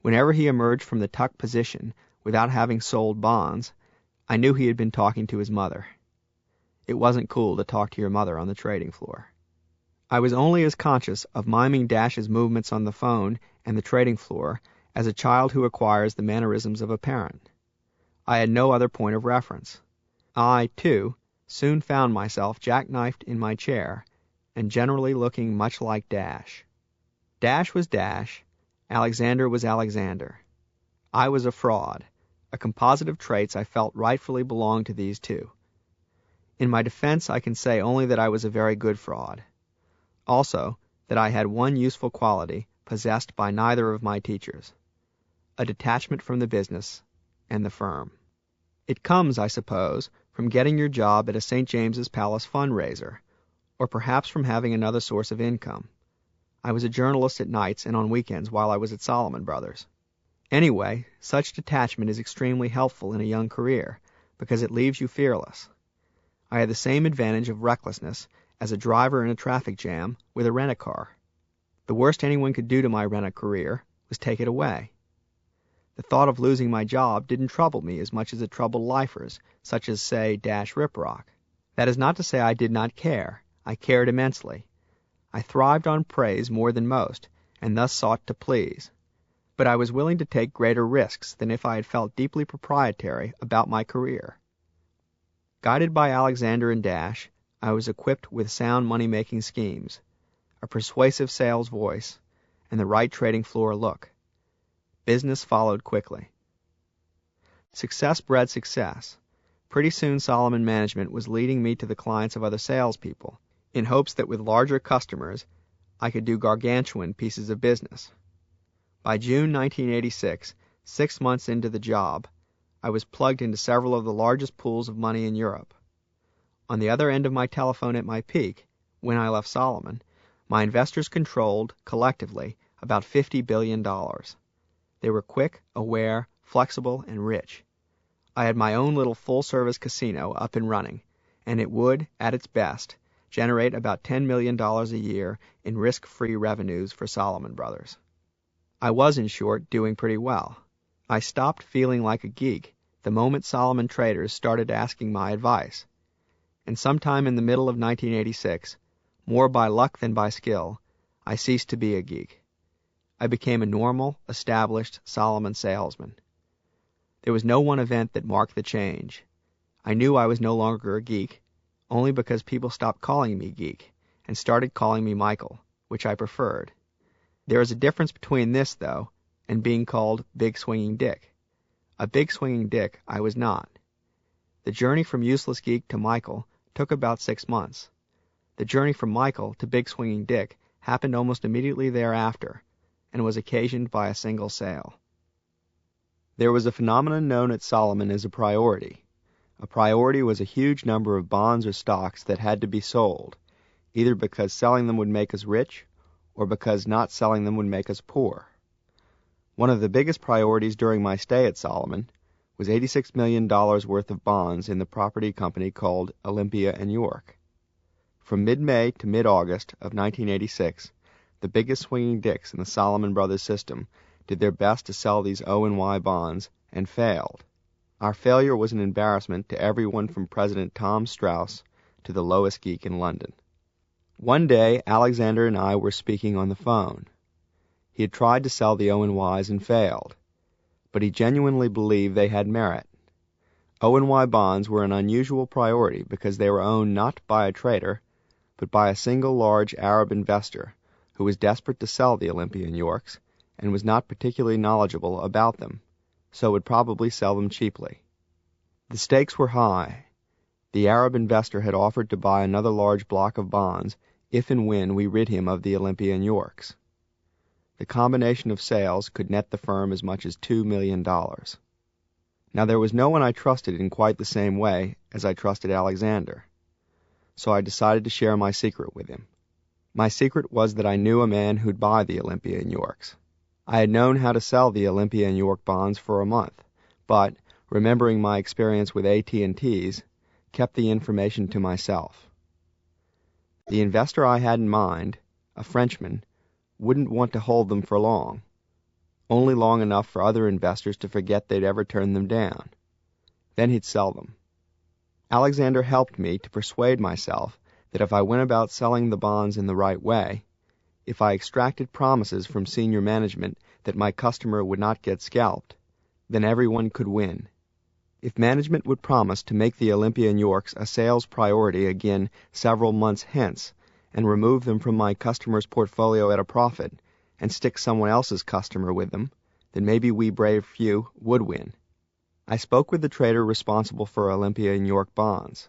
Whenever he emerged from the tuck position without having sold bonds, I knew he had been talking to his mother. It wasn't cool to talk to your mother on the trading floor. I was only as conscious of miming Dash's movements on the phone and the trading floor as a child who acquires the mannerisms of a parent. I had no other point of reference. I, too, soon found myself jackknifed in my chair and generally looking much like Dash. Dash was Dash, Alexander was Alexander. I was a fraud, a composite of traits I felt rightfully belonged to these two. In my defense, I can say only that I was a very good fraud. Also, that I had one useful quality possessed by neither of my teachers: a detachment from the business and the firm. It comes, I suppose, from getting your job at a St. James's Palace fundraiser, or perhaps from having another source of income. I was a journalist at nights and on weekends while I was at Salomon Brothers. Anyway, such detachment is extremely helpful in a young career, because it leaves you fearless. I had the same advantage of recklessness as a driver in a traffic jam with a rent-a-car. The worst anyone could do to my rent-a-career was take it away. The thought of losing my job didn't trouble me as much as it troubled lifers, such as, say, Dash Riprock. That is not to say I did not care. I cared immensely. I thrived on praise more than most, and thus sought to please. But I was willing to take greater risks than if I had felt deeply proprietary about my career. Guided by Alexander and Dash, I was equipped with sound money-making schemes, a persuasive sales voice, and the right trading floor look. Business followed quickly. Success bred success. Pretty soon Salomon Management was leading me to the clients of other salespeople, in hopes that with larger customers I could do gargantuan pieces of business. By June 1986, 6 months into the job, I was plugged into several of the largest pools of money in Europe. On the other end of my telephone at my peak, when I left Salomon, my investors controlled, collectively, about $50 billion. They were quick, aware, flexible, and rich. I had my own little full-service casino up and running, and it would, at its best, generate about $10 million a year in risk-free revenues for Salomon Brothers. I was, in short, doing pretty well. I stopped feeling like a geek the moment Salomon traders started asking my advice. And sometime in the middle of 1986, more by luck than by skill, I ceased to be a geek. I became a normal, established Salomon salesman. There was no one event that marked the change. I knew I was no longer a geek, only because people stopped calling me geek and started calling me Michael, which I preferred. There is a difference between this, though, and being called Big Swinging Dick. A big swinging dick I was not. The journey from useless geek to Michael took about 6 months. The journey from Michael to Big Swinging Dick happened almost immediately thereafter, and was occasioned by a single sale. There was a phenomenon known at Solomon as a priority. A priority was a huge number of bonds or stocks that had to be sold, either because selling them would make us rich, or because not selling them would make us poor. One of the biggest priorities during my stay at Solomon was $86 million worth of bonds in the property company called Olympia & York. From mid-May to mid-August of 1986, the biggest swinging dicks in the Solomon Brothers system did their best to sell these O&Y bonds and failed. Our failure was an embarrassment to everyone from President Tom Strauss to the lowest geek in London. One day, Alexander and I were speaking on the phone. He had tried to sell the O&Ys and failed, but he genuinely believed they had merit. O&Y bonds were an unusual priority because they were owned not by a trader, but by a single large Arab investor who was desperate to sell the Olympia & Yorks and was not particularly knowledgeable about them, so would probably sell them cheaply. The stakes were high. The Arab investor had offered to buy another large block of bonds if and when we rid him of the Olympia & Yorks. The combination of sales could net the firm as much as $2 million. Now there was no one I trusted in quite the same way as I trusted Alexander, so I decided to share my secret with him. My secret was that I knew a man who'd buy the Olympia & Yorks. I had known how to sell the Olympia & York bonds for a month, but, remembering my experience with AT&T's, kept the information to myself. The investor I had in mind, a Frenchman, wouldn't want to hold them for long, only long enough for other investors to forget they'd ever turned them down. Then he'd sell them. Alexander helped me to persuade myself that if I went about selling the bonds in the right way, if I extracted promises from senior management that my customer would not get scalped, then everyone could win. If management would promise to make the Olympia & Yorks a sales priority again several months hence, and remove them from my customer's portfolio at a profit, and stick someone else's customer with them, then maybe we brave few would win. I spoke with the trader responsible for Olympia & York bonds.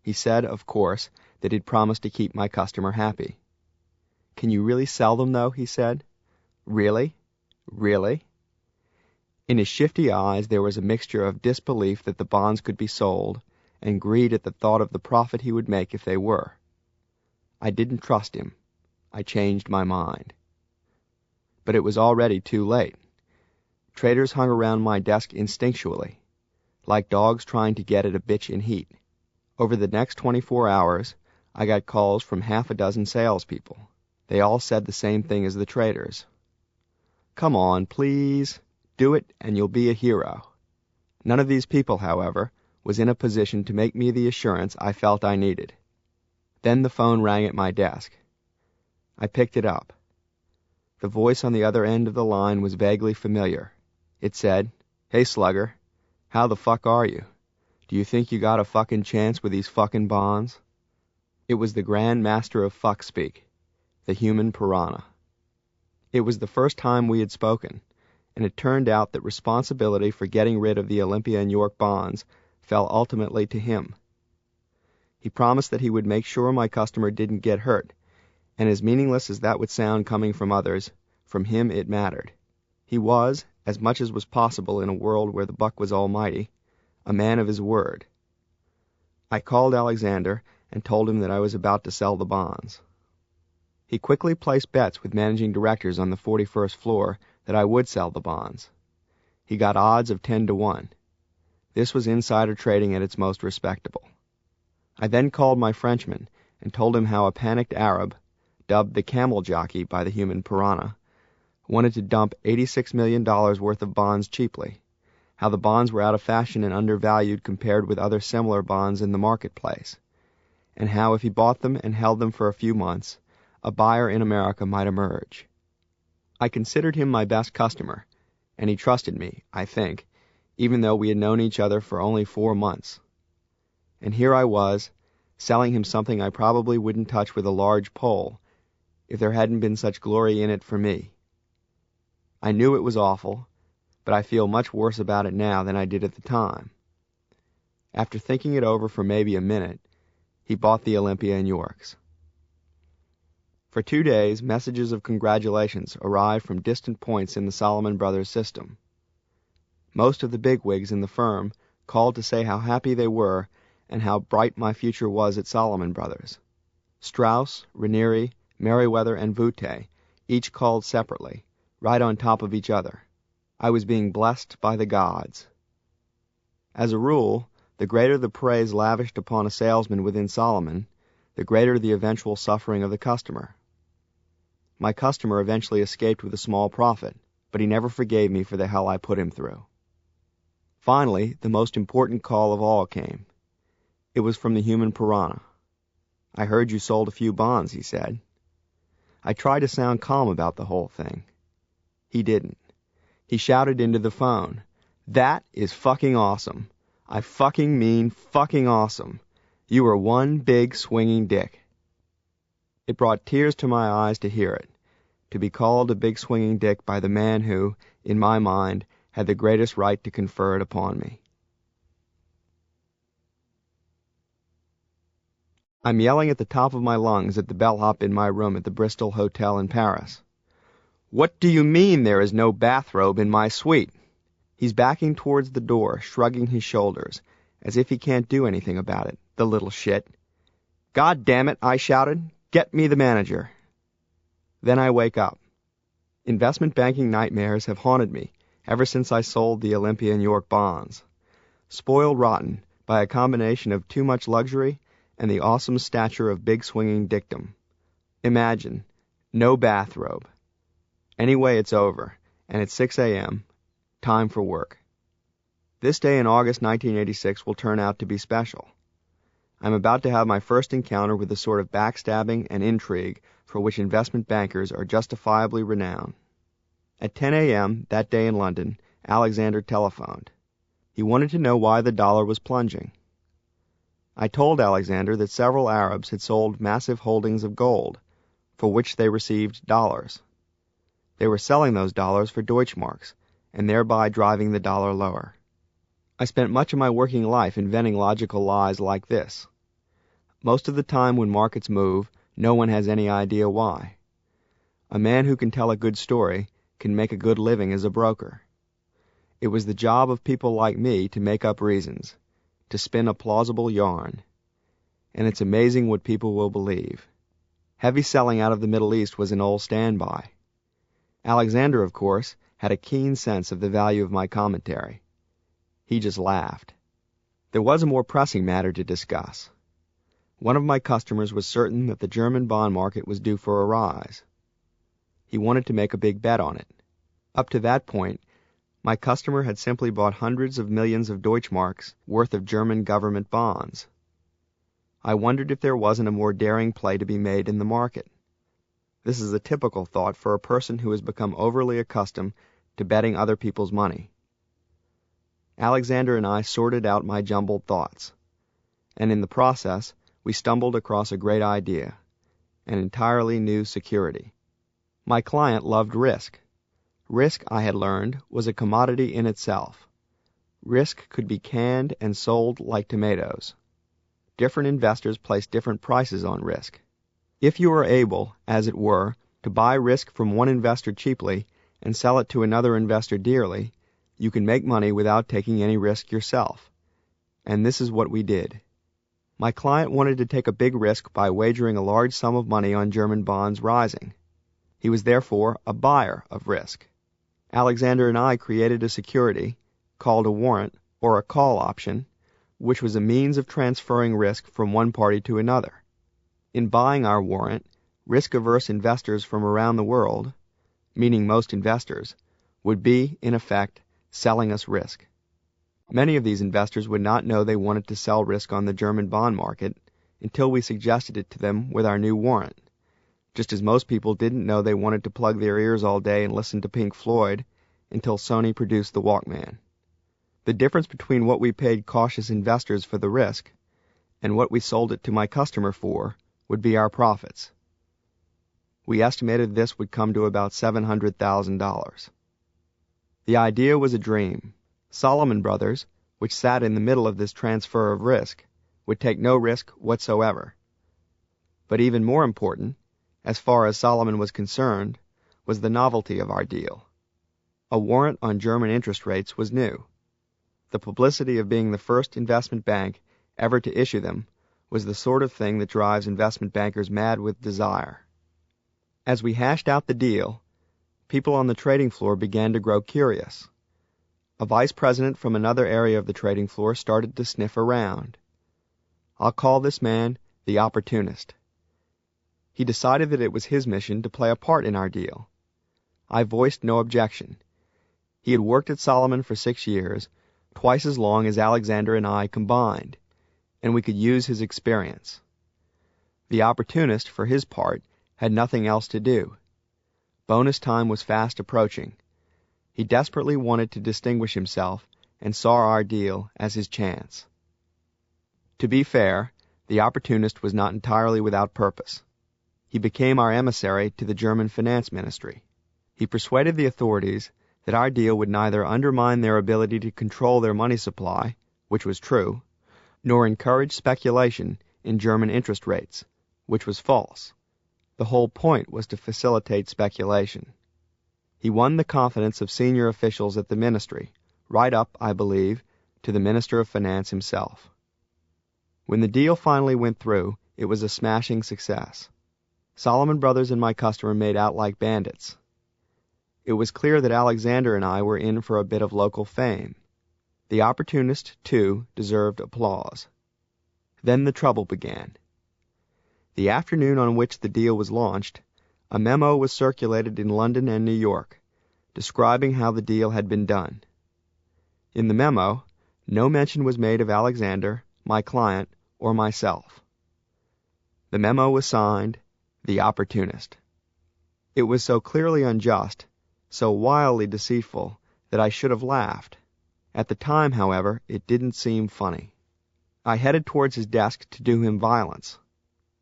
He said, of course, that he'd promised to keep my customer happy. "Can you really sell them, though?" he said. "Really? Really?" In his shifty eyes there was a mixture of disbelief that the bonds could be sold, and greed at the thought of the profit he would make if they were. I didn't trust him. I changed my mind. But it was already too late. Traders hung around my desk instinctually, like dogs trying to get at a bitch in heat. Over the next 24 hours, I got calls from half a dozen salespeople. They all said the same thing as the traders. "Come on, please. Do it, and you'll be a hero." None of these people, however, was in a position to make me the assurance I felt I needed. Then the phone rang at my desk. I picked it up. The voice on the other end of the line was vaguely familiar. It said, "Hey, slugger, how the fuck are you? Do you think you got a fucking chance with these fucking bonds?" It was the Grand Master of fuck speak, the human piranha. It was the first time we had spoken, and it turned out that responsibility for getting rid of the Olympia & York bonds fell ultimately to him. He promised that he would make sure my customer didn't get hurt, and as meaningless as that would sound coming from others, from him it mattered. He was, as much as was possible in a world where the buck was almighty, a man of his word. I called Alexander and told him that I was about to sell the bonds. He quickly placed bets with managing directors on the 41st floor that I would sell the bonds. He got odds of 10 to 1. This was insider trading at its most respectable. I then called my Frenchman and told him how a panicked Arab, dubbed the camel jockey by the human piranha, wanted to dump $86 million worth of bonds cheaply, how the bonds were out of fashion and undervalued compared with other similar bonds in the marketplace, and how if he bought them and held them for a few months, a buyer in America might emerge. I considered him my best customer, and he trusted me, I think, even though we had known each other for only 4 months. And here I was, selling him something I probably wouldn't touch with a large pole, if there hadn't been such glory in it for me. I knew it was awful, but I feel much worse about it now than I did at the time. After thinking it over for maybe a minute, he bought the Olympia & Yorks. For 2 days, messages of congratulations arrived from distant points in the Salomon Brothers system. Most of the bigwigs in the firm called to say how happy they were and how bright my future was at Salomon Brothers. Strauss, Ranieri, Merriweather, and Voute each called separately, right on top of each other. I was being blessed by the gods. As a rule, the greater the praise lavished upon a salesman within Salomon, the greater the eventual suffering of the customer. My customer eventually escaped with a small profit, but he never forgave me for the hell I put him through. Finally, the most important call of all came. It was from the human piranha. "I heard you sold a few bonds," he said. I tried to sound calm about the whole thing. He didn't. He shouted into the phone, "That is fucking awesome. I fucking mean fucking awesome. You are one big swinging dick." It brought tears to my eyes to hear it, to be called a big swinging dick by the man who, in my mind, had the greatest right to confer it upon me. I'm yelling at the top of my lungs at the bellhop in my room at the Bristol Hotel in Paris. "What do you mean there is no bathrobe in my suite?" He's backing towards the door, shrugging his shoulders, as if he can't do anything about it, the little shit. "God damn it," I shouted. "Get me the manager." Then I wake up. Investment banking nightmares have haunted me ever since I sold the Olympia and York bonds. Spoiled rotten by a combination of too much luxury and the awesome stature of big swinging dictum. Imagine, no bathrobe. Anyway, it's over, and it's 6 a.m., time for work. This day in August 1986 will turn out to be special. I'm about to have my first encounter with the sort of backstabbing and intrigue for which investment bankers are justifiably renowned. At 10 a.m. that day in London, Alexander telephoned. He wanted to know why the dollar was plunging. I told Alexander that several Arabs had sold massive holdings of gold, for which they received dollars. They were selling those dollars for Deutschmarks, and thereby driving the dollar lower. I spent much of my working life inventing logical lies like this. Most of the time when markets move, no one has any idea why. A man who can tell a good story can make a good living as a broker. It was the job of people like me to make up reasons, to spin a plausible yarn. And it's amazing what people will believe. Heavy selling out of the Middle East was an old standby. Alexander, of course, had a keen sense of the value of my commentary. He just laughed. There was a more pressing matter to discuss. One of my customers was certain that the German bond market was due for a rise. He wanted to make a big bet on it. Up to that point, my customer had simply bought hundreds of millions of Deutschmarks worth of German government bonds. I wondered if there wasn't a more daring play to be made in the market. This is a typical thought for a person who has become overly accustomed to betting other people's money. Alexander and I sorted out my jumbled thoughts, and in the process, we stumbled across a great idea, an entirely new security. My client loved risk. Risk, I had learned, was a commodity in itself. Risk could be canned and sold like tomatoes. Different investors place different prices on risk. If you are able, as it were, to buy risk from one investor cheaply and sell it to another investor dearly, you can make money without taking any risk yourself. And this is what we did. My client wanted to take a big risk by wagering a large sum of money on German bonds rising. He was therefore a buyer of risk. Alexander and I created a security, called a warrant or a call option, which was a means of transferring risk from one party to another. In buying our warrant, risk-averse investors from around the world, meaning most investors, would be, in effect, selling us risk. Many of these investors would not know they wanted to sell risk on the German bond market until we suggested it to them with our new warrant, just as most people didn't know they wanted to plug their ears all day and listen to Pink Floyd until Sony produced the Walkman. The difference between what we paid cautious investors for the risk and what we sold it to my customer for would be our profits. We estimated this would come to about $700,000. The idea was a dream. Salomon Brothers, which sat in the middle of this transfer of risk, would take no risk whatsoever. But even more important, as far as Solomon was concerned, was the novelty of our deal. A warrant on German interest rates was new. The publicity of being the first investment bank ever to issue them was the sort of thing that drives investment bankers mad with desire. As we hashed out the deal, people on the trading floor began to grow curious. A vice president from another area of the trading floor started to sniff around. I'll call this man the opportunist. He decided that it was his mission to play a part in our deal. I voiced no objection. He had worked at Solomon for 6 years, twice as long as Alexander and I combined, and we could use his experience. The opportunist, for his part, had nothing else to do. Bonus time was fast approaching. He desperately wanted to distinguish himself and saw our deal as his chance. To be fair, the opportunist was not entirely without purpose. He became our emissary to the German finance ministry. He persuaded the authorities that our deal would neither undermine their ability to control their money supply, which was true, nor encourage speculation in German interest rates, which was false. The whole point was to facilitate speculation. He won the confidence of senior officials at the ministry, right up, I believe, to the Minister of Finance himself. When the deal finally went through, it was a smashing success. Solomon Brothers and my customer made out like bandits. It was clear that Alexander and I were in for a bit of local fame. The opportunist, too, deserved applause. Then the trouble began. The afternoon on which the deal was launched, a memo was circulated in London and New York, describing how the deal had been done. In the memo, no mention was made of Alexander, my client, or myself. The memo was signed, The Opportunist. It was so clearly unjust, so wildly deceitful, that I should have laughed. At the time, however, it didn't seem funny. I headed towards his desk to do him violence.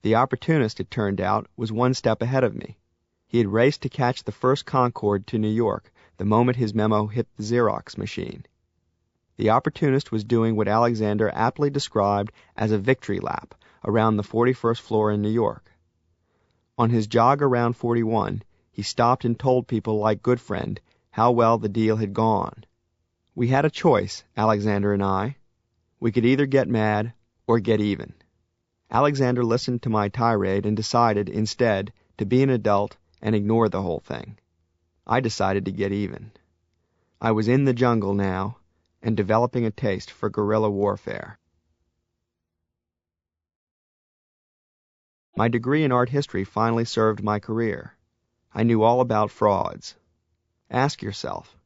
The opportunist, it turned out, was one step ahead of me. He had raced to catch the first Concorde to New York the moment his memo hit the Xerox machine. The opportunist was doing what Alexander aptly described as a victory lap around the 41st floor in New York. On his jog around 41, he stopped and told people like Goodfriend how well the deal had gone. We had a choice, Alexander and I. We could either get mad or get even. Alexander listened to my tirade and decided, instead, to be an adult and ignore the whole thing. I decided to get even. I was in the jungle now, and developing a taste for guerrilla warfare. My degree in art history finally served my career. I knew all about frauds. Ask yourself,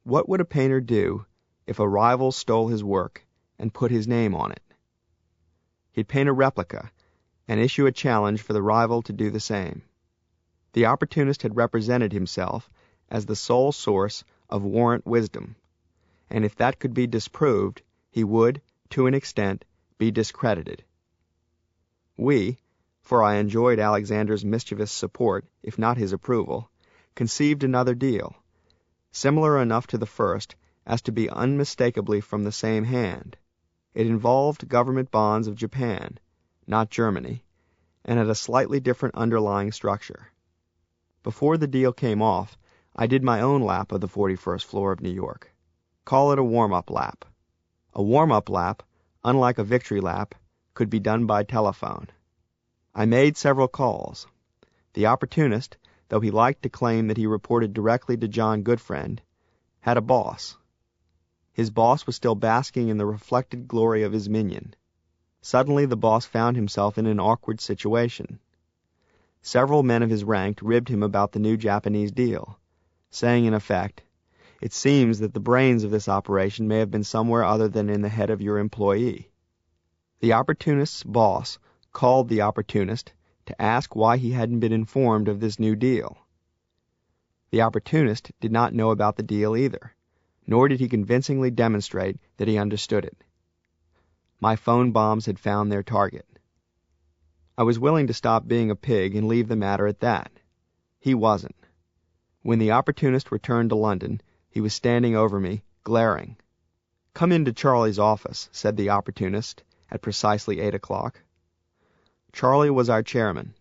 what would a painter do if a rival stole his work and put his name on it? He'd paint a replica and issue a challenge for the rival to do the same. The opportunist had represented himself as the sole source of warrant wisdom, and if that could be disproved, he would, to an extent, be discredited. We, for I enjoyed Alexander's mischievous support, if not his approval, conceived another deal, similar enough to the first as to be unmistakably from the same hand. It involved government bonds of Japan, not Germany, and had a slightly different underlying structure. Before the deal came off, I did my own lap of the 41st floor of New York. Call it a warm-up lap. A warm-up lap, unlike a victory lap, could be done by telephone. I made several calls. The opportunist, though he liked to claim that he reported directly to John Goodfriend, had a boss. His boss was still basking in the reflected glory of his minion. Suddenly the boss found himself in an awkward situation. Several men of his rank ribbed him about the new Japanese deal, saying in effect, "It seems that the brains of this operation may have been somewhere other than in the head of your employee." The opportunist's boss called the opportunist to ask why he hadn't been informed of this new deal. The opportunist did not know about the deal either, nor did he convincingly demonstrate that he understood it. My phone bombs had found their target. I was willing to stop being a pig and leave the matter at that. He wasn't. When the opportunist returned to London, he was standing over me, glaring. "Come into Charlie's office," said the opportunist, at precisely 8 o'clock. Charlie was our chairman.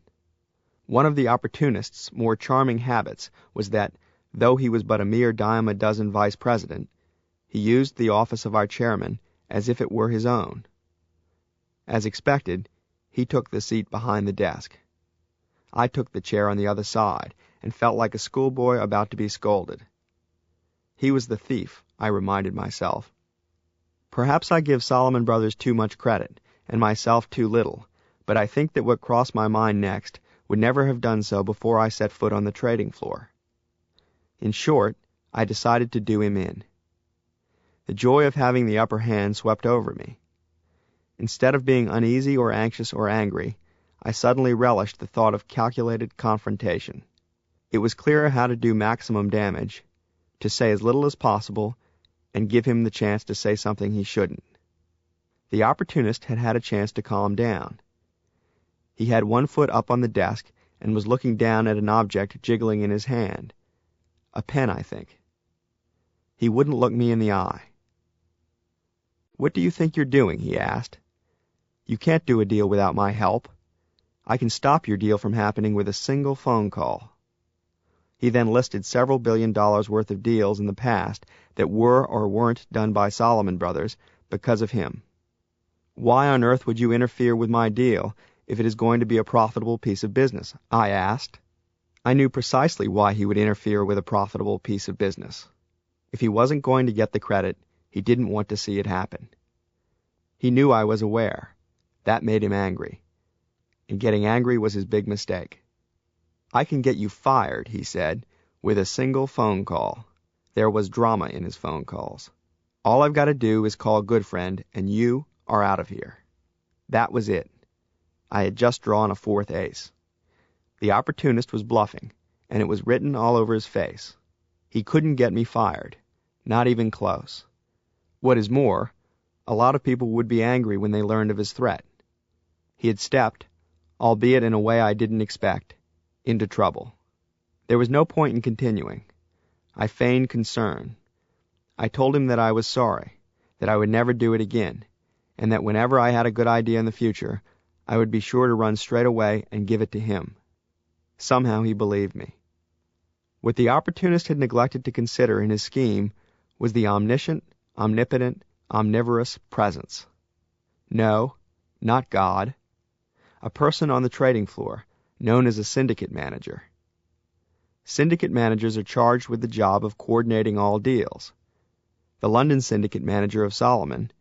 One of the opportunist's more charming habits was that, though he was but a mere dime-a-dozen vice president, he used the office of our chairman as if it were his own. As expected, he took the seat behind the desk. I took the chair on the other side, and felt like a schoolboy about to be scolded. He was the thief, I reminded myself. Perhaps I give Solomon Brothers too much credit, and myself too little, but I think that what crossed my mind next would never have done so before I set foot on the trading floor. In short, I decided to do him in. The joy of having the upper hand swept over me. Instead of being uneasy or anxious or angry, I suddenly relished the thought of calculated confrontation. It was clearer how to do maximum damage, to say as little as possible, and give him the chance to say something he shouldn't. The opportunist had had a chance to calm down. He had one foot up on the desk and was looking down at an object jiggling in his hand. A pen, I think. He wouldn't look me in the eye. "What do you think you're doing?" he asked. "You can't do a deal without my help. I can stop your deal from happening with a single phone call." He then listed several $1 billion worth of deals in the past that were or weren't done by Solomon Brothers because of him. "Why on earth would you interfere with my deal if it is going to be a profitable piece of business?" I asked. I knew precisely why he would interfere with a profitable piece of business. If he wasn't going to get the credit, he didn't want to see it happen. He knew I was aware. That made him angry. And getting angry was his big mistake. "I can get you fired," he said, "with a single phone call." There was drama in his phone calls. "All I've got to do is call Goodfriend, and you are out of here." That was it. I had just drawn a fourth ace. The opportunist was bluffing, and it was written all over his face. He couldn't get me fired, not even close. What is more, a lot of people would be angry when they learned of his threat. He had stepped, albeit in a way I didn't expect, into trouble. There was no point in continuing. I feigned concern. I told him that I was sorry, that I would never do it again, and that whenever I had a good idea in the future, I would be sure to run straight away and give it to him. Somehow he believed me. What the opportunist had neglected to consider in his scheme was the omniscient, omnipotent, omnivorous presence. No, not God. A person on the trading floor, known as a syndicate manager. Syndicate managers are charged with the job of coordinating all deals. The London syndicate manager of Solomon,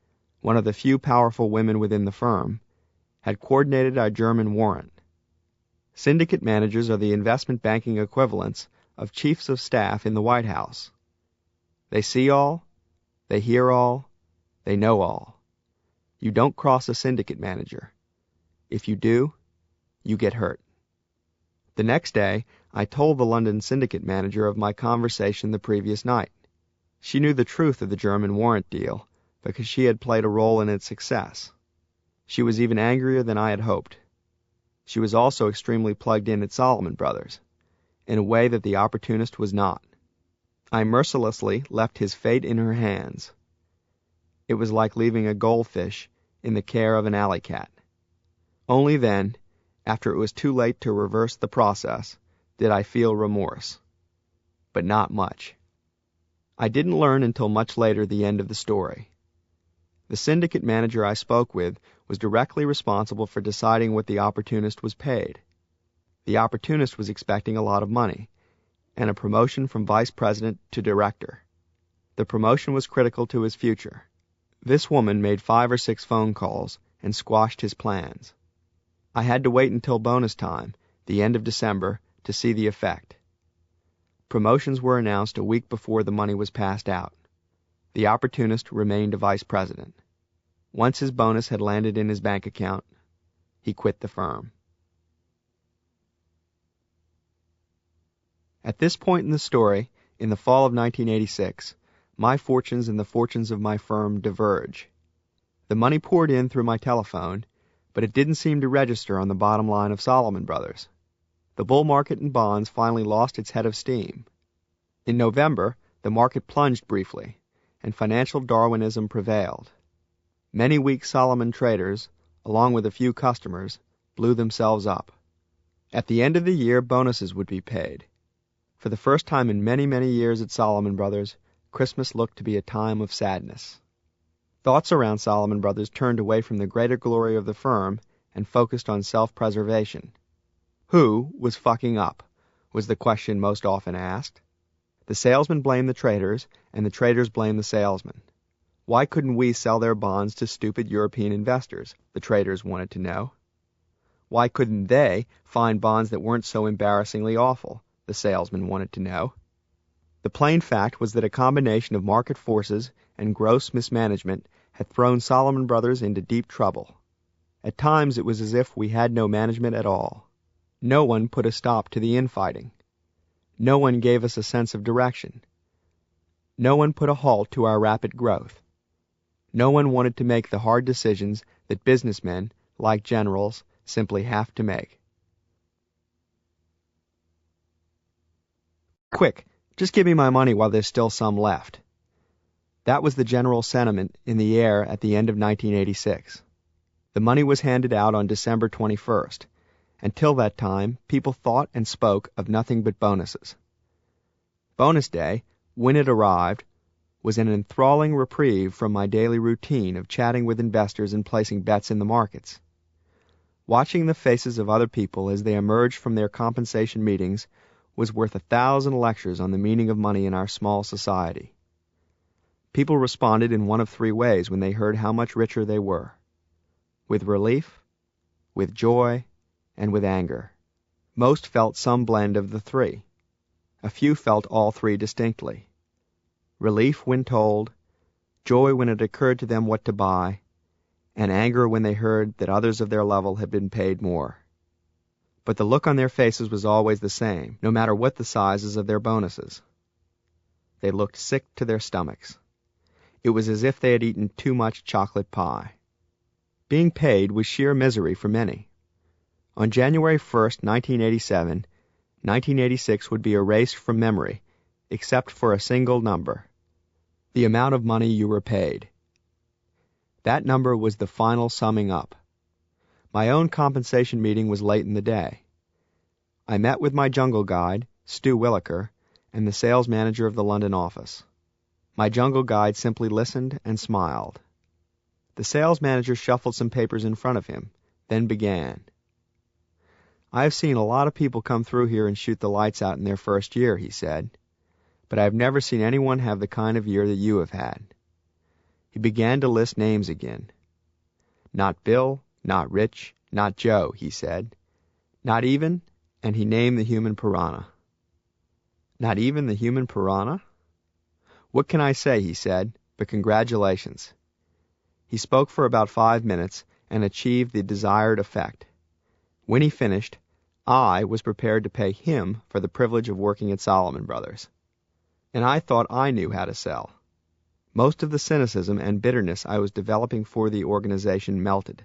one of the few powerful women within the firm, had coordinated our German warrant. Syndicate managers are the investment banking equivalents of chiefs of staff in the White House. They see all, they hear all, they know all. You don't cross a syndicate manager. If you do, you get hurt. The next day, I told the London syndicate manager of my conversation the previous night. She knew the truth of the German warrant deal because she had played a role in its success. She was even angrier than I had hoped. She was also extremely plugged in at Solomon Brothers, in a way that the opportunist was not. I mercilessly left his fate in her hands. It was like leaving a goldfish in the care of an alley cat. Only then, after it was too late to reverse the process, did I feel remorse. But not much. I didn't learn until much later the end of the story. The syndicate manager I spoke with was directly responsible for deciding what the opportunist was paid. The opportunist was expecting a lot of money, and a promotion from vice president to director. The promotion was critical to his future. This woman made 5 or 6 phone calls and squashed his plans. I had to wait until bonus time, the end of December, to see the effect. Promotions were announced a week before the money was passed out. The opportunist remained a vice president. Once his bonus had landed in his bank account, he quit the firm. At this point in the story, in the fall of 1986, my fortunes and the fortunes of my firm diverge. The money poured in through my telephone, but it didn't seem to register on the bottom line of Solomon Brothers. The bull market in bonds finally lost its head of steam. In November, the market plunged briefly, and financial Darwinism prevailed. Many weak Solomon traders, along with a few customers, blew themselves up. At the end of the year, bonuses would be paid. For the first time in many, many years at Solomon Brothers, Christmas looked to be a time of sadness. Thoughts around Solomon Brothers turned away from the greater glory of the firm and focused on self-preservation. Who was fucking up, was the question most often asked. The salesmen blamed the traders, and the traders blamed the salesmen. Why couldn't we sell their bonds to stupid European investors, the traders wanted to know. Why couldn't they find bonds that weren't so embarrassingly awful, the salesmen wanted to know. The plain fact was that a combination of market forces and gross mismanagement had thrown Solomon Brothers into deep trouble. At times it was as if we had no management at all. No one put a stop to the infighting. No one gave us a sense of direction. No one put a halt to our rapid growth. No one wanted to make the hard decisions that businessmen, like generals, simply have to make. Quick, just give me my money while there's still some left. That was the general sentiment in the air at the end of 1986. The money was handed out on December 21st. Until that time, people thought and spoke of nothing but bonuses. Bonus day, when it arrived, was an enthralling reprieve from my daily routine of chatting with investors and placing bets in the markets. Watching the faces of other people as they emerged from their compensation meetings was worth 1,000 lectures on the meaning of money in our small society. People responded in one of three ways when they heard how much richer they were: with relief, with joy, and with anger. Most felt some blend of the three. A few felt all three distinctly. Relief when told, joy when it occurred to them what to buy, and anger when they heard that others of their level had been paid more. But the look on their faces was always the same, no matter what the sizes of their bonuses. They looked sick to their stomachs. It was as if they had eaten too much chocolate pie. Being paid was sheer misery for many. On January 1st, 1987, 1986 would be erased from memory, except for a single number: the amount of money you were paid. That number was the final summing up. My own compensation meeting was late in the day. I met with my jungle guide, Stu Williker, and the sales manager of the London office. My jungle guide simply listened and smiled. The sales manager shuffled some papers in front of him, then began. "I have seen a lot of people come through here and shoot the lights out in their first year," he said, "but I have never seen anyone have the kind of year that you have had." He began to list names again. "Not Bill, not Rich, not Joe," he said. "Not even," and he named the human piranha. "Not even the human piranha?" "What can I say," he said, "but congratulations." He spoke for about 5 minutes and achieved the desired effect. When he finished, I was prepared to pay him for the privilege of working at Solomon Brothers. And I thought I knew how to sell. Most of the cynicism and bitterness I was developing for the organization melted.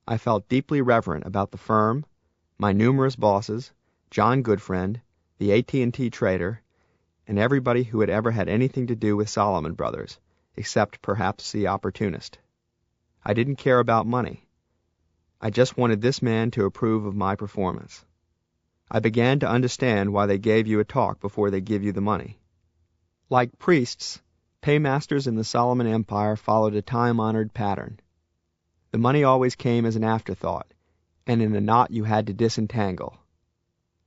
I felt deeply reverent about the firm, my numerous bosses, John Goodfriend, the AT&T trader, and everybody who had ever had anything to do with Solomon Brothers, except perhaps the opportunist. I didn't care about money. I just wanted this man to approve of my performance. I began to understand why they gave you a talk before they give you the money. Like priests, paymasters in the Solomon Empire followed a time-honored pattern. The money always came as an afterthought, and in a knot you had to disentangle.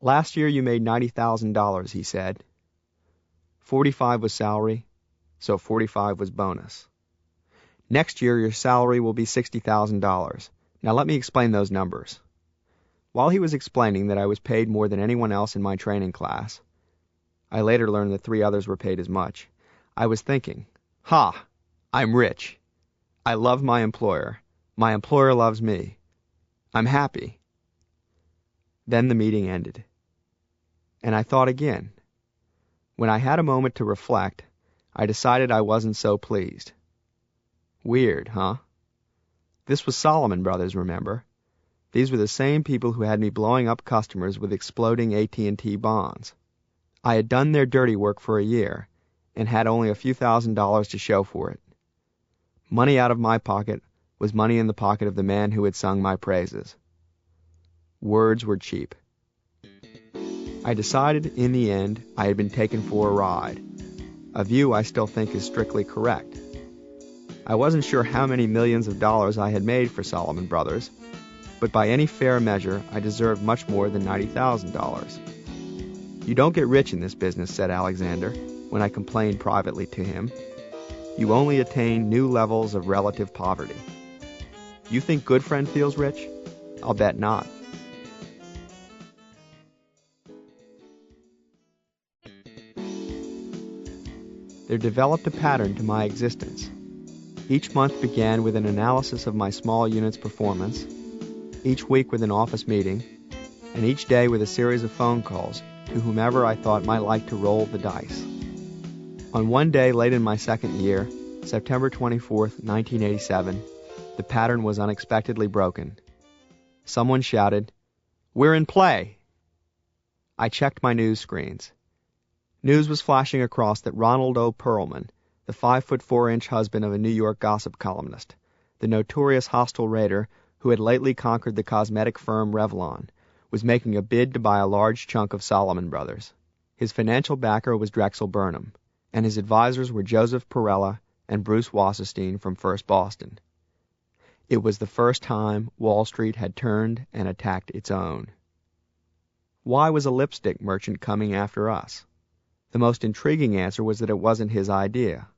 "Last year you made $90,000, he said. 45 was salary, so 45 was bonus. Next year your salary will be $60,000. Now let me explain those numbers." While he was explaining that I was paid more than anyone else in my training class, I later learned that 3 others were paid as much, I was thinking, "Ha! I'm rich. I love my employer. My employer loves me. I'm happy." Then the meeting ended. And I thought again. When I had a moment to reflect, I decided I wasn't so pleased. Weird, huh? This was Solomon Brothers, remember? These were the same people who had me blowing up customers with exploding AT&T bonds. I had done their dirty work for a year, and had only a few $1,000s to show for it. Money out of my pocket was money in the pocket of the man who had sung my praises. Words were cheap. I decided in the end I had been taken for a ride, a view I still think is strictly correct. I wasn't sure how many millions of dollars I had made for Salomon Brothers, but by any fair measure I deserved much more than $90,000. "You don't get rich in this business," said Alexander, when I complained privately to him. "You only attain new levels of relative poverty." You think Goodfriend feels rich? I'll bet not. There developed a pattern to my existence. Each month began with an analysis of my small unit's performance, each week with an office meeting, and each day with a series of phone calls to whomever I thought might like to roll the dice. On one day late in my second year, September 24th, 1987, the pattern was unexpectedly broken. Someone shouted, "We're in play!" I checked my news screens. News was flashing across that Ronald O. Perlman, the 5'4" husband of a New York gossip columnist, the notorious hostile raider who had lately conquered the cosmetic firm Revlon, was making a bid to buy a large chunk of Salomon Brothers. His financial backer was Drexel Burnham, and his advisors were Joseph Perella and Bruce Wasserstein from First Boston. It was the first time Wall Street had turned and attacked its own. Why was a lipstick merchant coming after us? The most intriguing answer was that it wasn't his idea.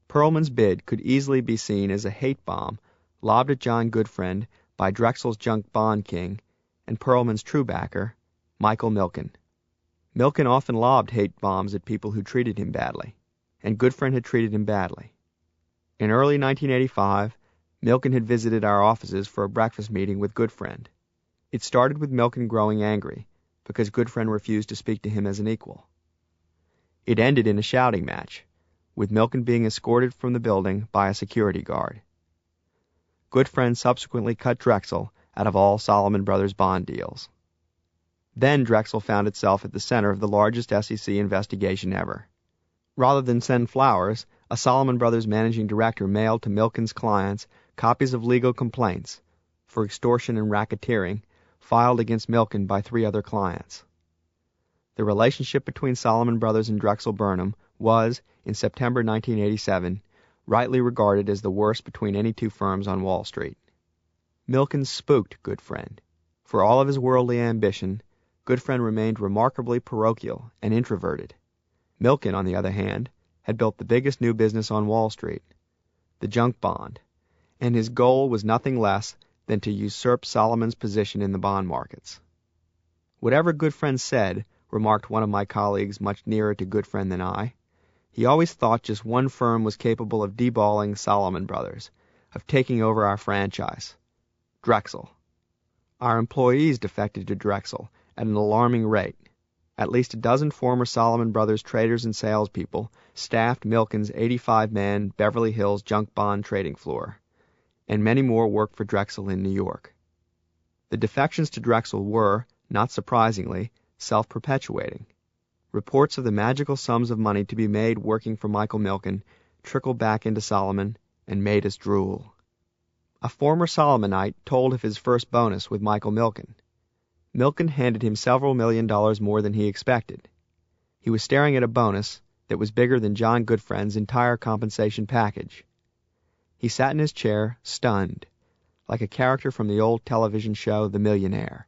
Perlman's bid could easily be seen as a hate bomb lobbed at John Goodfriend by Drexel's junk bond king and Perlman's true backer, Michael Milken. Milken often lobbed hate bombs at people who treated him badly, and Goodfriend had treated him badly. In early 1985, Milken had visited our offices for a breakfast meeting with Goodfriend. It started with Milken growing angry because Goodfriend refused to speak to him as an equal. It ended in a shouting match, with Milken being escorted from the building by a security guard. Goodfriend subsequently cut Drexel out of all Salomon Brothers bond deals. Then Drexel found itself at the center of the largest SEC investigation ever. Rather than send flowers, a Salomon Brothers managing director mailed to Milken's clients copies of legal complaints for extortion and racketeering filed against Milken by 3 other clients. The relationship between Salomon Brothers and Drexel Burnham was, in September 1987, rightly regarded as the worst between any two firms on Wall Street. Milken spooked Goodfriend. For all of his worldly ambition, Goodfriend remained remarkably parochial and introverted. Milken, on the other hand, had built the biggest new business on Wall Street, the junk bond, and his goal was nothing less than to usurp Salomon's position in the bond markets. Whatever Goodfriend said, remarked one of my colleagues much nearer to Goodfriend than I, he always thought just one firm was capable of deballing Salomon Brothers, of taking over our franchise: Drexel. Our employees defected to Drexel at an alarming rate. At least a dozen former Salomon Brothers traders and salespeople staffed Milken's 85-man Beverly Hills junk bond trading floor, and many more worked for Drexel in New York. The defections to Drexel were, not surprisingly, self-perpetuating. Reports of the magical sums of money to be made working for Michael Milken trickled back into Salomon and made us drool. A former Salomonite told of his first bonus with Michael Milken. Milken handed him several $1 million more than he expected. He was staring at a bonus that was bigger than John Goodfriend's entire compensation package. He sat in his chair, stunned, like a character from the old television show The Millionaire.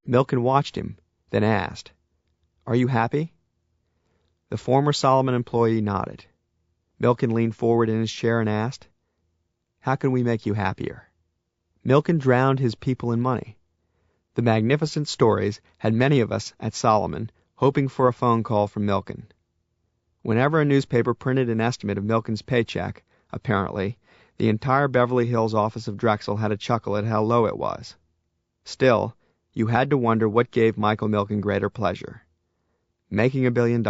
Milken watched him, then asked, "Are you happy?" The former Salomon employee nodded. Milken leaned forward in his chair and asked, "How can we make you happier?" Milken drowned his people in money. The magnificent stories had many of us at Salomon hoping for a phone call from Milken. Whenever a newspaper printed an estimate of Milken's paycheck, apparently, the entire Beverly Hills office of Drexel had a chuckle at how low it was. Still, you had to wonder what gave Michael Milken greater pleasure: making $1 billion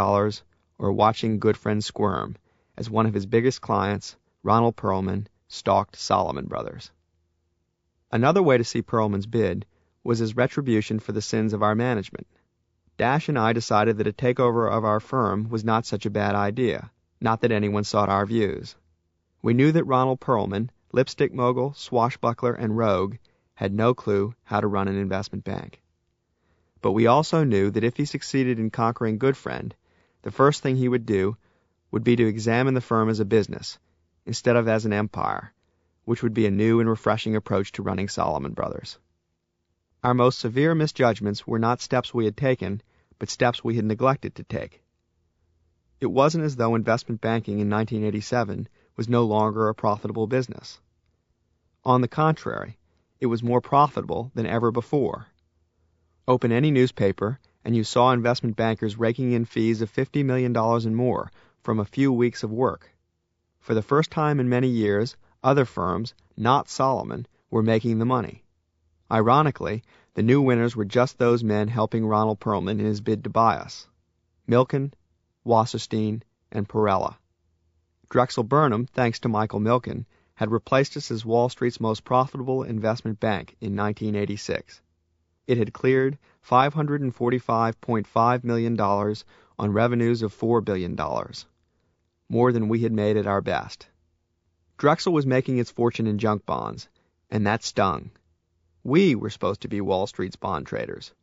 or watching Goodfriend squirm as one of his biggest clients, Ronald Perlman, stalked Salomon Brothers. Another way to see Perlman's bid was as retribution for the sins of our management. Dash and I decided that a takeover of our firm was not such a bad idea, not that anyone sought our views. We knew that Ronald Perlman, lipstick mogul, swashbuckler, and rogue, had no clue how to run an investment bank. But we also knew that if he succeeded in conquering Goodfriend, the first thing he would do would be to examine the firm as a business, instead of as an empire, which would be a new and refreshing approach to running Salomon Brothers. Our most severe misjudgments were not steps we had taken, but steps we had neglected to take. It wasn't as though investment banking in 1987 was no longer a profitable business. On the contrary, it was more profitable than ever before. Open any newspaper, and you saw investment bankers raking in fees of $50 million and more from a few weeks of work. For the first time in many years, other firms, not Salomon, were making the money. Ironically, the new winners were just those men helping Ronald Perlman in his bid to buy us: Milken, Wasserstein, and Perella. Drexel Burnham, thanks to Michael Milken, had replaced us as Wall Street's most profitable investment bank in 1986. It had cleared $545.5 million on revenues of $4 billion, more than we had made at our best. Drexel was making its fortune in junk bonds, and that stung. We were supposed to be Wall Street's bond traders.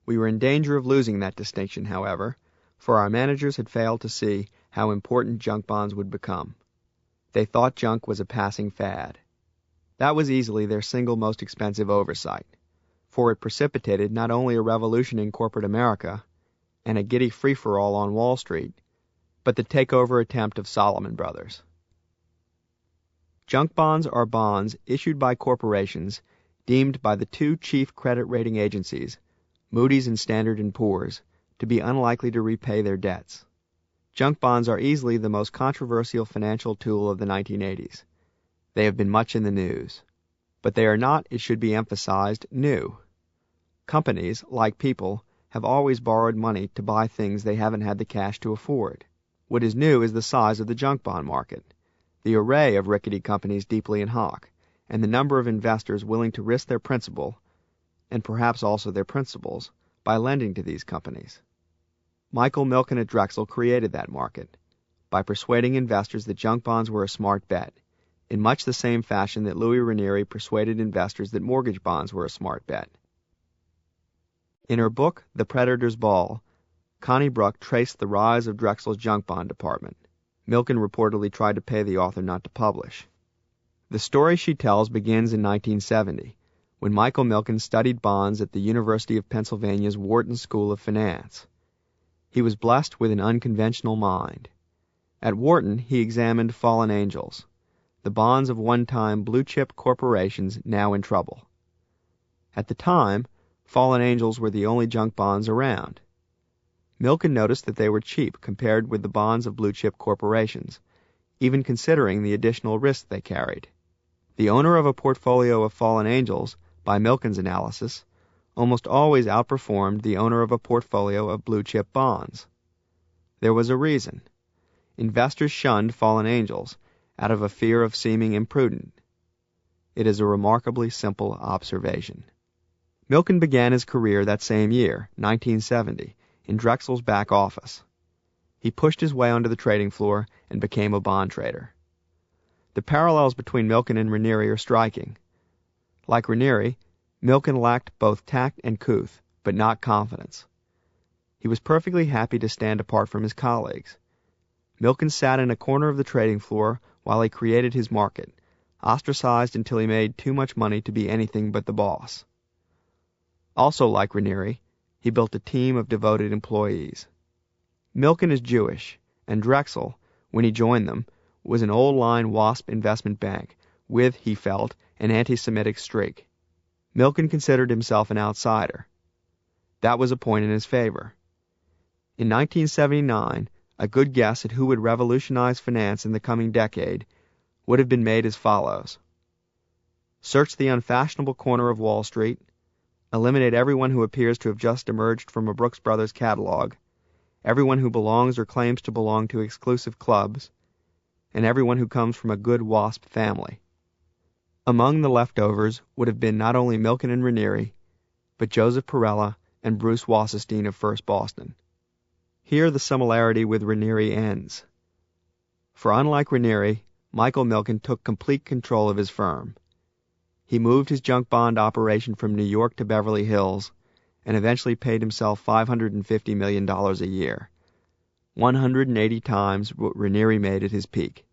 We were in danger of losing that distinction, however, for our managers had failed to see how important junk bonds would become. They thought junk was a passing fad. That was easily their single most expensive oversight, for it precipitated not only a revolution in corporate America and a giddy free-for-all on Wall Street, but the takeover attempt of Salomon Brothers. Junk bonds are bonds issued by corporations deemed by the two chief credit rating agencies, Moody's and Standard & Poor's, to be unlikely to repay their debts. Junk bonds are easily the most controversial financial tool of the 1980s. They have been much in the news. But they are not, it should be emphasized, new. Companies, like people, have always borrowed money to buy things they haven't had the cash to afford. What is new is the size of the junk bond market, the array of rickety companies deeply in hock, and the number of investors willing to risk their principal, and perhaps also their principals, by lending to these companies. Michael Milken at Drexel created that market, by persuading investors that junk bonds were a smart bet, in much the same fashion that Louis Ranieri persuaded investors that mortgage bonds were a smart bet. In her book, The Predator's Ball, Connie Bruck traced the rise of Drexel's junk bond department. Milken reportedly tried to pay the author not to publish. The story she tells begins in 1970, when Michael Milken studied bonds at the University of Pennsylvania's Wharton School of Finance. He was blessed with an unconventional mind. At Wharton, he examined fallen angels, the bonds of one-time blue-chip corporations now in trouble. At the time, fallen angels were the only junk bonds around. Milken noticed that they were cheap compared with the bonds of blue-chip corporations, even considering the additional risk they carried. The owner of a portfolio of fallen angels, by Milken's analysis, almost always outperformed the owner of a portfolio of blue-chip bonds. There was a reason. Investors shunned fallen angels out of a fear of seeming imprudent. It is a remarkably simple observation. Milken began his career that same year, 1970, in Drexel's back office. He pushed his way onto the trading floor and became a bond trader. The parallels between Milken and Ranieri are striking. Like Ranieri, Milken lacked both tact and couth, but not confidence. He was perfectly happy to stand apart from his colleagues. Milken sat in a corner of the trading floor while he created his market, ostracized until he made too much money to be anything but the boss. Also like Ranieri, he built a team of devoted employees. Milken is Jewish, and Drexel, when he joined them, was an old-line WASP investment bank with, he felt, an anti-Semitic streak. Milken considered himself an outsider. That was a point in his favor. In 1979, a good guess at who would revolutionize finance in the coming decade would have been made as follows. Search the unfashionable corner of Wall Street, eliminate everyone who appears to have just emerged from a Brooks Brothers catalog, everyone who belongs or claims to belong to exclusive clubs, and everyone who comes from a good WASP family. Among the leftovers would have been not only Milken and Ranieri, but Joseph Perella and Bruce Wasserstein of First Boston. Here the similarity with Ranieri ends. For unlike Ranieri, Michael Milken took complete control of his firm. He moved his junk bond operation from New York to Beverly Hills and eventually paid himself $550 million a year, 180 times what Raniere made at his peak.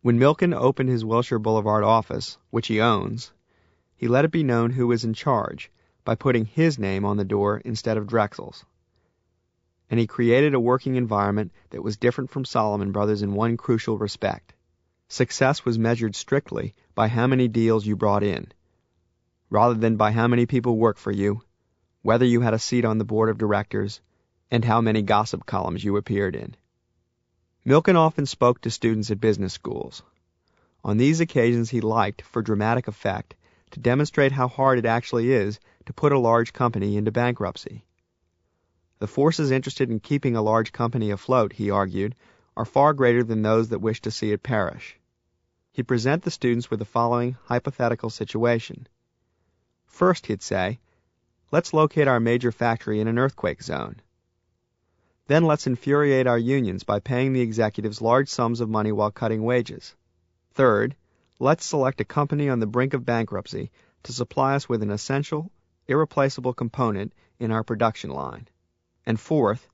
When Milken opened his Wilshire Boulevard office, which he owns, he let it be known who was in charge by putting his name on the door instead of Drexel's. And he created a working environment that was different from Salomon Brothers in one crucial respect. Success was measured strictly by how many deals you brought in, rather than by how many people worked for you, whether you had a seat on the board of directors, and how many gossip columns you appeared in. Milken often spoke to students at business schools. On these occasions he liked, for dramatic effect, to demonstrate how hard it actually is to put a large company into bankruptcy. The forces interested in keeping a large company afloat, he argued, are far greater than those that wish to see it perish. He'd present the students with the following hypothetical situation. First, he'd say, let's locate our major factory in an earthquake zone. Then let's infuriate our unions by paying the executives large sums of money while cutting wages. Third, let's select a company on the brink of bankruptcy to supply us with an essential, irreplaceable component in our production line. And fourth,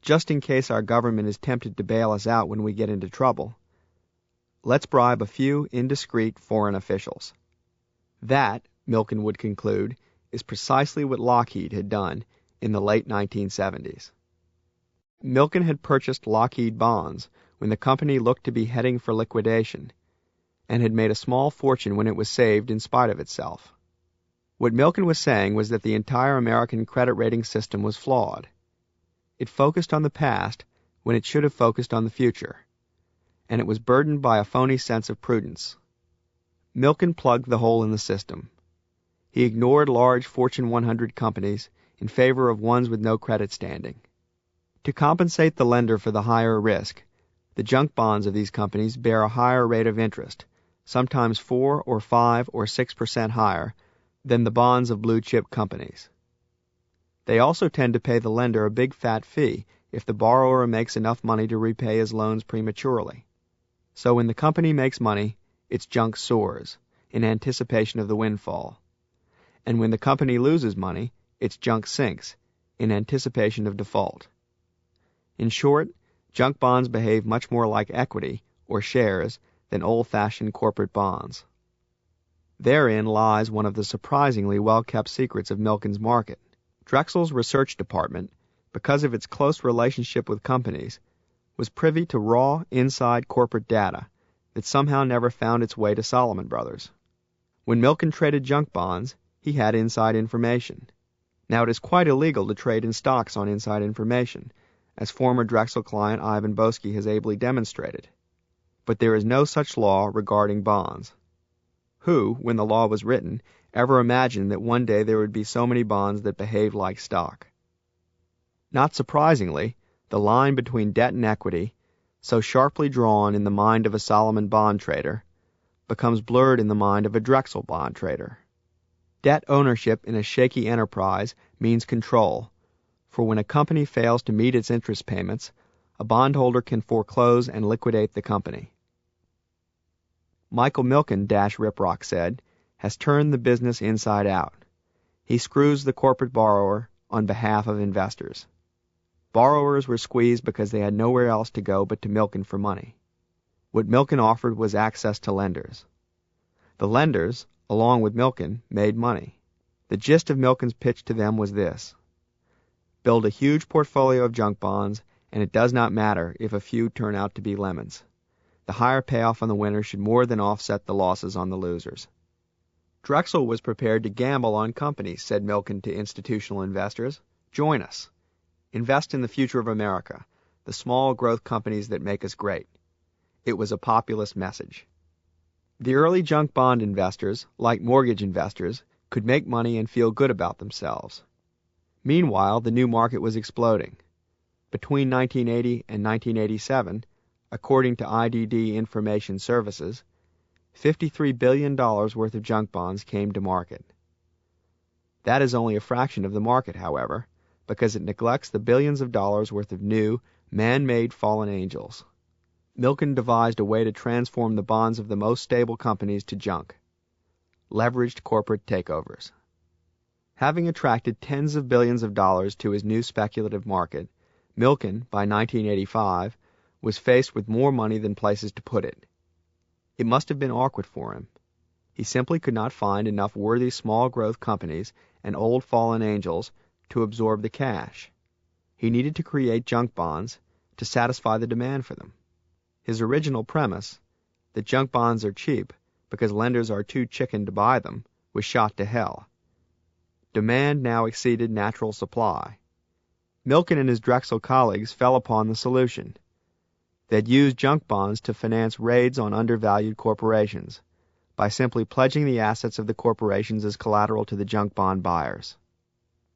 just in case our government is tempted to bail us out when we get into trouble, let's bribe a few indiscreet foreign officials. That, Milken would conclude, is precisely what Lockheed had done in the late 1970s. Milken had purchased Lockheed bonds when the company looked to be heading for liquidation, and had made a small fortune when it was saved in spite of itself. What Milken was saying was that the entire American credit rating system was flawed. It focused on the past when it should have focused on the future, and it was burdened by a phony sense of prudence. Milken plugged the hole in the system. He ignored large Fortune 100 companies in favor of ones with no credit standing. To compensate the lender for the higher risk, the junk bonds of these companies bear a higher rate of interest, sometimes 4 or 5 or 6% higher than the bonds of blue-chip companies. They also tend to pay the lender a big fat fee if the borrower makes enough money to repay his loans prematurely. So when the company makes money, its junk soars, in anticipation of the windfall. And when the company loses money, its junk sinks, in anticipation of default. In short, junk bonds behave much more like equity, or shares, than old-fashioned corporate bonds. Therein lies one of the surprisingly well-kept secrets of Milken's market. Drexel's research department, because of its close relationship with companies, was privy to raw, inside corporate data that somehow never found its way to Salomon Brothers. When Milken traded junk bonds, he had inside information. Now it is quite illegal to trade in stocks on inside information, as former Drexel client Ivan Boesky has ably demonstrated. But there is no such law regarding bonds. Who, when the law was written, ever imagined that one day there would be so many bonds that behaved like stock? Not surprisingly, the line between debt and equity, so sharply drawn in the mind of a Salomon bond trader, becomes blurred in the mind of a Drexel bond trader. Debt ownership in a shaky enterprise means control, for when a company fails to meet its interest payments, a bondholder can foreclose and liquidate the company. Michael Milken, Riprock said, has turned the business inside out. He screws the corporate borrower on behalf of investors. Borrowers were squeezed because they had nowhere else to go but to Milken for money. What Milken offered was access to lenders. The lenders, along with Milken, made money. The gist of Milken's pitch to them was this: build a huge portfolio of junk bonds, and it does not matter if a few turn out to be lemons. The higher payoff on the winners should more than offset the losses on the losers. Drexel was prepared to gamble on companies, said Milken to institutional investors. Join us. Invest in the future of America, the small growth companies that make us great. It was a populist message. The early junk bond investors, like mortgage investors, could make money and feel good about themselves. Meanwhile, the new market was exploding. Between 1980 and 1987, according to IDD Information Services, $53 billion worth of junk bonds came to market. That is only a fraction of the market, however, because it neglects the billions of dollars worth of new, man-made fallen angels. Milken devised a way to transform the bonds of the most stable companies to junk. leveraged corporate takeovers. Having attracted tens of billions of dollars to his new speculative market, Milken, by 1985, was faced with more money than places to put it. It must have been awkward for him. He simply could not find enough worthy small-growth companies and old fallen angels to absorb the cash. He needed to create junk bonds to satisfy the demand for them. His original premise, that junk bonds are cheap because lenders are too chicken to buy them, was shot to hell. Demand now exceeded natural supply. Milken and his Drexel colleagues fell upon the solution. They'd use junk bonds to finance raids on undervalued corporations by simply pledging the assets of the corporations as collateral to the junk bond buyers.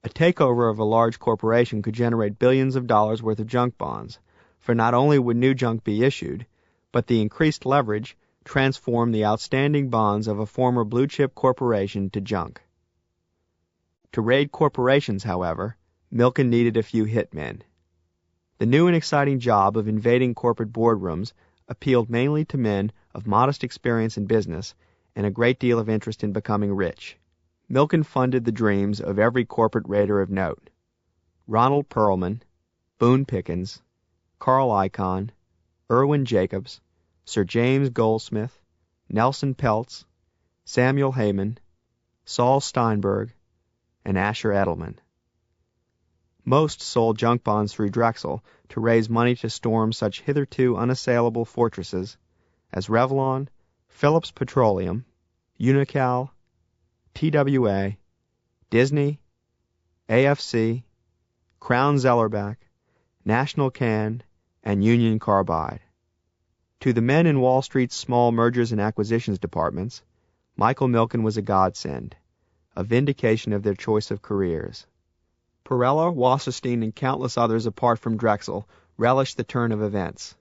A takeover of a large corporation could generate billions of dollars worth of junk bonds, for not only would new junk be issued, but the increased leverage transformed the outstanding bonds of a former blue-chip corporation to junk. To raid corporations, however, Milken needed a few hitmen. The new and exciting job of invading corporate boardrooms appealed mainly to men of modest experience in business and a great deal of interest in becoming rich. Milken funded the dreams of every corporate raider of note. Ronald Perlman, Boone Pickens, Carl Icahn, Irwin Jacobs, Sir James Goldsmith, Nelson Peltz, Samuel Heyman, Saul Steinberg, and Asher Edelman. Most sold junk bonds through Drexel to raise money to storm such hitherto unassailable fortresses as Revlon, Phillips Petroleum, Unocal, TWA, Disney, AFC, Crown Zellerback, National Can, and Union Carbide. To the men in Wall Street's small mergers and acquisitions departments, Michael Milken was a godsend, a vindication of their choice of careers. Perella, Wasserstein, and countless others apart from Drexel relished the turn of events.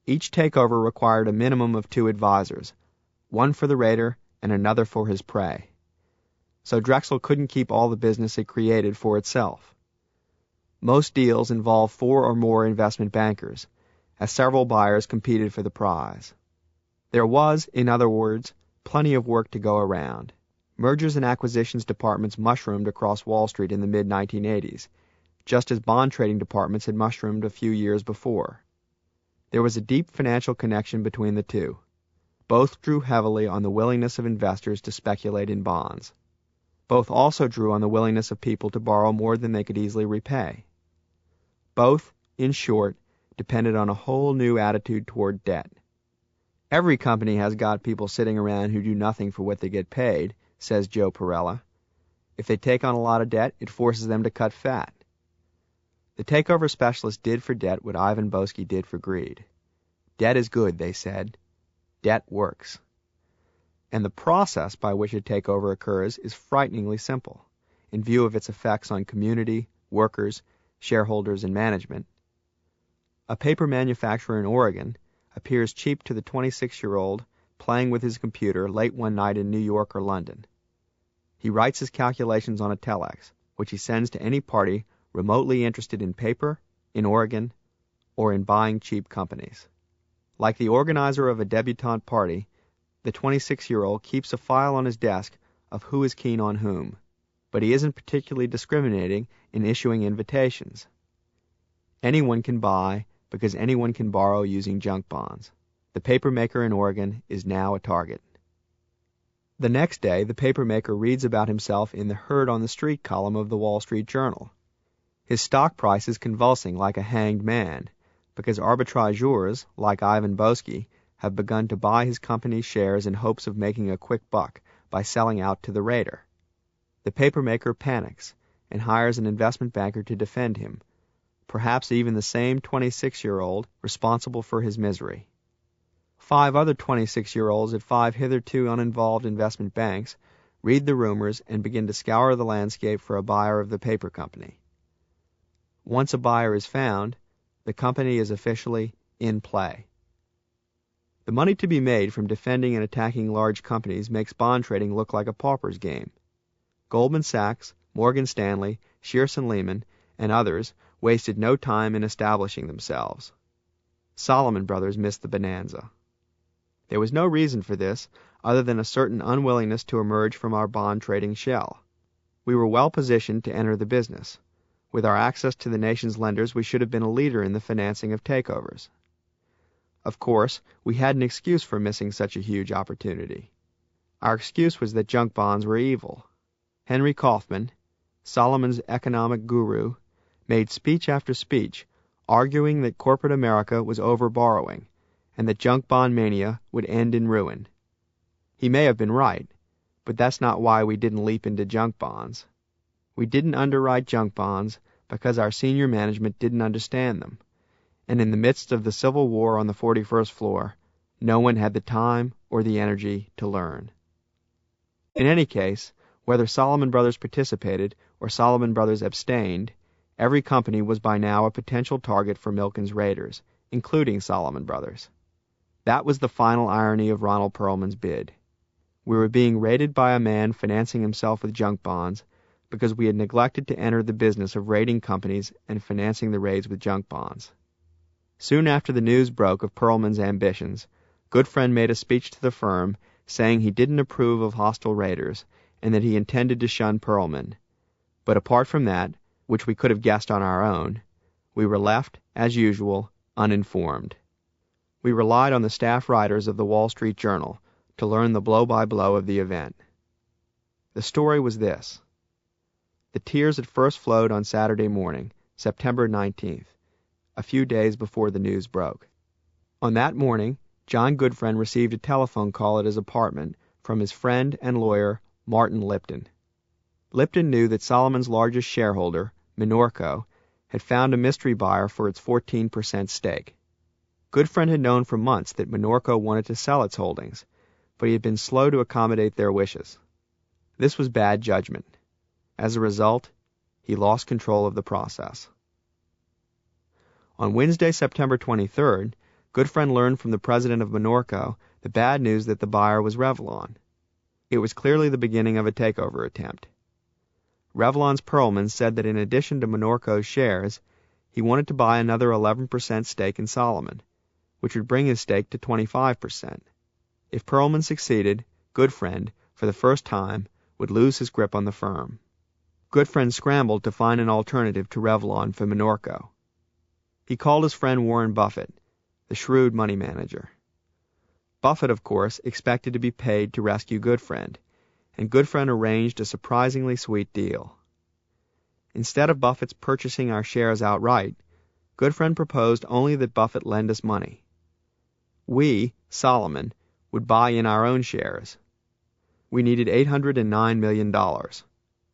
Each takeover required a minimum of 2 advisors, one for the raider and another for his prey. So Drexel couldn't keep all the business it created for itself. Most deals involved 4 or more investment bankers, as several buyers competed for the prize. There was, in other words, plenty of work to go around. Mergers and acquisitions departments mushroomed across Wall Street in the mid-1980s, just as bond trading departments had mushroomed a few years before. There was a deep financial connection between the two. Both drew heavily on the willingness of investors to speculate in bonds. Both also drew on the willingness of people to borrow more than they could easily repay. Both, in short, depended on a whole new attitude toward debt. Every company has got people sitting around who do nothing for what they get paid, says Joe Perella. If they take on a lot of debt, it forces them to cut fat. The takeover specialists did for debt what Ivan Boesky did for greed. Debt is good, they said. Debt works. And the process by which a takeover occurs is frighteningly simple, in view of its effects on community, workers, shareholders, and management. A paper manufacturer in Oregon appears cheap to the 26-year-old playing with his computer late one night in New York or London. He writes his calculations on a telex, which he sends to any party remotely interested in paper, in Oregon, or in buying cheap companies. Like the organizer of a debutante party, the 26-year-old keeps a file on his desk of who is keen on whom, but he isn't particularly discriminating in issuing invitations. Anyone can buy because anyone can borrow using junk bonds. The papermaker in Oregon is now a target. The next day, the papermaker reads about himself in the Herd on the Street column of the Wall Street Journal. His stock price is convulsing like a hanged man, because arbitrageurs, like Ivan Boesky, have begun to buy his company's shares in hopes of making a quick buck by selling out to the raider. The papermaker panics and hires an investment banker to defend him, perhaps even the same 26-year-old responsible for his misery. 5 other 26-year-olds at 5 hitherto uninvolved investment banks read the rumors and begin to scour the landscape for a buyer of the paper company. Once a buyer is found, the company is officially in play. The money to be made from defending and attacking large companies makes bond trading look like a pauper's game. Goldman Sachs, Morgan Stanley, Shearson Lehman, and others wasted no time in establishing themselves. Salomon Brothers missed the bonanza. There was no reason for this other than a certain unwillingness to emerge from our bond trading shell. We were well positioned to enter the business. With our access to the nation's lenders, we should have been a leader in the financing of takeovers. Of course, we had an excuse for missing such a huge opportunity. Our excuse was that junk bonds were evil. Henry Kaufman, Solomon's economic guru, made speech after speech arguing that corporate America was over-borrowing and that junk bond mania would end in ruin. He may have been right, but that's not why we didn't leap into junk bonds. We didn't underwrite junk bonds because our senior management didn't understand them, and in the midst of the Civil War on the 41st floor, no one had the time or the energy to learn. In any case, whether Salomon Brothers participated or Salomon Brothers abstained, every company was by now a potential target for Milken's raiders, including Salomon Brothers. That was the final irony of Ronald Perlman's bid. We were being raided by a man financing himself with junk bonds because we had neglected to enter the business of raiding companies and financing the raids with junk bonds. Soon after the news broke of Perlman's ambitions, Goodfriend made a speech to the firm saying he didn't approve of hostile raiders and that he intended to shun Perlman. But apart from that, which we could have guessed on our own, we were left, as usual, uninformed. We relied on the staff writers of the Wall Street Journal to learn the blow-by-blow of the event. The story was this. The tears at first flowed on Saturday morning, September 19th, a few days before the news broke. On that morning, John Goodfriend received a telephone call at his apartment from his friend and lawyer, Martin Lipton. Lipton knew that Solomon's largest shareholder, Minorco, had found a mystery buyer for its 14% stake. Goodfriend had known for months that Minorco wanted to sell its holdings, but he had been slow to accommodate their wishes. This was bad judgment. As a result, he lost control of the process. On Wednesday, September 23rd, Goodfriend learned from the president of Minorco the bad news that the buyer was Revlon. It was clearly the beginning of a takeover attempt. Revlon's Perlman said that in addition to Minorco's shares, he wanted to buy another 11% stake in Salomon, which would bring his stake to 25%. If Perlman succeeded, Goodfriend, for the first time, would lose his grip on the firm. Goodfriend scrambled to find an alternative to Revlon for Minorco. He called his friend Warren Buffett, the shrewd money manager. Buffett, of course, expected to be paid to rescue Goodfriend, and Goodfriend arranged a surprisingly sweet deal. Instead of Buffett's purchasing our shares outright, Goodfriend proposed only that Buffett lend us money. We, Salomon, would buy in our own shares. We needed $809 million.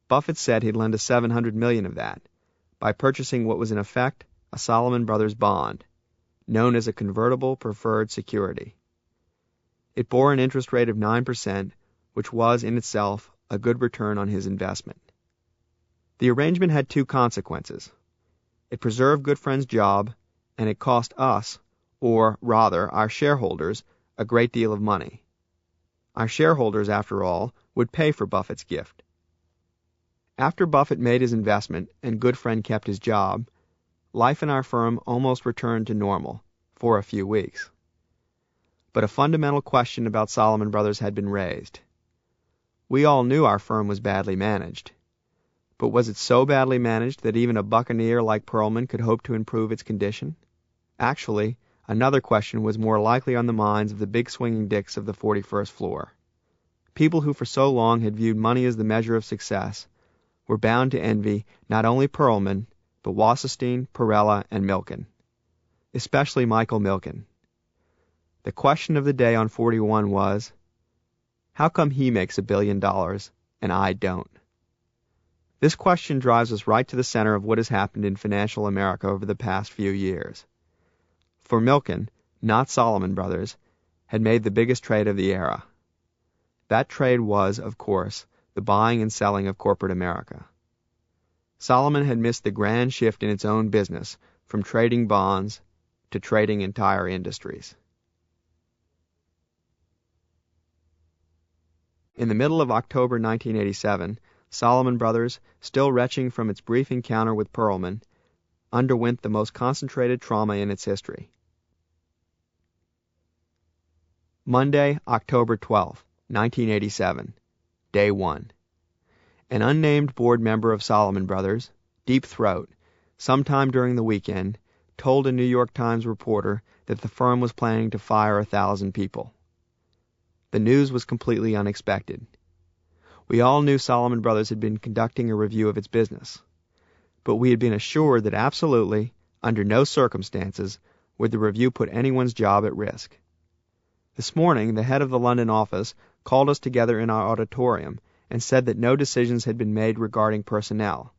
Buffett said he'd lend us $700 million of that, by purchasing what was in effect a Salomon Brothers bond, known as a convertible preferred security. It bore an interest rate of 9%, which was in itself a good return on his investment. The arrangement had two consequences. It preserved Goodfriend's job, and it cost us, or rather our shareholders, a great deal of money. Our shareholders, after all, would pay for Buffett's gift. After Buffett made his investment and Goodfriend kept his job, life in our firm almost returned to normal for a few weeks. But a fundamental question about Salomon Brothers had been raised. We all knew our firm was badly managed. But was it so badly managed that even a buccaneer like Perlman could hope to improve its condition? Actually, another question was more likely on the minds of the big swinging dicks of the 41st floor. People who for so long had viewed money as the measure of success were bound to envy not only Perlman, but Wasserstein, Perella, and Milken. Especially Michael Milken. The question of the day on 41 was, how come he makes $1 billion and I don't? This question drives us right to the center of what has happened in financial America over the past few years. For Milken, not Salomon Brothers, had made the biggest trade of the era. That trade was, of course, the buying and selling of corporate America. Salomon had missed the grand shift in its own business from trading bonds to trading entire industries. In the middle of October 1987, Salomon Brothers, still retching from its brief encounter with Perlman, underwent the most concentrated trauma in its history. Monday, October 12th. 1987, Day 1. An unnamed board member of Solomon Brothers, Deep Throat, sometime during the weekend, told a New York Times reporter that the firm was planning to fire 1,000 people. The news was completely unexpected. We all knew Solomon Brothers had been conducting a review of its business, but we had been assured that absolutely, under no circumstances, would the review put anyone's job at risk. This morning, the head of the London office called us together in our auditorium and said that no decisions had been made regarding personnel,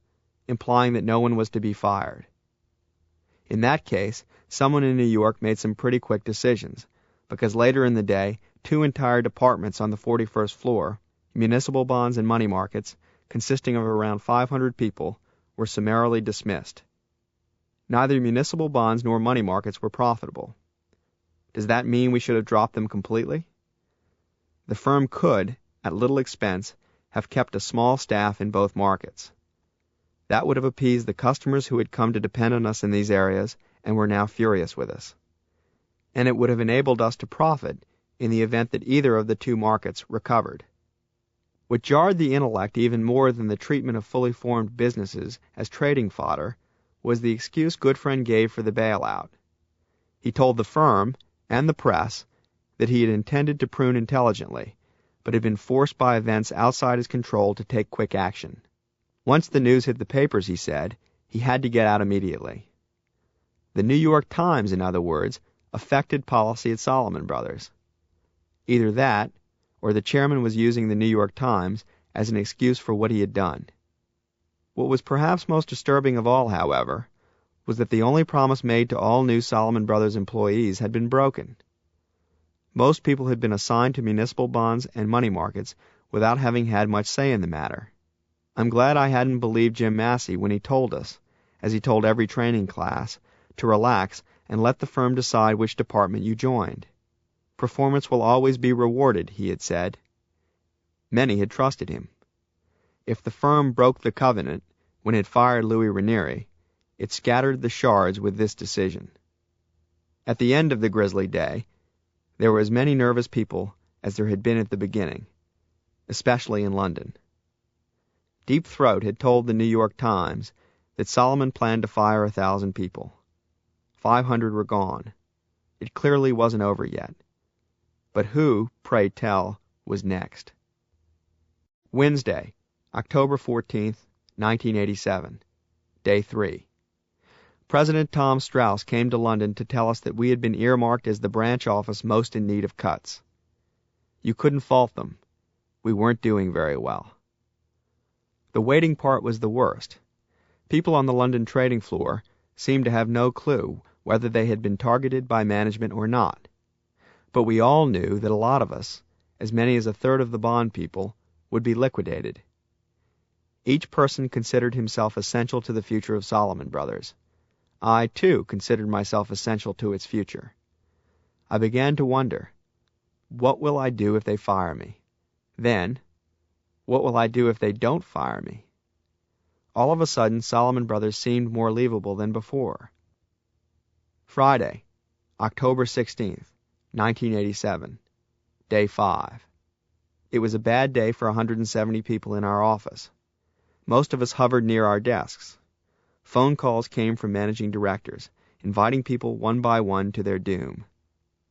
implying that no one was to be fired. In that case, someone in New York made some pretty quick decisions, because later in the day, 2 entire departments on the 41st floor, municipal bonds and money markets, consisting of around 500 people, were summarily dismissed. Neither municipal bonds nor money markets were profitable. Does that mean we should have dropped them completely? The firm could, at little expense, have kept a small staff in both markets. That would have appeased the customers who had come to depend on us in these areas and were now furious with us. And it would have enabled us to profit in the event that either of the 2 markets recovered. What jarred the intellect even more than the treatment of fully formed businesses as trading fodder was the excuse Goodfriend gave for the bailout. He told the firm and the press that he had intended to prune intelligently, but had been forced by events outside his control to take quick action. Once the news hit the papers, he said, he had to get out immediately. The New York Times, in other words, affected policy at Solomon Brothers. Either that, or the chairman was using the New York Times as an excuse for what he had done. What was perhaps most disturbing of all, however, was that the only promise made to all new Solomon Brothers employees had been broken. Most people had been assigned to municipal bonds and money markets without having had much say in the matter. I'm glad I hadn't believed Jim Massey when he told us, as he told every training class, to relax and let the firm decide which department you joined. Performance will always be rewarded, he had said. Many had trusted him. If the firm broke the covenant when it fired Louis Ranieri, it scattered the shards with this decision. At the end of the grisly day, there were as many nervous people as there had been at the beginning, especially in London. Deep Throat had told the New York Times that Solomon planned to fire 1,000 people. 500 were gone. It clearly wasn't over yet. But who, pray tell, was next? Wednesday, October 14th, 1987, Day 3. President Tom Strauss came to London to tell us that we had been earmarked as the branch office most in need of cuts. You couldn't fault them. We weren't doing very well. The waiting part was the worst. People on the London trading floor seemed to have no clue whether they had been targeted by management or not. But we all knew that a lot of us, as many as a third of the bond people, would be liquidated. Each person considered himself essential to the future of Solomon Brothers. I, too, considered myself essential to its future. I began to wonder, what will I do if they fire me? Then, what will I do if they don't fire me? All of a sudden, Solomon Brothers seemed more leavable than before. Friday, October 16th, 1987, Day 5. It was a bad day for 170 people in our office. Most of us hovered near our desks. Phone calls came from managing directors, inviting people one by one to their doom.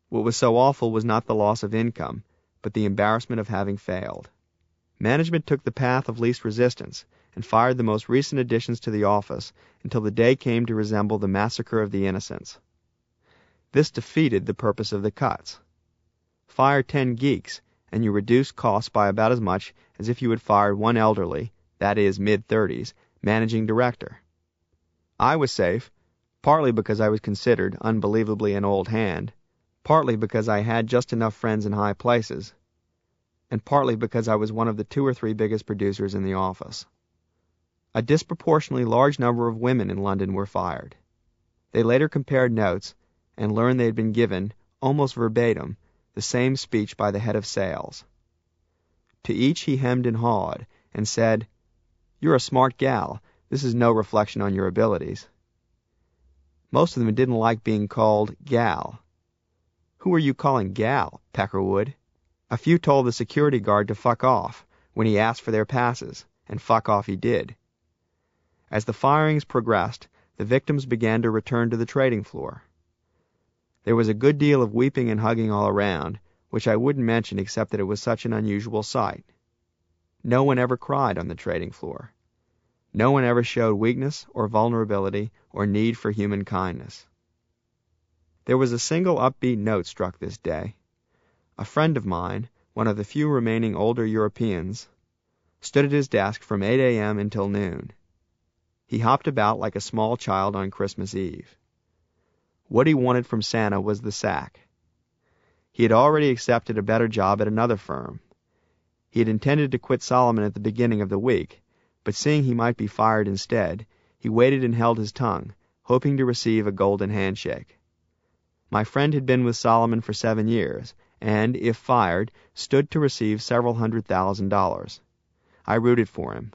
What was so awful was not the loss of income, but the embarrassment of having failed. Management took the path of least resistance and fired the most recent additions to the office until the day came to resemble the massacre of the innocents. This defeated the purpose of the cuts. Fire 10 geeks, and you reduce costs by about as much as if you had fired one elderly, that is, mid-30s, managing director. I was safe, partly because I was considered, unbelievably, an old hand, partly because I had just enough friends in high places, and partly because I was one of the 2 or 3 biggest producers in the office. A disproportionately large number of women in London were fired. They later compared notes and learned they had been given, almost verbatim, the same speech by the head of sales. To each he hemmed and hawed and said, "You're a smart gal. This is no reflection on your abilities." Most of them didn't like being called gal. "Who are you calling gal, Peckerwood?" A few told the security guard to fuck off when he asked for their passes, and fuck off he did. As the firings progressed, the victims began to return to the trading floor. There was a good deal of weeping and hugging all around, which I wouldn't mention except that it was such an unusual sight. No one ever cried on the trading floor. No one ever showed weakness or vulnerability or need for human kindness. There was a single upbeat note struck this day. A friend of mine, one of the few remaining older Europeans, stood at his desk from 8 a.m. until noon. He hopped about like a small child on Christmas Eve. What he wanted from Santa was the sack. He had already accepted a better job at another firm. He had intended to quit Solomon at the beginning of the week, but seeing he might be fired instead, he waited and held his tongue, hoping to receive a golden handshake. My friend had been with Solomon for 7 years, and, if fired, stood to receive several $100,000. I rooted for him.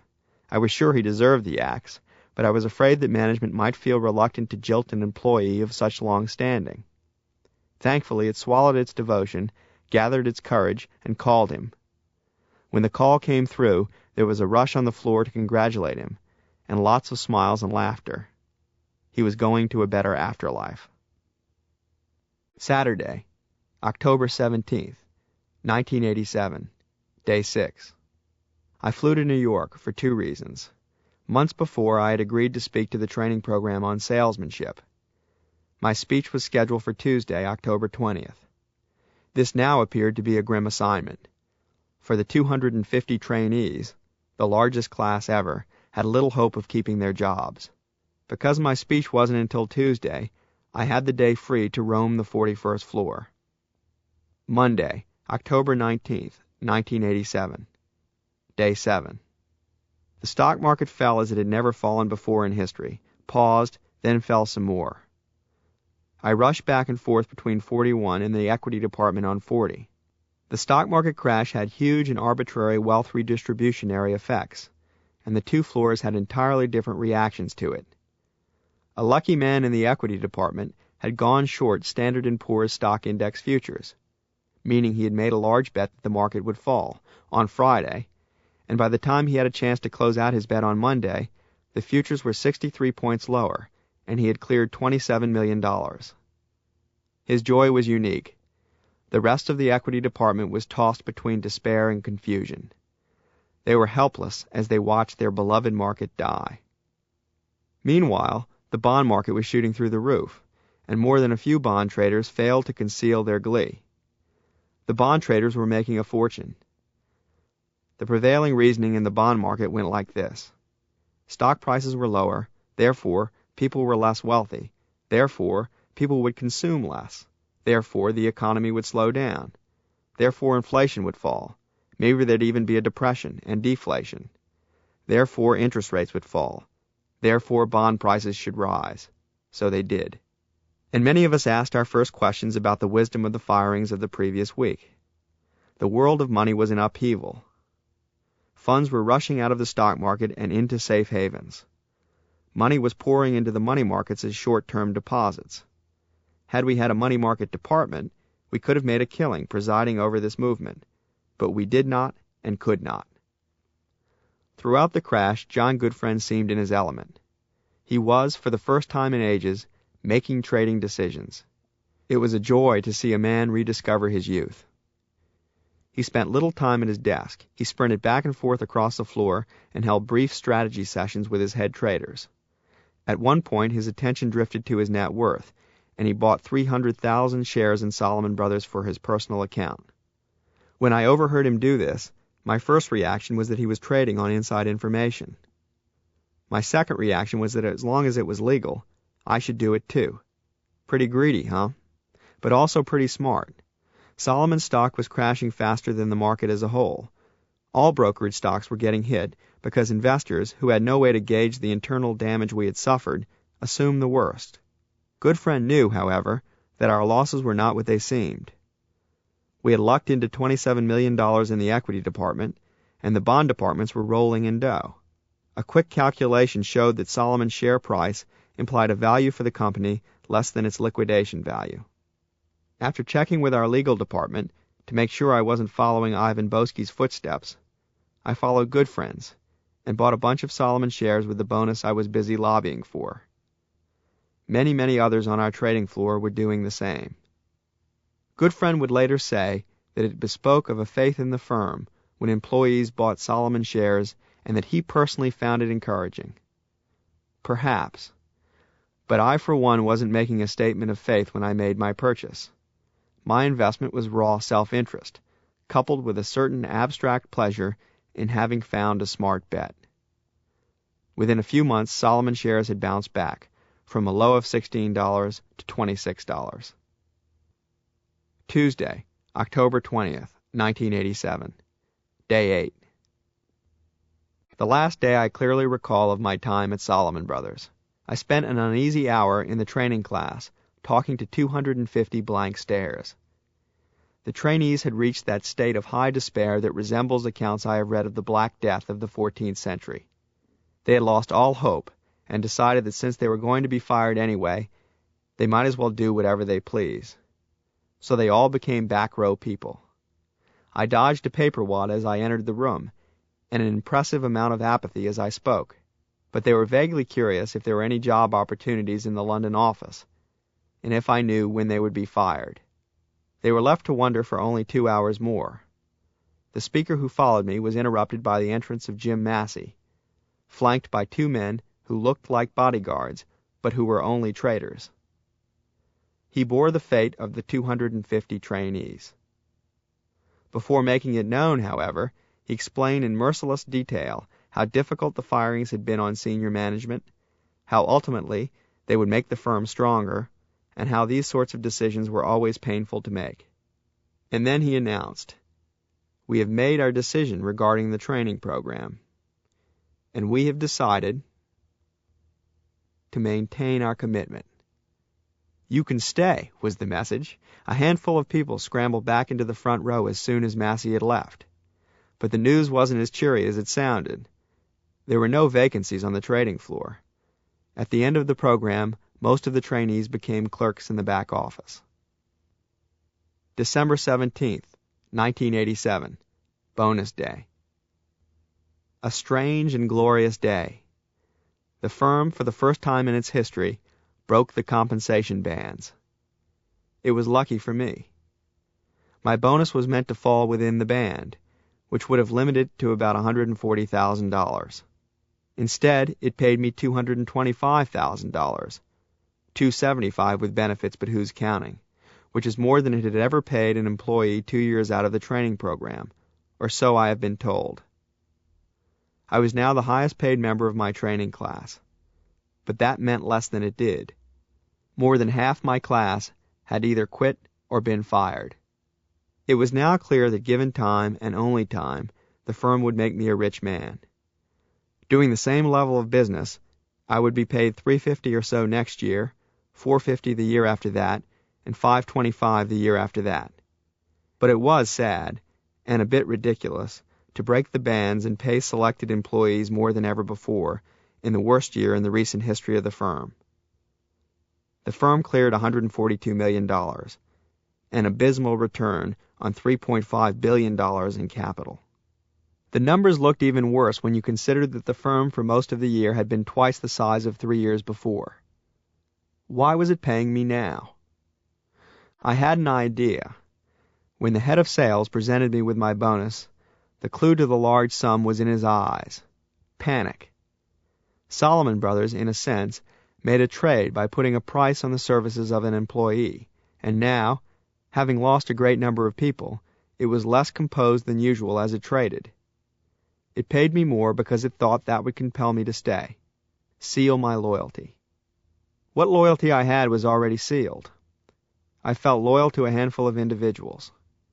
I was sure he deserved the axe, but I was afraid that management might feel reluctant to jilt an employee of such long standing. Thankfully, it swallowed its devotion, gathered its courage, and called him. When the call came through, there was a rush on the floor to congratulate him, and lots of smiles and laughter. He was going to a better afterlife. Saturday, October 17th, 1987, Day 6. I flew to New York for 2 reasons. Months before, I had agreed to speak to the training program on salesmanship. My speech was scheduled for Tuesday, October 20th. This now appeared to be a grim assignment. For the 250 trainees, the largest class ever, had little hope of keeping their jobs. Because my speech wasn't until Tuesday, I had the day free to roam the 41st floor. Monday, October 19th, 1987. Day 7. The stock market fell as it had never fallen before in history, paused, then fell some more. I rushed back and forth between 41 and the equity department on 40. The stock market crash had huge and arbitrary wealth redistributionary effects, and the 2 floors had entirely different reactions to it. A lucky man in the equity department had gone short Standard & Poor's stock index futures, meaning he had made a large bet that the market would fall on Friday, and by the time he had a chance to close out his bet on Monday, the futures were 63 points lower, and he had cleared $27 million. His joy was unique. The rest of the equity department was tossed between despair and confusion. They were helpless as they watched their beloved market die. Meanwhile, the bond market was shooting through the roof, and more than a few bond traders failed to conceal their glee. The bond traders were making a fortune. The prevailing reasoning in the bond market went like this. Stock prices were lower, therefore people were less wealthy, therefore people would consume less, therefore the economy would slow down, therefore inflation would fall, maybe there'd even be a depression and deflation, therefore interest rates would fall, therefore bond prices should rise. So they did. And many of us asked our first questions about the wisdom of the firings of the previous week. The world of money was in upheaval. Funds were rushing out of the stock market and into safe havens. Money was pouring into the money markets as short-term deposits. Had we had a money market department, we could have made a killing presiding over this movement, but we did not and could not. Throughout the crash, John Goodfriend seemed in his element. He was, for the first time in ages, making trading decisions. It was a joy to see a man rediscover his youth. He spent little time at his desk. He sprinted back and forth across the floor and held brief strategy sessions with his head traders. At one point, his attention drifted to his net worth, and he bought 300,000 shares in Solomon Brothers for his personal account. When I overheard him do this, my first reaction was that he was trading on inside information. My second reaction was that as long as it was legal, I should do it too. Pretty greedy, huh? But also pretty smart. Solomon's stock was crashing faster than the market as a whole. All brokerage stocks were getting hit because investors, who had no way to gauge the internal damage we had suffered, assumed the worst. Goodfriend knew, however, that our losses were not what they seemed. We had lucked into $27 million in the equity department, and the bond departments were rolling in dough. A quick calculation showed that Solomon's share price implied a value for the company less than its liquidation value. After checking with our legal department To make sure I wasn't following Ivan Boski's footsteps, I followed good friends and bought a bunch of Solomon shares with the bonus I was busy lobbying for. Many, many others on our trading floor were doing the same. Goodfriend would later say that it bespoke of a faith in the firm when employees bought Solomon shares and that he personally found it encouraging. Perhaps. But I, for one, wasn't making a statement of faith when I made my purchase. My investment was raw self-interest, coupled with a certain abstract pleasure in having found a smart bet. Within a few months, Solomon shares had bounced back, from a low of $16 to $26. Tuesday, October 20th, 1987. Day 8. The last day I clearly recall of my time at Solomon Brothers. I spent an uneasy hour in the training class, talking to 250 blank stares. The trainees had reached that state of high despair that resembles accounts I have read of the Black Death of the 14th century. They had lost all hope, and decided that since they were going to be fired anyway, they might as well do whatever they please. So they all became back row people. I dodged a paper wad as I entered the room, and an impressive amount of apathy as I spoke. But they were vaguely curious if there were any job opportunities in the London office, and if I knew when they would be fired. They were left to wonder for only 2 hours more. The speaker who followed me was interrupted by the entrance of Jim Massey, flanked by 2 men who looked like bodyguards, but who were only traders. He bore the fate of the 250 trainees. Before making it known, however, he explained in merciless detail how difficult the firings had been on senior management, how ultimately they would make the firm stronger, and how these sorts of decisions were always painful to make. And then he announced, "We have made our decision regarding the training program, and we have decided to maintain our commitment." "You can stay," was the message. A handful of people scrambled back into the front row as soon as Massey had left. But the news wasn't as cheery as it sounded. There were no vacancies on the trading floor. At the end of the program, most of the trainees became clerks in the back office. December 17th, 1987. Bonus Day. A strange and glorious day. The firm, for the first time in its history, broke the compensation bands. It was lucky for me. My bonus was meant to fall within the band, which would have limited to about $140,000. Instead, it paid me $225,000, $275 with benefits, but who's counting, which is more than it had ever paid an employee 2 years out of the training program, or so I have been told. I was now the highest paid member of my training class, but that meant less than it did. More than half my class had either quit or been fired. It was now clear that given time, and only time, the firm would make me a rich man. Doing the same level of business, I would be paid $350 or so next year, $450 the year after that, and $525 the year after that. But it was sad, and a bit ridiculous, to break the bands and pay selected employees more than ever before, in the worst year in the recent history of the firm. The firm cleared $142 million, an abysmal return on $3.5 billion in capital. The numbers looked even worse when you considered that the firm for most of the year had been twice the size of 3 years before. Why was it paying me now? I had an idea. When the head of sales presented me with my bonus, the clue to the large sum was in his eyes. Panic. Solomon Brothers, in a sense, made a trade by putting a price on the services of an employee, and now, having lost a great number of people, it was less composed than usual as it traded. It paid me more because it thought that would compel me to stay, seal my loyalty. What loyalty I had was already sealed. I felt loyal to a handful of individuals: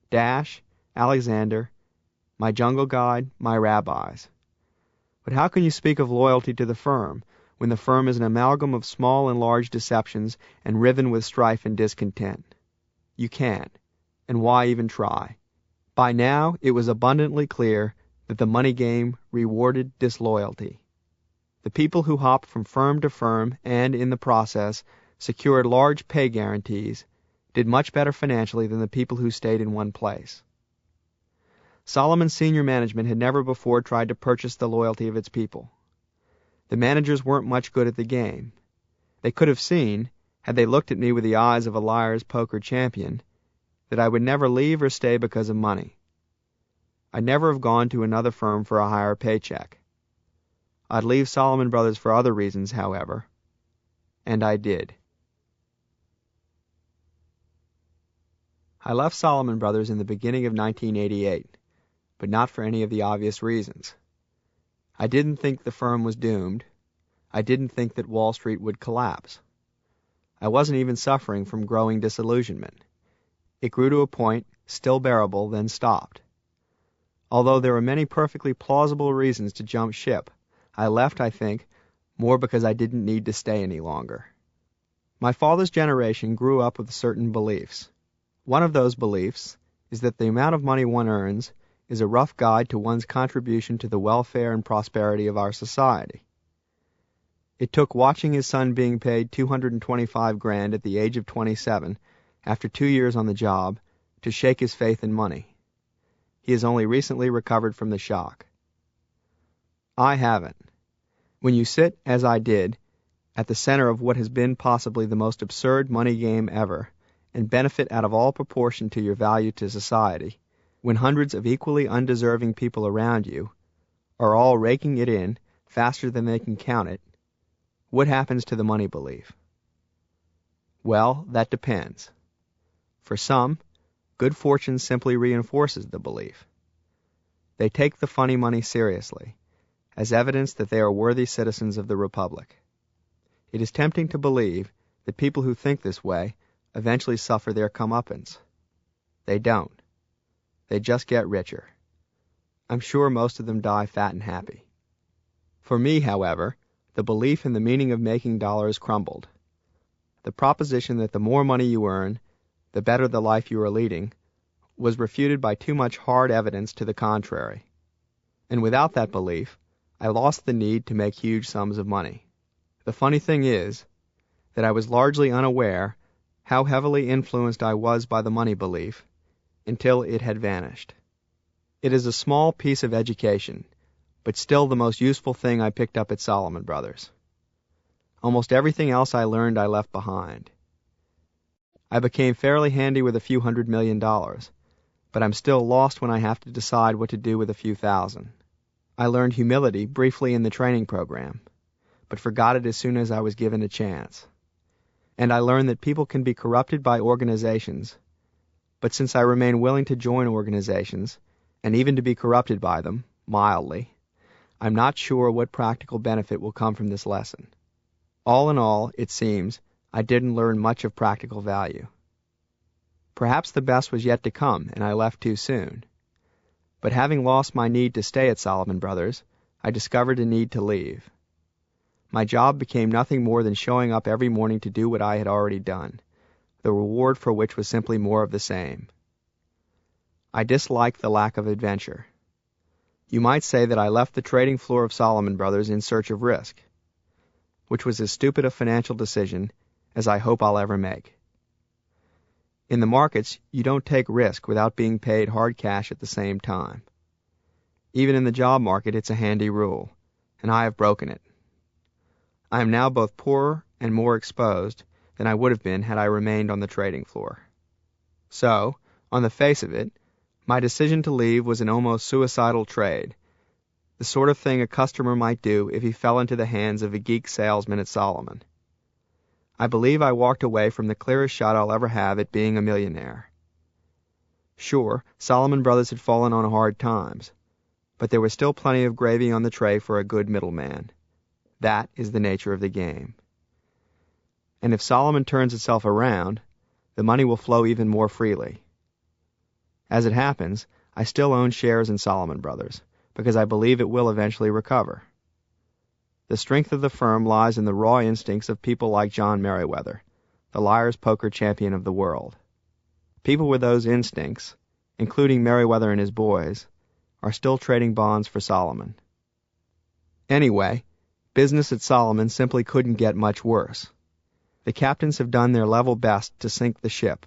Dash, Alexander, my jungle guide, my rabbis. But how can you speak of loyalty to the firm when the firm is an amalgam of small and large deceptions and riven with strife and discontent? You can't, and why even try? By now it was abundantly clear that the money game rewarded disloyalty. The people who hopped from firm to firm and, in the process, secured large pay guarantees did much better financially than the people who stayed in one place. Solomon's senior management had never before tried to purchase the loyalty of its people. The managers weren't much good at the game. They could have seen, had they looked at me with the eyes of a liar's poker champion, that I would never leave or stay because of money. I'd never have gone to another firm for a higher paycheck. I'd leave Salomon Brothers for other reasons, however, and I did. I left Salomon Brothers in the beginning of 1988, but not for any of the obvious reasons. I didn't think the firm was doomed. I didn't think that Wall Street would collapse. I wasn't even suffering from growing disillusionment. It grew to a point, still bearable, then stopped. Although there were many perfectly plausible reasons to jump ship, I left, I think, more because I didn't need to stay any longer. My father's generation grew up with certain beliefs. One of those beliefs is that the amount of money one earns is a rough guide to one's contribution to the welfare and prosperity of our society. It took watching his son being paid $225,000 at the age of 27, after 2 years on the job, to shake his faith in money. He has only recently recovered from the shock. I haven't. When you sit, as I did, at the center of what has been possibly the most absurd money game ever, and benefit out of all proportion to your value to society, when hundreds of equally undeserving people around you are all raking it in faster than they can count it, what happens to the money belief? Well, that depends. For some, good fortune simply reinforces the belief. They take the funny money seriously, as evidence that they are worthy citizens of the Republic. It is tempting to believe that people who think this way eventually suffer their comeuppance. They don't. They just get richer. I'm sure most of them die fat and happy. For me, however, the belief in the meaning of making dollars crumbled. The proposition that the more money you earn, the better the life you are leading, was refuted by too much hard evidence to the contrary. And without that belief, I lost the need to make huge sums of money. The funny thing is that I was largely unaware how heavily influenced I was by the money belief until it had vanished. It is a small piece of education, but still the most useful thing I picked up at Salomon Brothers. Almost everything else I learned I left behind. I became fairly handy with a few $100 million, but I'm still lost when I have to decide what to do with a few thousand. I learned humility briefly in the training program, but forgot it as soon as I was given a chance. And I learned that people can be corrupted by organizations, but since I remain willing to join organizations, and even to be corrupted by them, mildly, I'm not sure what practical benefit will come from this lesson. All in all, it seems, I didn't learn much of practical value. Perhaps the best was yet to come, and I left too soon. But having lost my need to stay at Salomon Brothers, I discovered a need to leave. My job became nothing more than showing up every morning to do what I had already done, the reward for which was simply more of the same. I disliked the lack of adventure. You might say that I left the trading floor of Salomon Brothers in search of risk, which was as stupid a financial decision as I hope I'll ever make. In the markets, you don't take risk without being paid hard cash at the same time. Even in the job market, it's a handy rule, and I have broken it. I am now both poorer and more exposed than I would have been had I remained on the trading floor. So, on the face of it, my decision to leave was an almost suicidal trade, the sort of thing a customer might do if he fell into the hands of a geek salesman at Salomon. I believe I walked away from the clearest shot I'll ever have at being a millionaire. Sure, Salomon Brothers had fallen on hard times, but there was still plenty of gravy on the tray for a good middleman. That is the nature of the game. And if Salomon turns itself around, the money will flow even more freely. As it happens, I still own shares in Salomon Brothers, because I believe it will eventually recover. The strength of the firm lies in the raw instincts of people like John Merriweather, the liar's poker champion of the world. People with those instincts, including Merriweather and his boys, are still trading bonds for Salomon. Anyway, business at Salomon simply couldn't get much worse. The captains have done their level best to sink the ship,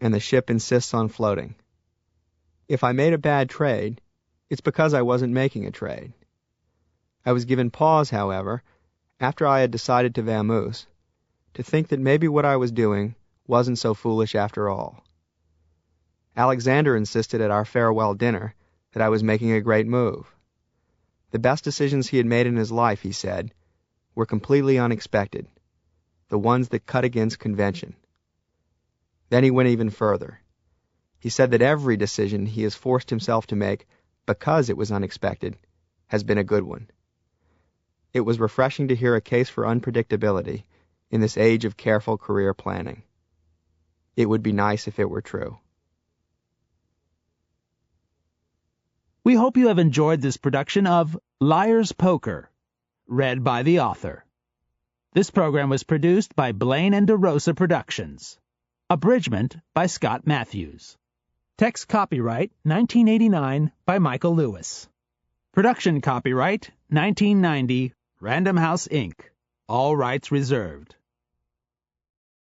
and the ship insists on floating. If I made a bad trade, it's because I wasn't making a trade. I was given pause, however, after I had decided to vamoose, to think that maybe what I was doing wasn't so foolish after all. Alexander insisted at our farewell dinner that I was making a great move. The best decisions he had made in his life, he said, were completely unexpected, the ones that cut against convention. Then he went even further. He said that every decision he has forced himself to make because it was unexpected has been a good one. It was refreshing to hear a case for unpredictability in this age of careful career planning. It would be nice if it were true. We hope you have enjoyed this production of Liar's Poker, read by the author. This program was produced by Blaine and DeRosa Productions. Abridgment by Scott Matthews. Text copyright 1989 by Michael Lewis. Production copyright 1990 Random House, Inc. All rights reserved.